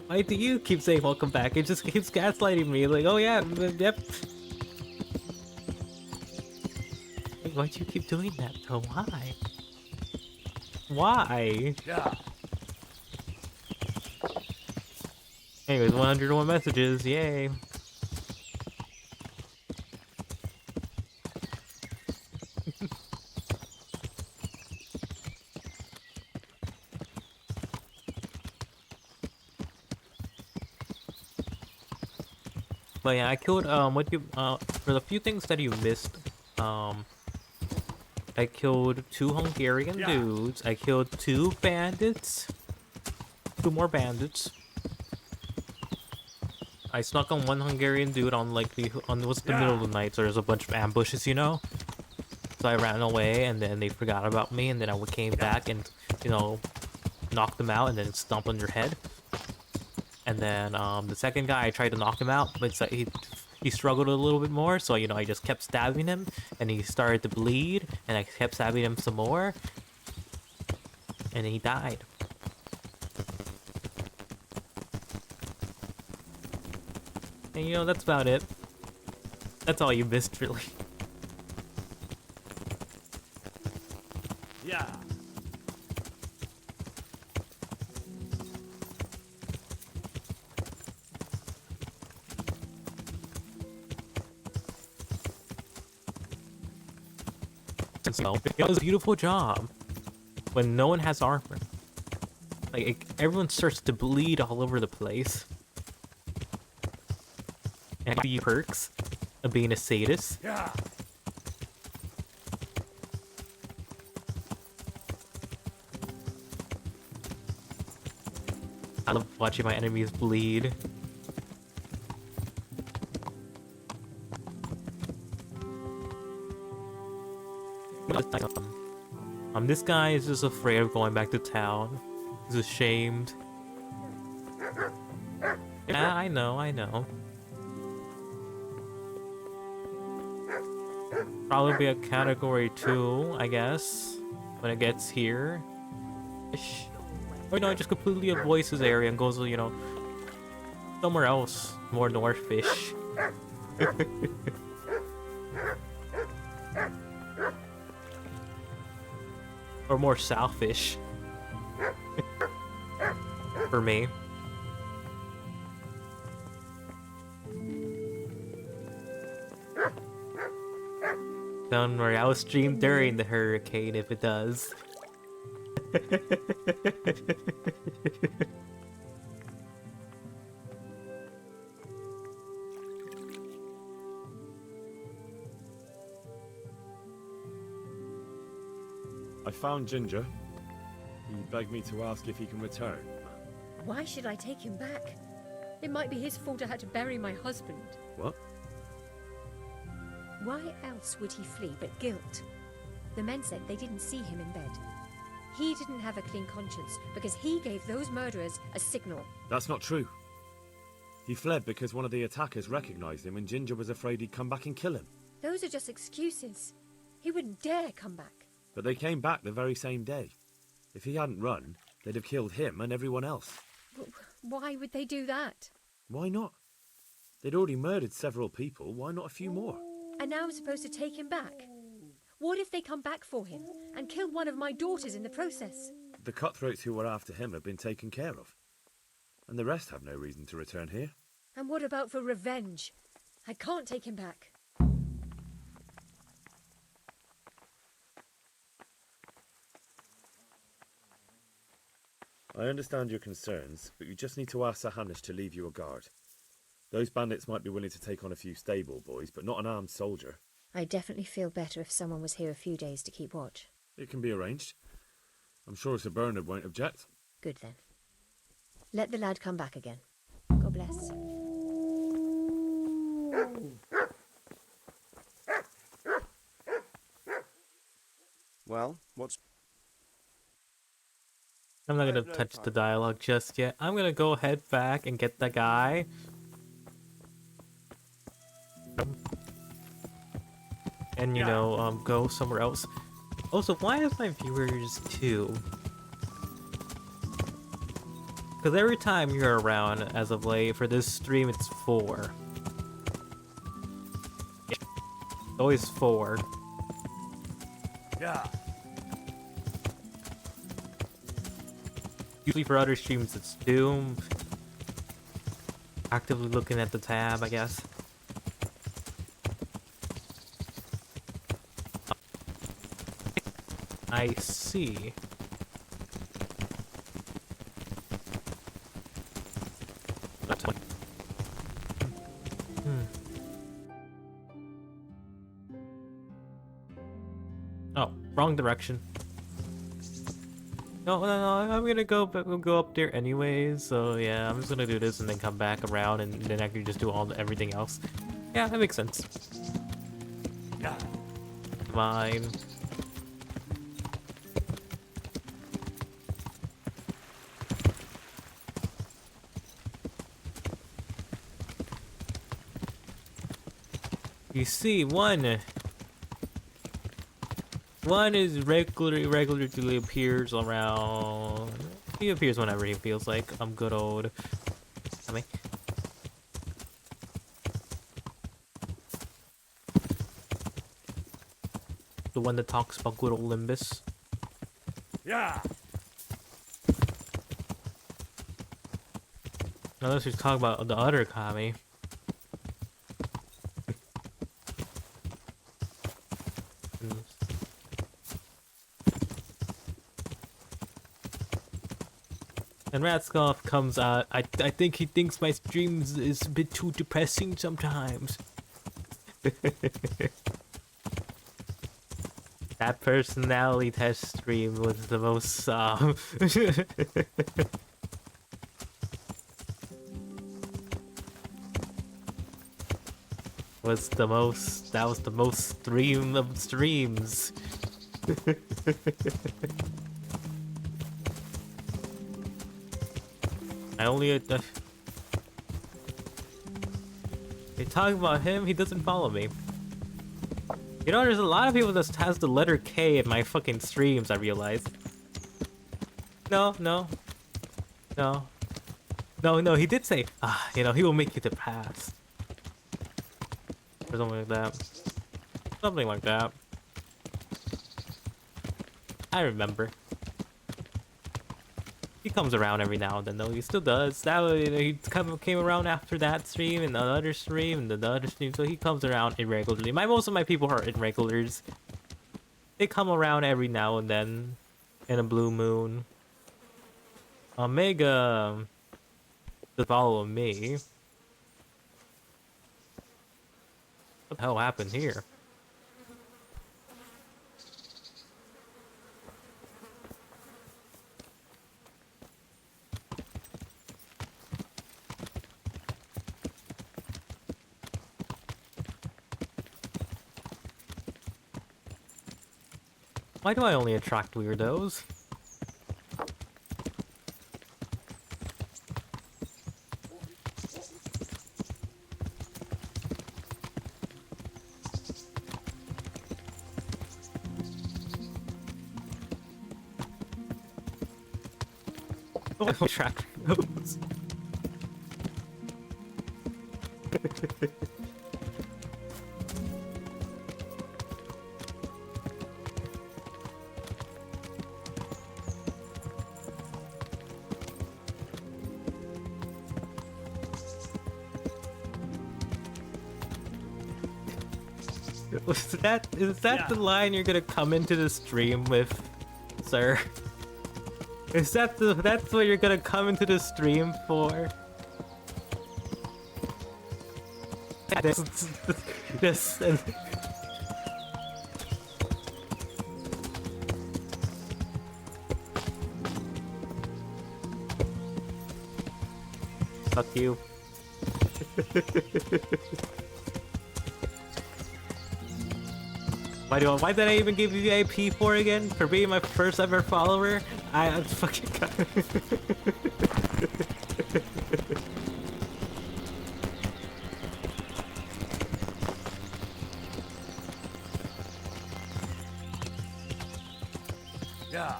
Speaker 1: why do you keep saying welcome back? It just keeps gaslighting me. Like, oh yeah, yep. Why do you keep doing that though? Why? Why?
Speaker 5: Yeah.
Speaker 1: Anyways, 101 messages, yay. But yeah, I killed, what you, for the few things that you missed, I killed 2 Hungarian dudes, I killed 2 bandits, 2 more bandits. I snuck on 1 Hungarian dude on, like, the middle of the night, so there's a bunch of ambushes, you know? So I ran away, and then they forgot about me, and then I came back and, you know, knocked them out, and then stomped on your head. And then the second guy, I tried to knock him out, but he struggled a little bit more, so, you know, I just kept stabbing him, and he started to bleed, and I kept stabbing him some more, and he died. And, you know, that's about it. That's all you missed, really.
Speaker 5: Yeah.
Speaker 1: So it does a beautiful job when no one has armor. Like everyone starts to bleed all over the place. And the perks of being a sadist.
Speaker 2: Yeah.
Speaker 1: I love watching my enemies bleed. This guy is just afraid of going back to town. He's ashamed. Yeah, I know. Probably be a category 2, I guess, when it gets here. Ish. Or no, it just completely avoids his area and goes, you know, somewhere else, more north-ish. Or more south-ish. For me. Don't worry, I'll stream during the hurricane if it does.
Speaker 4: I found Ginger. He begged me to ask if he can return.
Speaker 8: Why should I take him back? It might be his fault I had to bury my husband.
Speaker 4: What?
Speaker 9: Why else would he flee but guilt? The men said they didn't see him in bed. He didn't have a clean conscience because he gave those murderers a signal.
Speaker 4: That's not true. He fled because one of the attackers recognized him and Ginger was afraid he'd come back and kill him.
Speaker 9: Those are just excuses. He wouldn't dare come back.
Speaker 4: But they came back the very same day. If he hadn't run, they'd have killed him and everyone else.
Speaker 9: Why would they do that?
Speaker 4: Why not? They'd already murdered several people, why not a few more?
Speaker 9: And now I'm supposed to take him back? What if they come back for him and kill one of my daughters in the process?
Speaker 4: The cutthroats who were after him have been taken care of. And the rest have no reason to return here.
Speaker 9: And what about for revenge? I can't take him back.
Speaker 4: I understand your concerns, but you just need to ask Sir Hanush to leave you a guard. Those bandits might be willing to take on a few stable boys, but not an armed soldier.
Speaker 8: I'd definitely feel better if someone was here a few days to keep watch.
Speaker 4: It can be arranged. I'm sure Sir Bernard won't object.
Speaker 8: Good then. Let the lad come back again. God bless.
Speaker 6: Well, what's...
Speaker 1: I'm not gonna touch the dialogue just yet. I'm gonna go head back and get the guy. And, you know, go somewhere else. Also, why is my viewers 2? Because every time you're around, as of late, for this stream, it's 4. Yeah. It's always 4.
Speaker 2: Yeah.
Speaker 1: Usually for other streams, it's Doom. Actively looking at the tab, I guess. I see. Oh, wrong direction. No, I'm gonna go, but we'll go up there anyways. So yeah, I'm just gonna do this and then come back around, and then I can just do everything else. Yeah, that makes sense.
Speaker 2: Yeah.
Speaker 1: Fine. You see, one is regularly appears around. He appears whenever he feels like. I'm good old. I mean, the one that talks about good old Limbus.
Speaker 2: Yeah.
Speaker 1: Unless he's talking about the other Kami. And Ratskoff comes out. I think he thinks my streams is a bit too depressing sometimes. That personality test stream was the most that was the most stream of streams. I only they talk about him, he doesn't follow me. You know, there's a lot of people that has the letter K in my fucking streams, I realized. No, he did say, you know, he will make you the pass. Or something like that. Something like that. I remember. He comes around every now and then, though. He still does. That you know, he came around after that stream and the other stream and the other stream, so he comes around irregularly. Most of my people are irregulars. They come around every now and then, in a blue moon. Omega to follow me. What the hell happened here? Why do I only attract weirdos? Why do I attract weirdos? Is that the line you're gonna come into the stream with, sir? That's what you're gonna come into the stream for? This and fuck you. Why did I even give you VIP for again? For being my first ever follower? I'm fucking
Speaker 2: Yeah.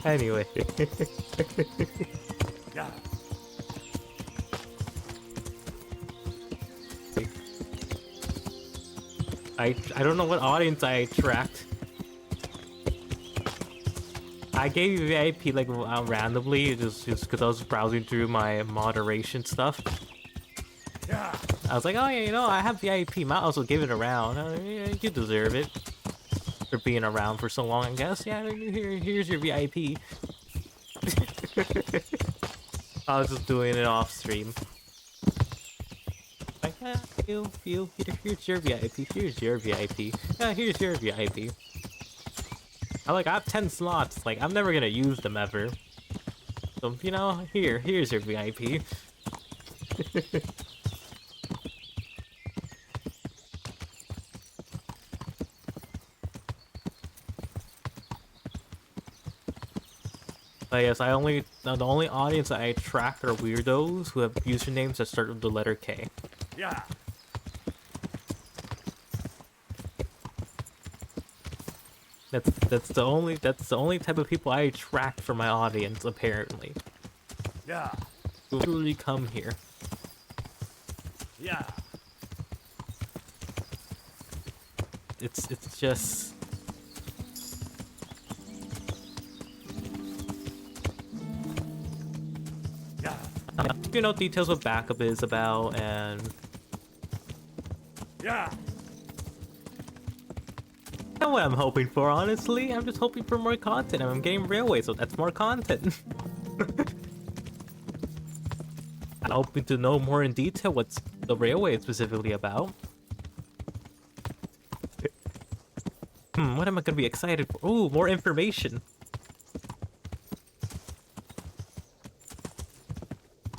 Speaker 1: Anyway.
Speaker 2: Yeah.
Speaker 1: I don't know what audience I attract. I gave you VIP like randomly just because I was browsing through my moderation stuff.
Speaker 2: Yeah.
Speaker 1: I was like, oh yeah, you know, I have VIP. Might also give it around. Yeah, you deserve it for being around for so long, I guess. Yeah, here's your VIP. I was just doing it off stream. Like, here's your VIP. Here's your VIP. Yeah, here's your VIP. I have 10 slots. Like, I'm never gonna use them ever. So, you know, here's your VIP. But yes, the only audience that I attract are weirdos who have usernames that start with the letter K.
Speaker 2: Yeah.
Speaker 1: That's the only type of people I attract for my audience, apparently.
Speaker 2: Yeah.
Speaker 1: Who really come here.
Speaker 2: Yeah.
Speaker 1: It's just
Speaker 2: yeah.
Speaker 1: You know details what backup is about and
Speaker 2: yeah.
Speaker 1: That's what I'm hoping for, honestly. I'm just hoping for more content. I'm getting Railway, so that's more content. I'm hoping to know more in detail what's the Railway is specifically about. What am I gonna be excited for? Ooh, more information.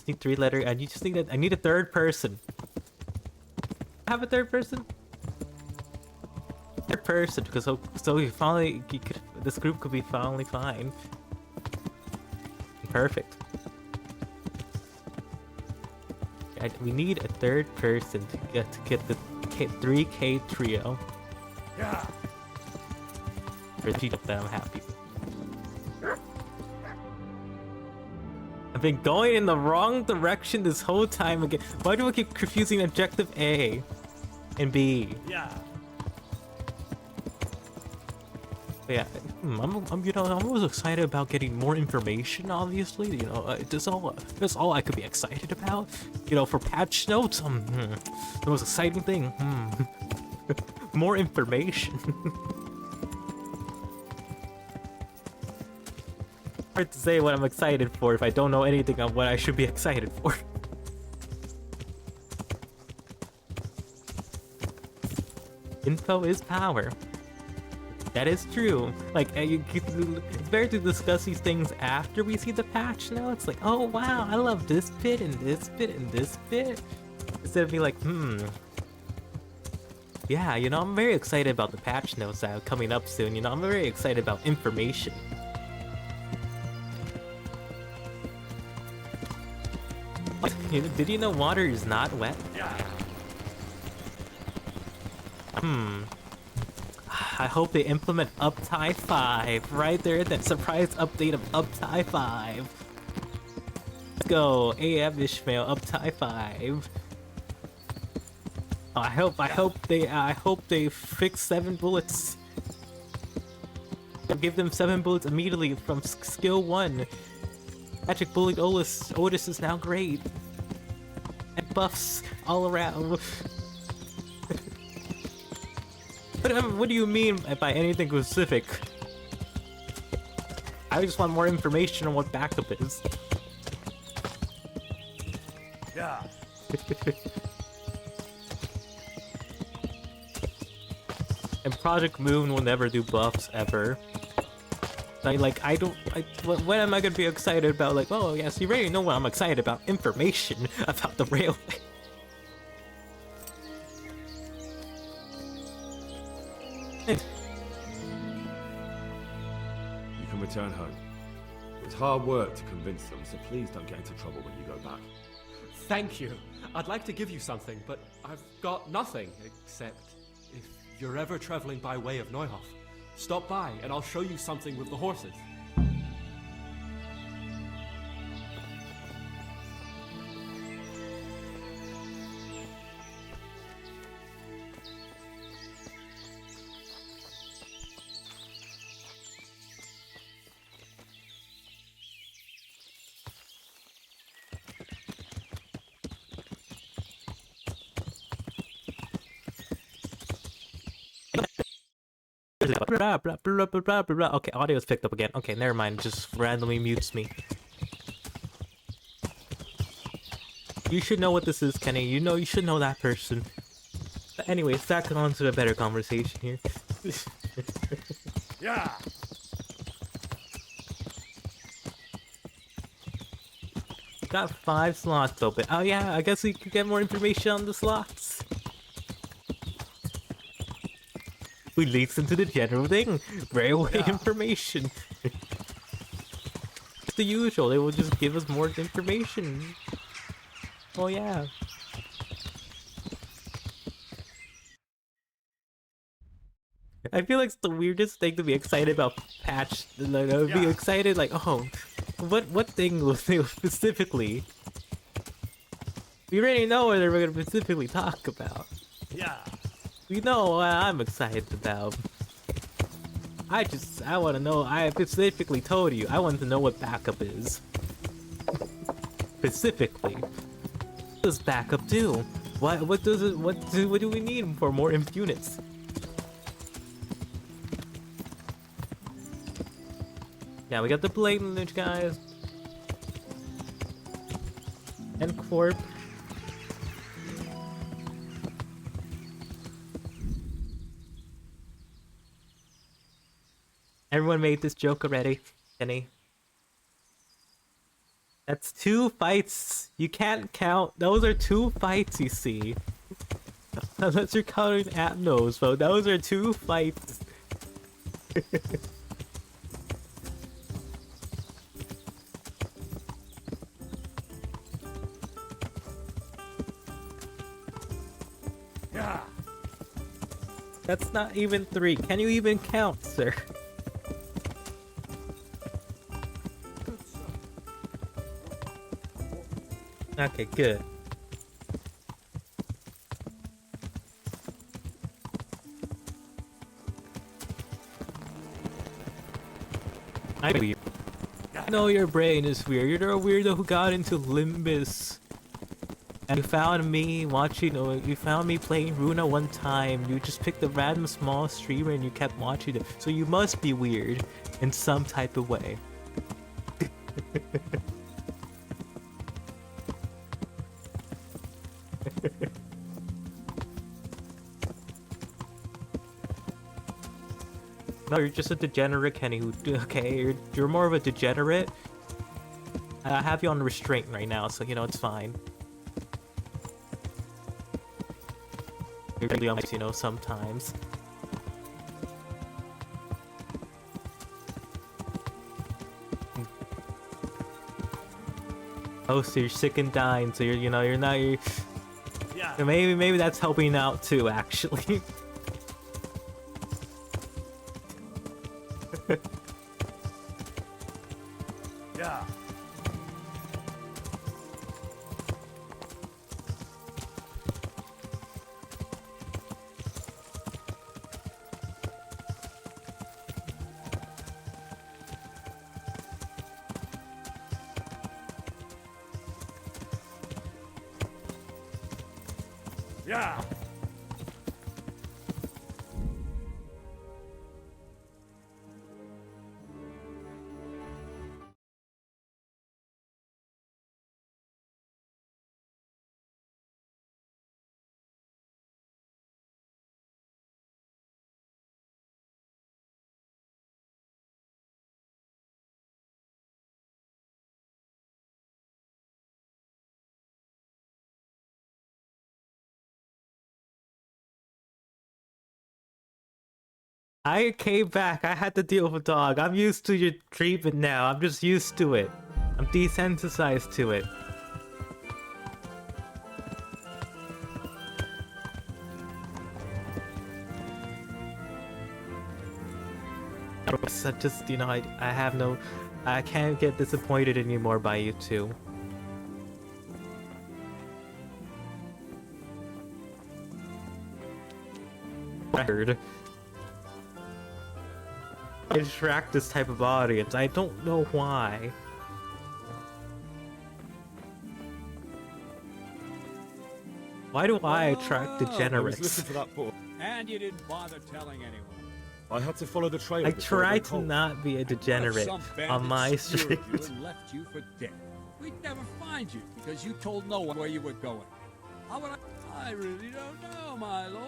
Speaker 1: Need 3-letter. I just need I need a third person. Have a third person? Third person, because so we finally this group could be finally fine. Perfect. We need a third person to get the 3K trio.
Speaker 2: Yeah.
Speaker 1: Repeat that I'm happy. I've been going in the wrong direction this whole time again. Why do I keep confusing objective A and B?
Speaker 2: Yeah.
Speaker 1: Yeah, I'm always excited about getting more information. Obviously, you know, that's all I could be excited about. You know, for patch notes, the most exciting thing. More information. Hard to say what I'm excited for if I don't know anything on what I should be excited for. Info is power. That is true. Like, it's better to discuss these things after we see the patch notes. Like, oh wow, I love this bit and this bit and this bit. Instead of being like, yeah, you know, I'm very excited about the patch notes that are coming up soon. You know, I'm very excited about information. Did you know water is not wet? I hope they implement Uptie 5 right there. That surprise update of Uptie 5. Let's go, AF Ishmael, Uptie 5. I hope they fix 7 bullets. Give them 7 bullets immediately from skill 1. Magic Bullet Otis is now great. And buffs all around. What do you mean by anything specific? I just want more information on what backup is.
Speaker 2: Yeah.
Speaker 1: And Project Moon will never do buffs ever. What am I gonna be excited about? Like, oh yes, you already know what I'm excited about. Information about the railway.
Speaker 4: You can return home. It's hard work to convince them, so please don't get into trouble when you go back.
Speaker 13: Thank you. I'd like to give you something, but I've got nothing, except if you're ever traveling by way of Neuhof, stop by and I'll show you something with the horses.
Speaker 1: Okay, audio's picked up again. Okay, never mind. It just randomly mutes me. You should know what this is, Kenny. You should know that person. But anyways, back on to the better conversation here.
Speaker 2: Yeah.
Speaker 1: Got 5 slots open. Oh yeah, I guess we could get more information on the slots. We leaks into the general thing. Railway information. It's the usual. They will just give us more information. Oh yeah. I feel like it's the weirdest thing to be excited about patch. Like, I would be excited like, oh, what thing was they specifically? We already know what they're gonna specifically talk about.
Speaker 2: Yeah.
Speaker 1: We know what I'm excited about. I want to know. I specifically told you. I want to know what backup is. Specifically. What does backup do? What do we need for more imp units? Yeah, we got the blatant lynch, guys. And Corp. Everyone made this joke already, Kenny. That's 2 fights. You can't count. Those are 2 fights, you see. Unless you're counting Atnos, bro. Those are 2 fights.
Speaker 2: Yeah.
Speaker 1: That's not even 3. Can you even count, sir? Okay, good. I know your brain is weird. You're a weirdo who got into Limbus. And you found me watching, you found me playing Runa one time. You just picked a random small streamer and you kept watching it. So you must be weird in some type of way. No, you're just a degenerate, Kenny. Okay, you're more of a degenerate. I have you on restraint right now, so you know it's fine. You're really honest, you know, sometimes. Oh, so you're sick and dying, so you're not. Yeah. Maybe that's helping out too, actually.
Speaker 2: Yeah. Yeah.
Speaker 1: I came back. I had to deal with a dog. I'm used to your treatment now. I'm just used to it. I'm desensitized to it. I just, you know, I have no... I can't get disappointed anymore by you two. Weird. I attract this type of audience. I don't know why. Why do I attract degenerates?
Speaker 2: And you didn't bother telling anyone.
Speaker 4: I had to follow the trail.
Speaker 1: I try to not be a degenerate on my street.
Speaker 2: And left you for dead. We'd never find you because you told no one where you were going. How would I really don't know, my lord.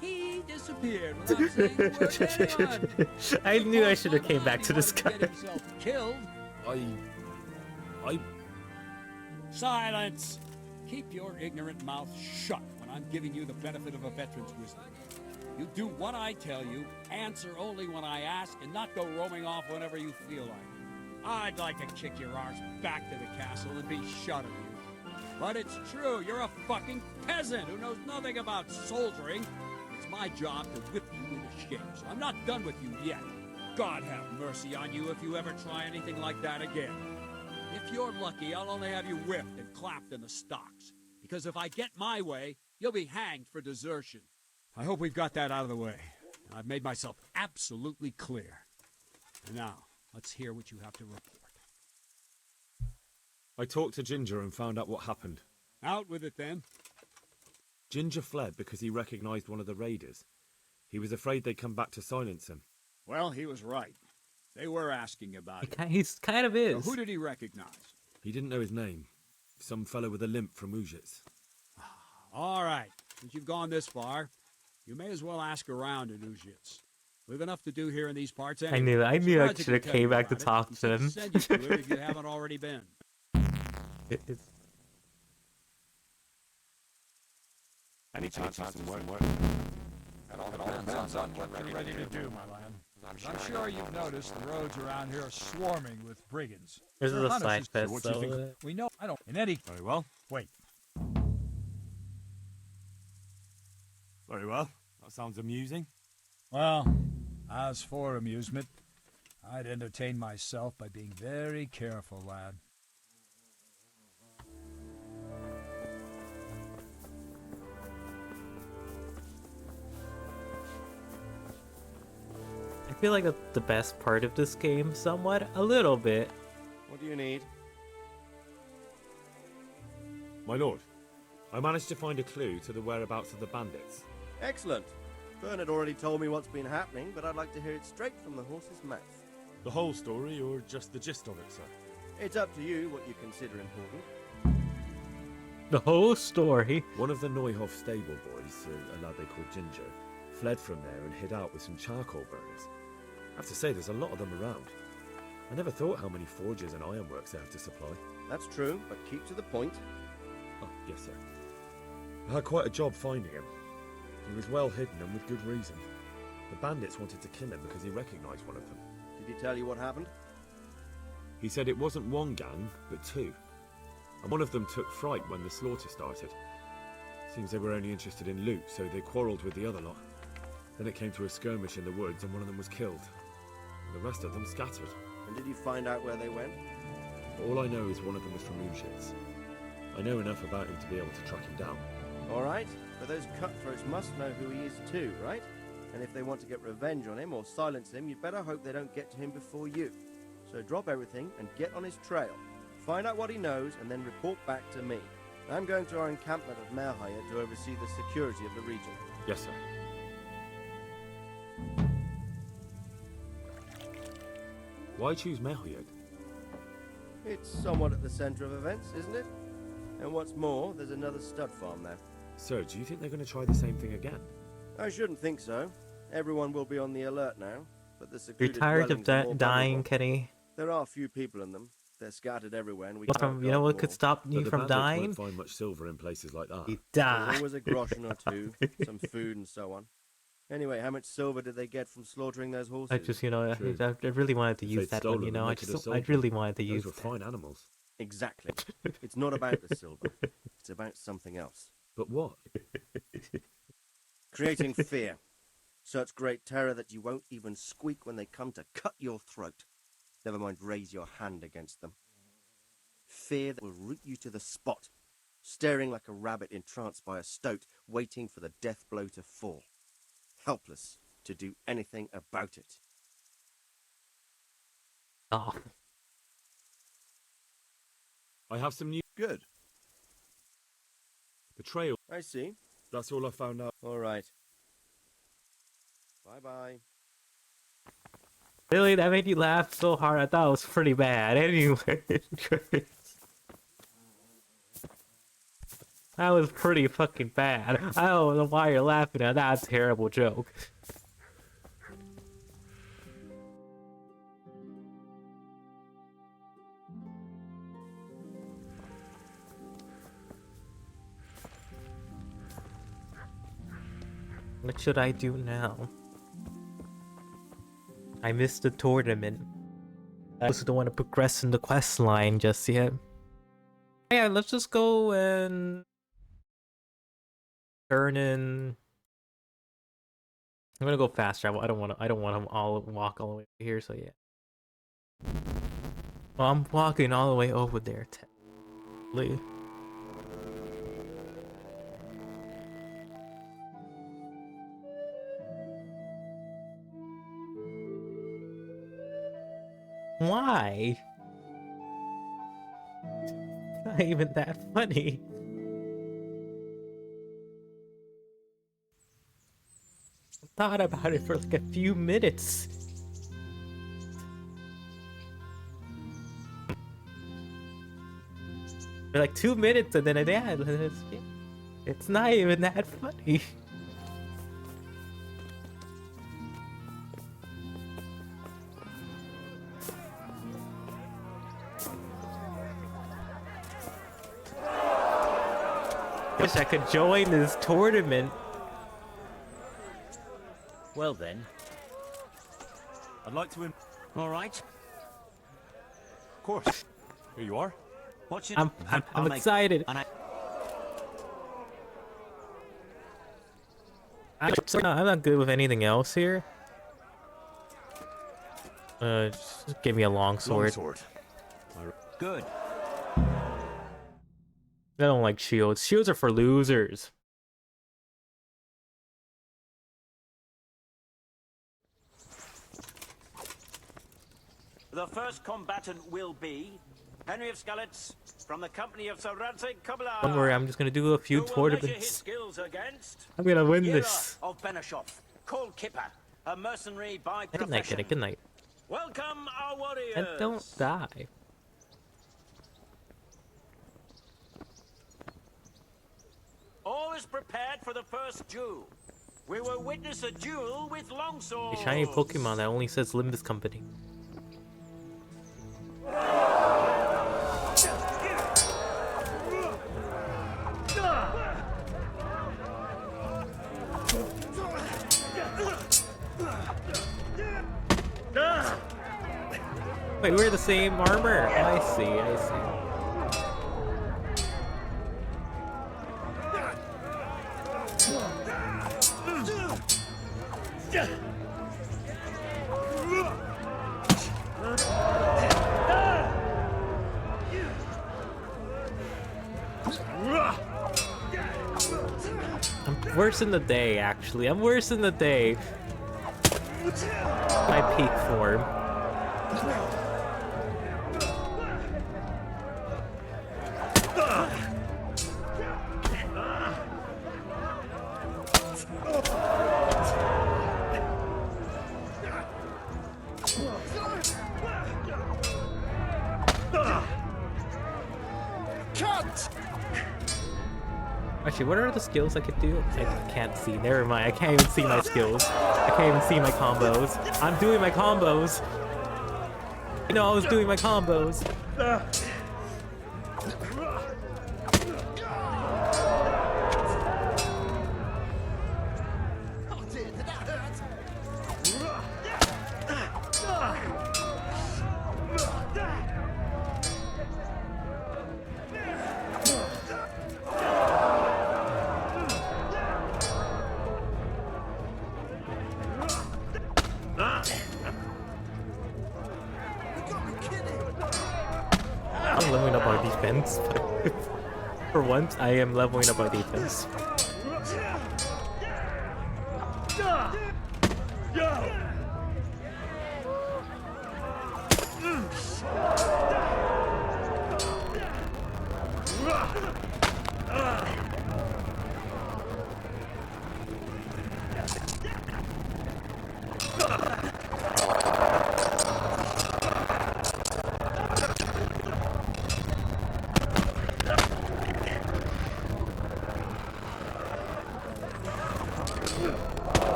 Speaker 2: He disappeared without saying a word to anyone.
Speaker 1: I knew I should have came back to this guy.
Speaker 2: Killed.
Speaker 4: I...
Speaker 2: Silence! Keep your ignorant mouth shut when I'm giving you the benefit of a veteran's wisdom. You do what I tell you, answer only when I ask, and not go roaming off whenever you feel like. I'd like to kick your arse back to the castle and be shut of you. But it's true, you're a fucking peasant who knows nothing about soldiering. It's my job to whip you into shape, so I'm not done with you yet. God have mercy on you if you ever try anything like that again. If you're lucky, I'll only have you whipped and clapped in the stocks. Because if I get my way, you'll be hanged for desertion. I hope we've got that out of the way. I've made myself absolutely clear. And now, let's hear what you have to report.
Speaker 4: I talked to Ginger and found out what happened.
Speaker 2: Out with it, then.
Speaker 4: Ginger fled because he recognized one of the raiders. He was afraid they'd come back to silence him.
Speaker 2: Well, he was right. They were asking about it.
Speaker 1: He's kind of
Speaker 2: So
Speaker 1: is.
Speaker 2: who did he recognize?
Speaker 4: He didn't know his name. Some fellow with a limp from Uzhitz.
Speaker 2: All right. Since you've gone this far, you may as well ask around in Uzhitz. We've enough to do here in these parts anyway.
Speaker 1: I knew I
Speaker 2: Surprised
Speaker 1: should
Speaker 2: he
Speaker 1: have
Speaker 2: could tell you
Speaker 1: came back to
Speaker 2: about it.
Speaker 1: talk
Speaker 2: He
Speaker 1: to
Speaker 2: said
Speaker 1: him.
Speaker 2: send you to it if you haven't already been.
Speaker 7: Any chance of some work?
Speaker 2: It all depends on what you're ready to do, my lad. I'm sure you've noticed the roads around here are swarming with brigands.
Speaker 1: This is
Speaker 2: They're
Speaker 1: a
Speaker 2: hunters,
Speaker 1: side quest,
Speaker 2: what do you
Speaker 1: though.
Speaker 2: think? We know. I don't. In any.
Speaker 4: Very well.
Speaker 2: Wait.
Speaker 4: Very well. That sounds amusing.
Speaker 2: Well, as for amusement, I'd entertain myself by being very careful, lad.
Speaker 1: I feel like that's the best part of this game, somewhat, a little bit.
Speaker 6: What do you need?
Speaker 4: My lord, I managed to find a clue to the whereabouts of the bandits.
Speaker 18: Excellent. Bernard already told me what's been happening, but I'd like to hear it straight from the horse's mouth.
Speaker 4: The whole story, or just the gist of it, sir?
Speaker 18: It's up to you what you consider important.
Speaker 1: The whole story.
Speaker 4: One of the Neuhoff stable boys, a lad they called Ginger, fled from there and hid out with some charcoal burners. I have to say, there's a lot of them around. I never thought how many forges and ironworks they have to supply.
Speaker 18: That's true, but keep to the point.
Speaker 4: Oh, yes, sir. I had quite a job finding him. He was well hidden and with good reason. The bandits wanted to kill him because he recognized one of them.
Speaker 18: Did he tell you what happened?
Speaker 4: He said it wasn't one gang, but two. And one of them took fright when the slaughter started. Seems they were only interested in loot, so they quarrelled with the other lot. Then it came to a skirmish in the woods and one of them was killed. And the rest of them scattered.
Speaker 18: And did you find out where they went?
Speaker 4: All I know is one of them was from Uzhitz. I know enough about him to be able to track him down.
Speaker 18: All right, but those cutthroats must know who he is too, right? And if they want to get revenge on him or silence him, you'd better hope they don't get to him before you. So drop everything and get on his trail. Find out what he knows and then report back to me. I'm going to our encampment at Merhaya to oversee the security of the region.
Speaker 4: Yes, sir. Why choose Merhaya?
Speaker 18: It's somewhat at the centre of events, isn't it? And what's more, there's another stud farm there.
Speaker 4: Sir, do you think they're going to try the same thing again?
Speaker 18: I shouldn't think so. Everyone will be on the alert now, but the
Speaker 1: You're
Speaker 18: secluded
Speaker 1: tired of
Speaker 18: dwellings are more
Speaker 1: dying,
Speaker 18: vulnerable.
Speaker 1: Kenny?
Speaker 18: There are few people in them. They're scattered everywhere, and we
Speaker 1: Well,
Speaker 18: can't
Speaker 1: you know
Speaker 18: guard
Speaker 1: what
Speaker 18: them
Speaker 1: could
Speaker 18: all.
Speaker 1: stop
Speaker 4: But
Speaker 1: you
Speaker 4: the
Speaker 1: from
Speaker 4: bandits
Speaker 1: dying?
Speaker 4: won't find much silver in places like that.
Speaker 1: You
Speaker 18: There's
Speaker 1: die.
Speaker 18: always a groschen or two, some food and so on. Anyway, how much silver did they get from slaughtering those horses?
Speaker 1: I just, you know,
Speaker 4: True.
Speaker 1: I really wanted to
Speaker 4: If
Speaker 1: use
Speaker 4: they'd
Speaker 1: that one,
Speaker 4: stolen
Speaker 1: you
Speaker 4: them,
Speaker 1: know.
Speaker 4: they
Speaker 1: I
Speaker 4: could
Speaker 1: just,
Speaker 4: have sold
Speaker 1: I really wanted to
Speaker 4: Those
Speaker 1: use
Speaker 4: were
Speaker 1: that.
Speaker 4: fine animals.
Speaker 18: Exactly. It's not about the silver. It's about something else.
Speaker 4: But what?
Speaker 18: Creating fear. Such great terror that you won't even squeak when they come to cut your throat. Never mind raise your hand against them. Fear that will root you to the spot, staring like a rabbit entranced by a stoat, waiting for the death blow to fall. Helpless to do anything about it.
Speaker 1: Oh.
Speaker 4: I have some new...
Speaker 18: Good.
Speaker 4: The trail.
Speaker 18: I see.
Speaker 4: That's all I found out.
Speaker 18: All right. Bye-bye.
Speaker 1: Really? That made you laugh so hard? I thought it was pretty bad. Anyway. That was pretty fucking bad. I don't know why you're laughing at that terrible joke. What should I do now? I missed the tournament. I also don't want to progress in the quest line just yet. Yeah, let's just go and turn in. I'm gonna go fast travel. I don't want to all walk all the way here. So yeah. Well, I'm walking all the way over there. Technically. Why? Not even that funny. I thought about it for like a few minutes. For like 2 minutes and then at the end, it's not even that funny. Wish I could join this tournament.
Speaker 19: Well then, I'd like to. All right.
Speaker 17: Of course. Here you are.
Speaker 19: Watch it.
Speaker 1: I'm excited. I'm not good with anything else here. Just give me a longsword.
Speaker 19: Good.
Speaker 1: I don't like shields. Shields are for losers.
Speaker 20: The first combatant will be Henry of Skalitz from the company of Sir Radzig Kobyla.
Speaker 1: Don't worry, I'm just gonna do a few tournaments. I'm gonna win this.
Speaker 20: Of Benishov, called Kipper, a mercenary by
Speaker 1: Good night,
Speaker 20: profession.
Speaker 1: good night.
Speaker 20: Welcome our warriors.
Speaker 1: And don't die.
Speaker 20: All is prepared for the first duel. We will witness a duel with longswords.
Speaker 1: A shiny Pokemon that only says Limbus Company. Wait, we're the same armor. I see, I see. I'm worse in the day, actually. I'm worse in the day. My peak form. Actually, what are the skills I could do? I can't see. Never mind. I can't even see my skills. I can't even see my combos. I'm doing my combos. You know, I was doing my combos. I'm leveling up our defense. For once, I am leveling up our defense.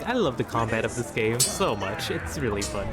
Speaker 1: I love the combat of this game so much. It's really fun.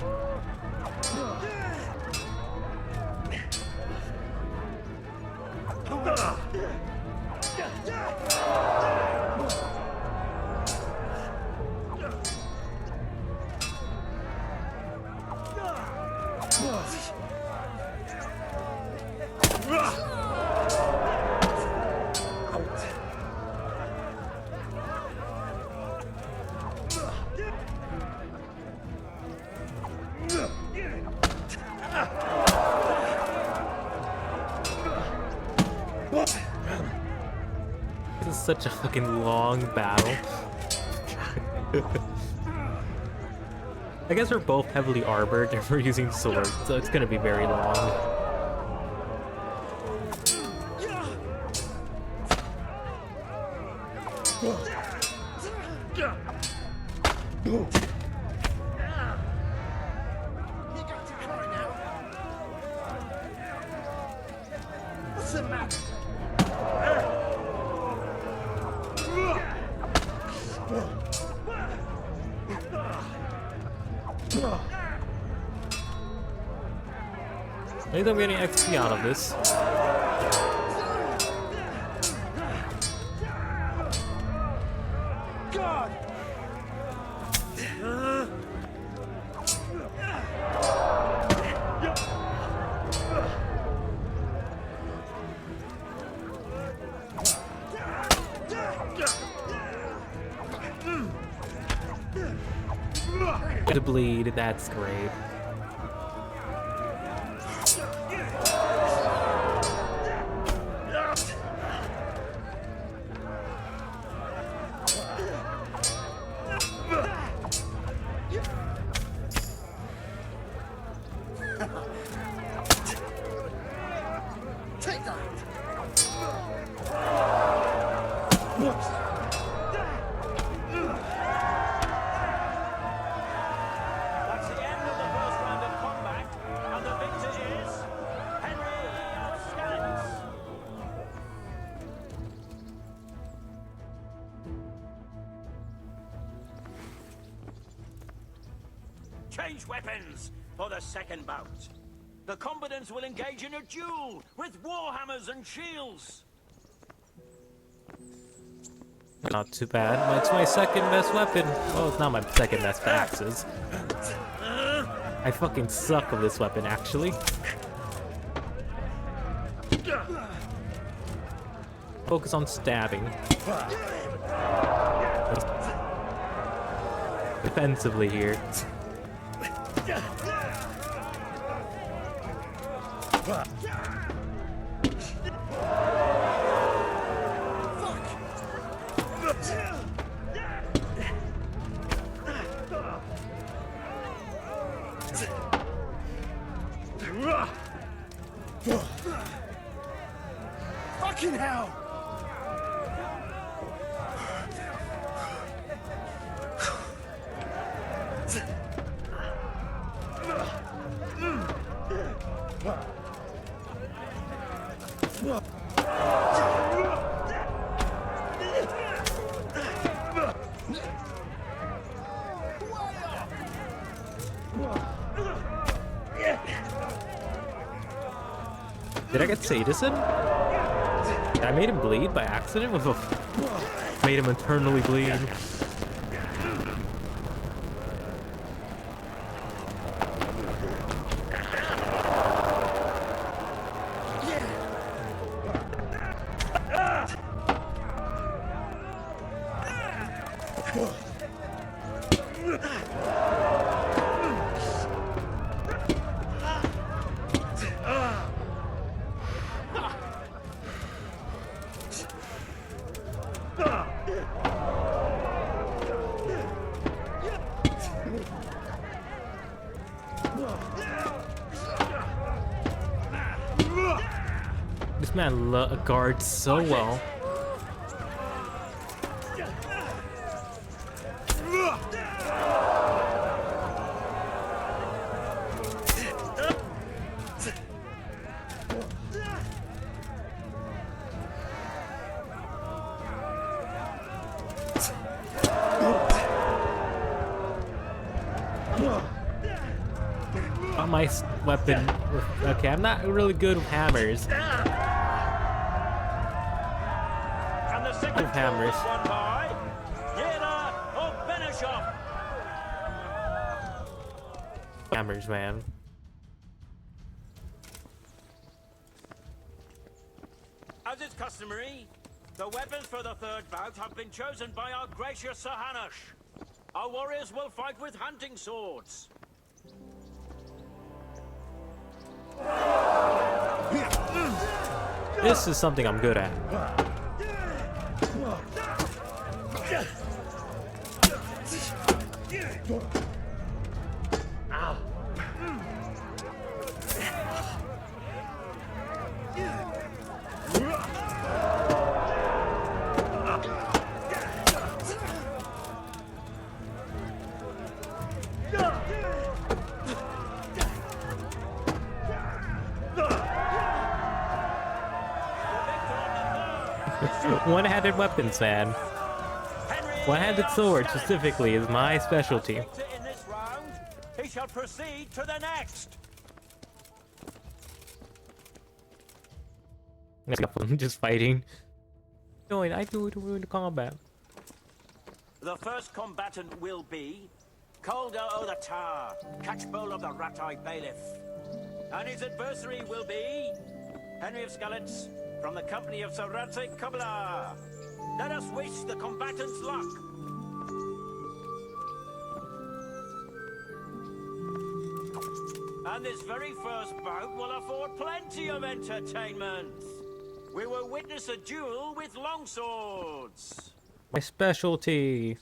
Speaker 1: This is such a fucking long battle. I guess we're both heavily armored and we're using swords, so it's gonna be very long.
Speaker 10: What's the matter?
Speaker 1: At least I'm getting XP out of this.
Speaker 10: God!
Speaker 1: To bleed, that's great.
Speaker 10: Take that!
Speaker 20: That's the end of the first round of combat, and the victor is Henry of Skalitz. Change weapons for the second bout. The combatants will engage in a duel with warhammers and shields.
Speaker 1: Not too bad. It's my second best weapon. Well, it's not my second best, but axes. I fucking suck of this weapon, actually. Focus on stabbing. Defensively here.
Speaker 10: Fucking hell!
Speaker 1: Did I get Sadison? I made him bleed by accident with a... Made him eternally bleed. This man guards so well. My weapon. Okay, I'm not really good with hammers.
Speaker 20: And the second
Speaker 1: With hammers.
Speaker 20: won by Yera of Benishov.
Speaker 1: Hammers, man.
Speaker 20: As is customary, the weapons for the third bout have been chosen by our gracious Sir Hanush. Our warriors will fight with hunting swords.
Speaker 1: This is something I'm good at. One-handed weapons, man. One-handed sword specifically is my specialty.
Speaker 20: In this round, he shall proceed to the next.
Speaker 1: I'm just fighting. Join, I do the combat.
Speaker 20: The first combatant will be Calder o' the Tar, Catchpole of the Rat-Eye Bailiff. And his adversary will be Henry of Skalitz from the company of Sir Radzig Kobyla. Let us wish the combatants luck. And this very first bout will afford plenty of entertainment. We will witness a duel with longswords.
Speaker 1: My specialty.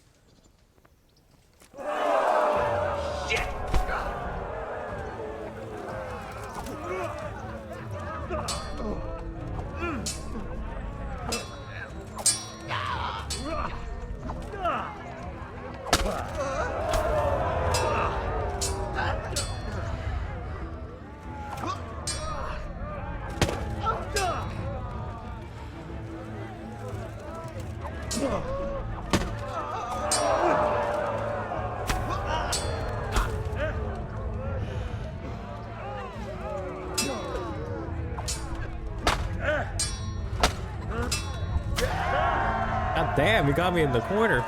Speaker 1: God damn, he got me in the corner.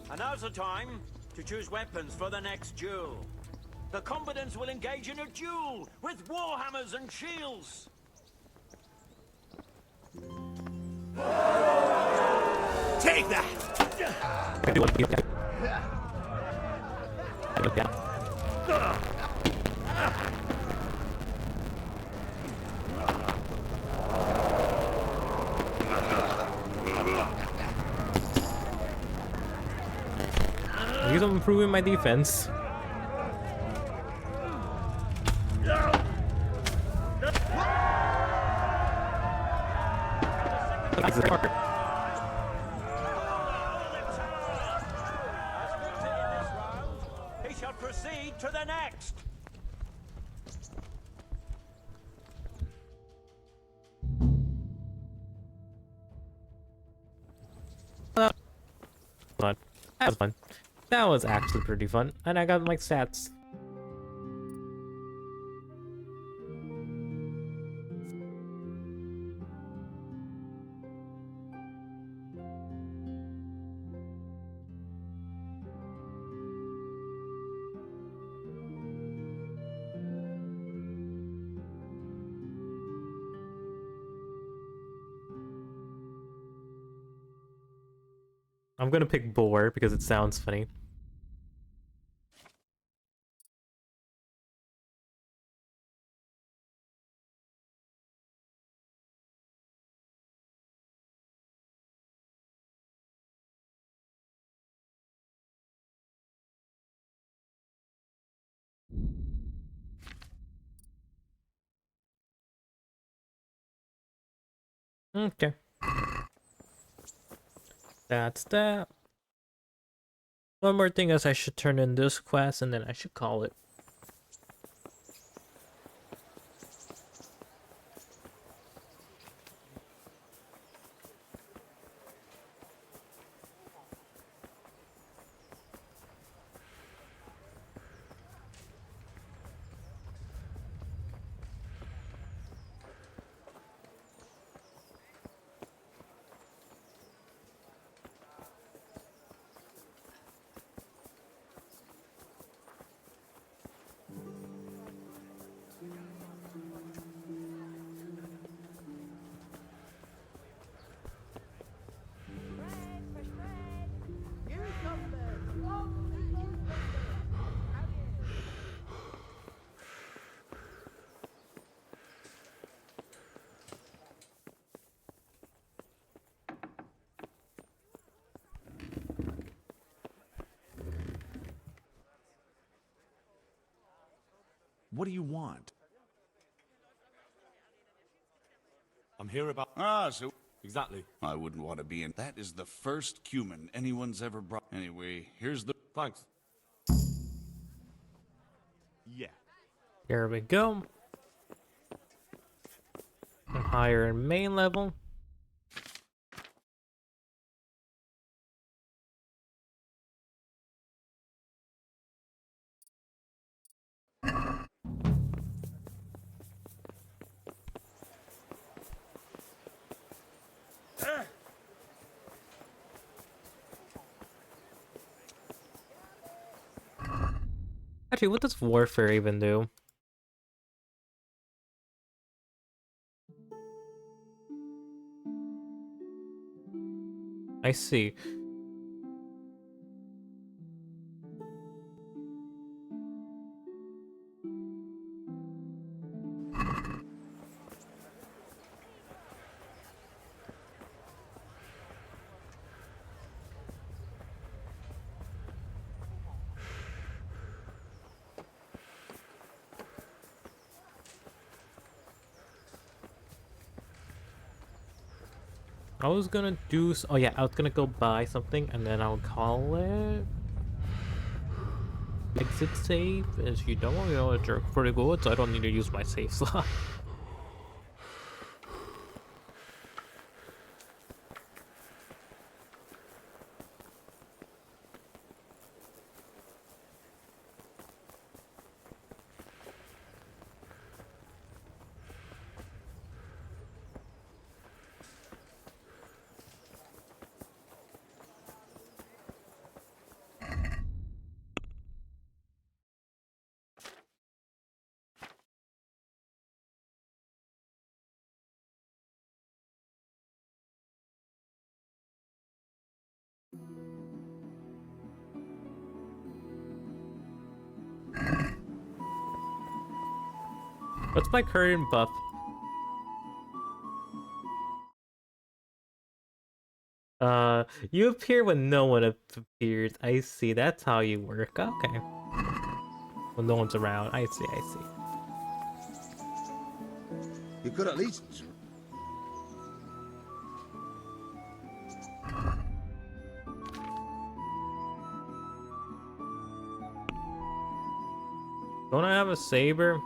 Speaker 20: And now's the time to choose weapons for the next duel. The combatants will engage in a duel with warhammers and shields.
Speaker 10: Take that!
Speaker 1: At least I'm improving my defense.
Speaker 20: He shall proceed to the next.
Speaker 1: Fun. That was fun. That was actually pretty fun. And I got my stats. I'm gonna pick Boar because it sounds funny. Okay. That's that. One more thing is I should turn in this quest and then I should call it.
Speaker 19: What do you want? I'm here about...
Speaker 5: Ah, so
Speaker 4: Exactly.
Speaker 21: I wouldn't want to be in. That is the first cumin anyone's ever brought. Anyway, here's the.
Speaker 4: Thanks. Yeah.
Speaker 1: Here we go. I'm higher in main level. Actually, what does warfare even do? I see. I was gonna do. Oh yeah, I was gonna go buy something and then I'll call it exit save. As you know, it's pretty good, so I don't need to use my save slot. What's my current buff? You appear when no one appears. I see, that's how you work. Okay. When no one's around. I see, I see.
Speaker 14: You could at least...
Speaker 1: Don't I have a saber?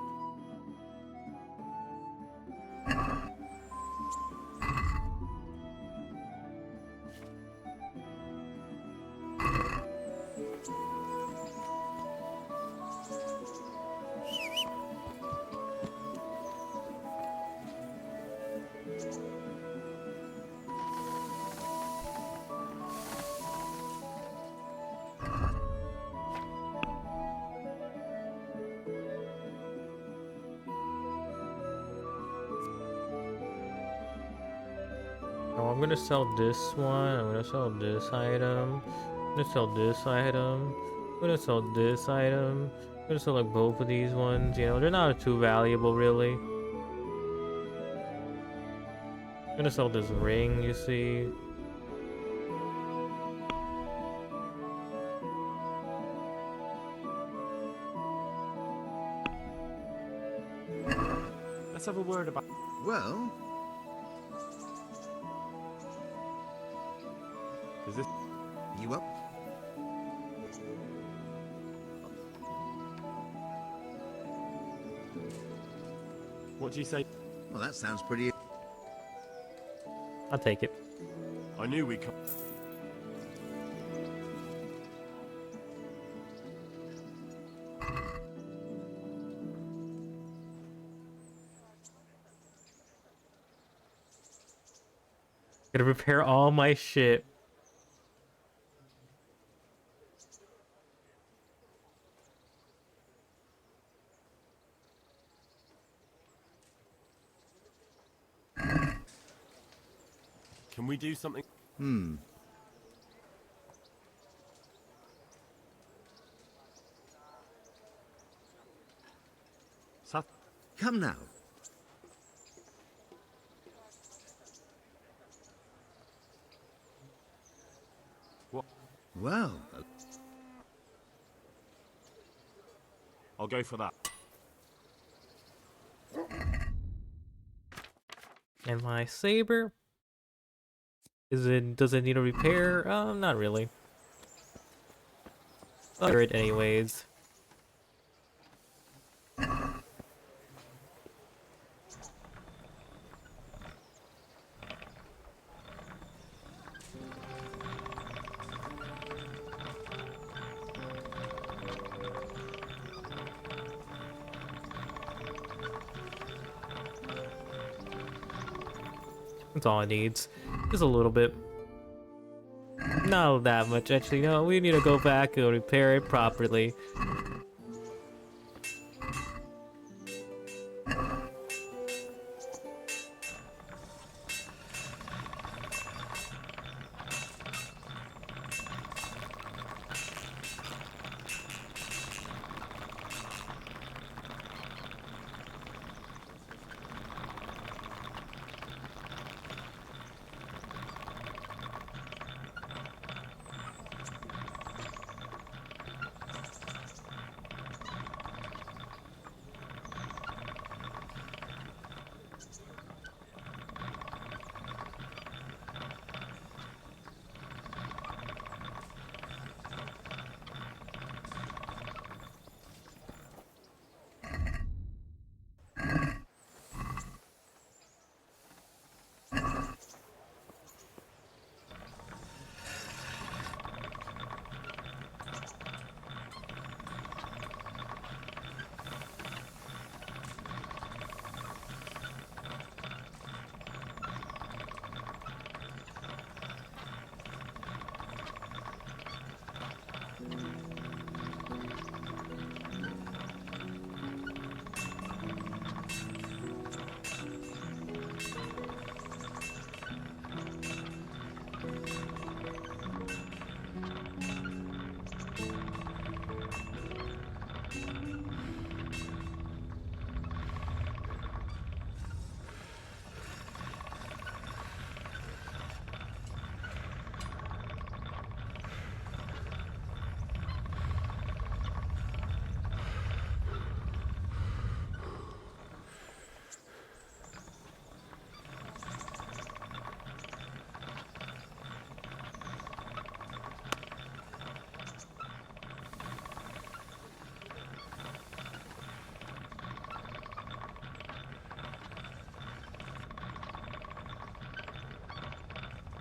Speaker 1: Oh, I'm gonna sell this one. I'm gonna sell this item. I'm gonna sell this item. I'm gonna sell this item. I'm gonna sell like both of these ones. You know, they're not too valuable really. I'm gonna sell this ring, you see.
Speaker 4: Let's have a word about...
Speaker 14: Well...
Speaker 4: Is this...
Speaker 14: You up?
Speaker 4: What do you say?
Speaker 14: Well, that sounds pretty...
Speaker 1: I'll take it.
Speaker 4: I knew we could...
Speaker 1: Gotta repair all my shit.
Speaker 4: Can we do something?
Speaker 14: Seth? Come now.
Speaker 4: What?
Speaker 14: Well...
Speaker 4: I'll go for that.
Speaker 1: And my saber. Does it need a repair? Not really. I'll repair it anyways. That's all it needs. Just a little bit. Not that much, actually. No, we need to go back and repair it properly.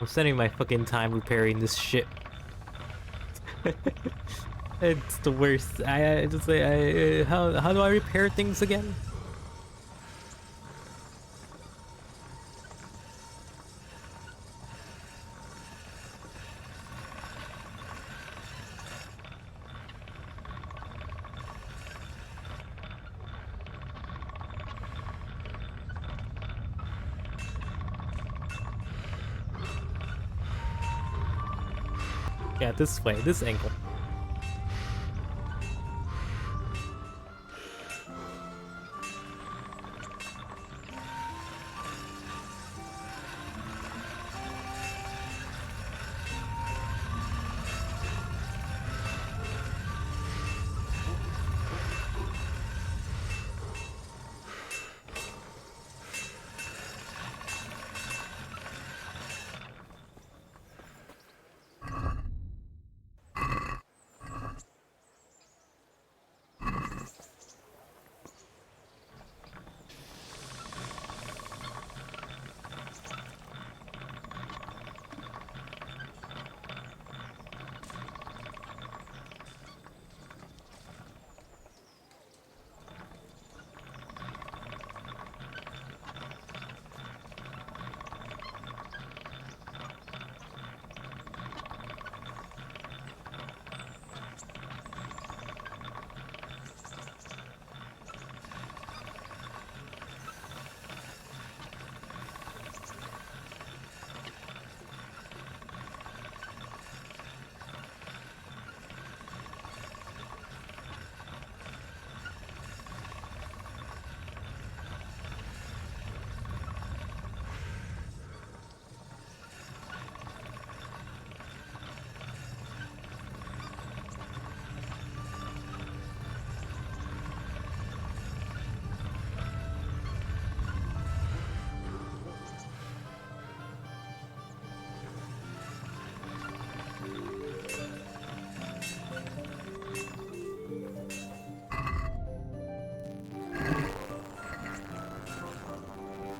Speaker 1: I'm spending my fucking time repairing this shit. It's the worst. I just say, how do I repair things again? Yeah, this way, this angle.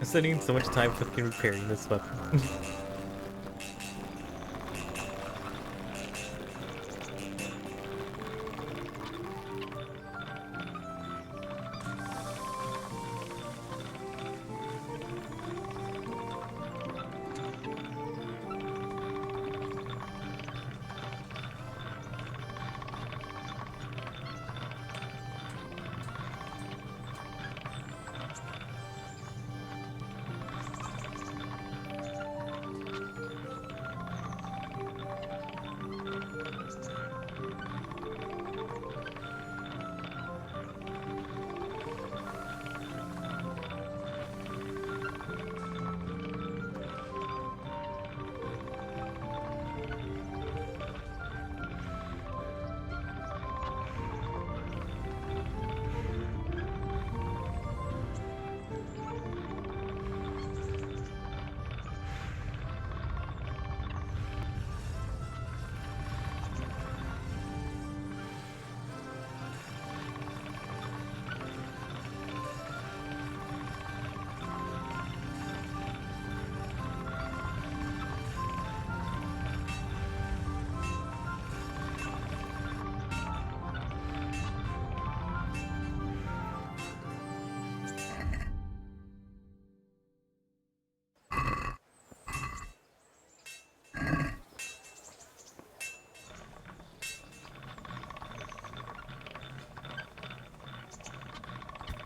Speaker 1: I'm spending so much time fucking repairing this weapon.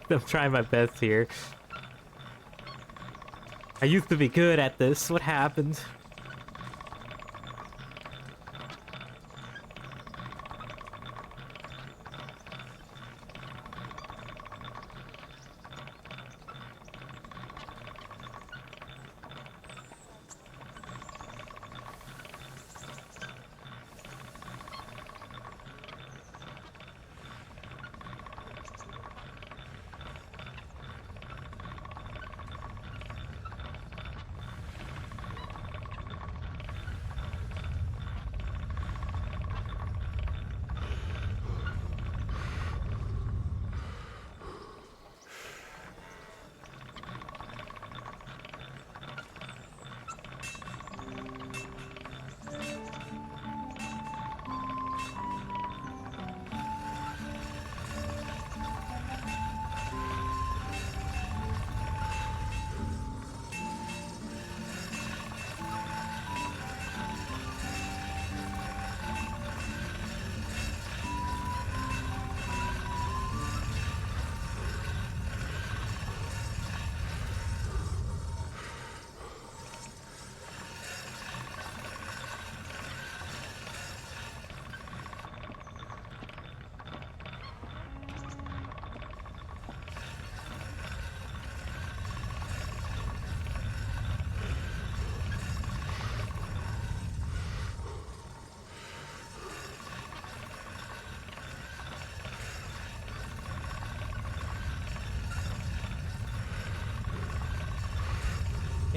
Speaker 1: I'm trying my best here. I used to be good at this. What happened?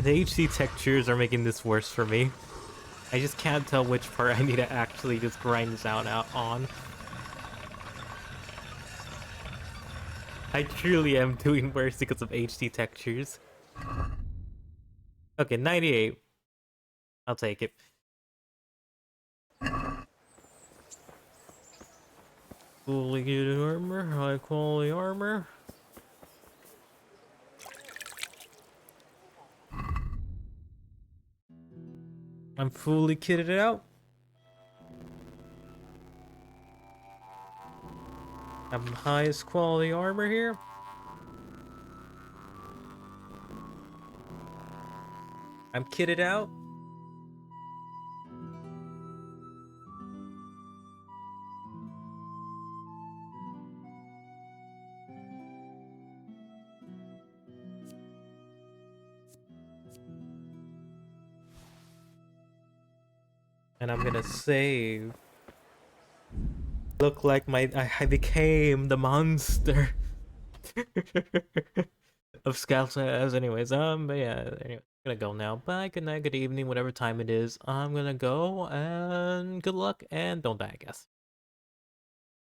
Speaker 1: The HD textures are making this worse for me. I just can't tell which part I need to actually just grind this out on. I truly am doing worse because of HD textures. Okay, 98. I'll take it. Fully good armor, high quality armor. I'm fully kitted out. I'm highest quality armor here. I'm kitted out. And I'm gonna save. Look like I became the monster of Scalzaz. Anyways, but yeah, anyway, I'm gonna go now. Bye, good night, good evening, whatever time it is. I'm gonna go, and good luck, and don't die, I guess.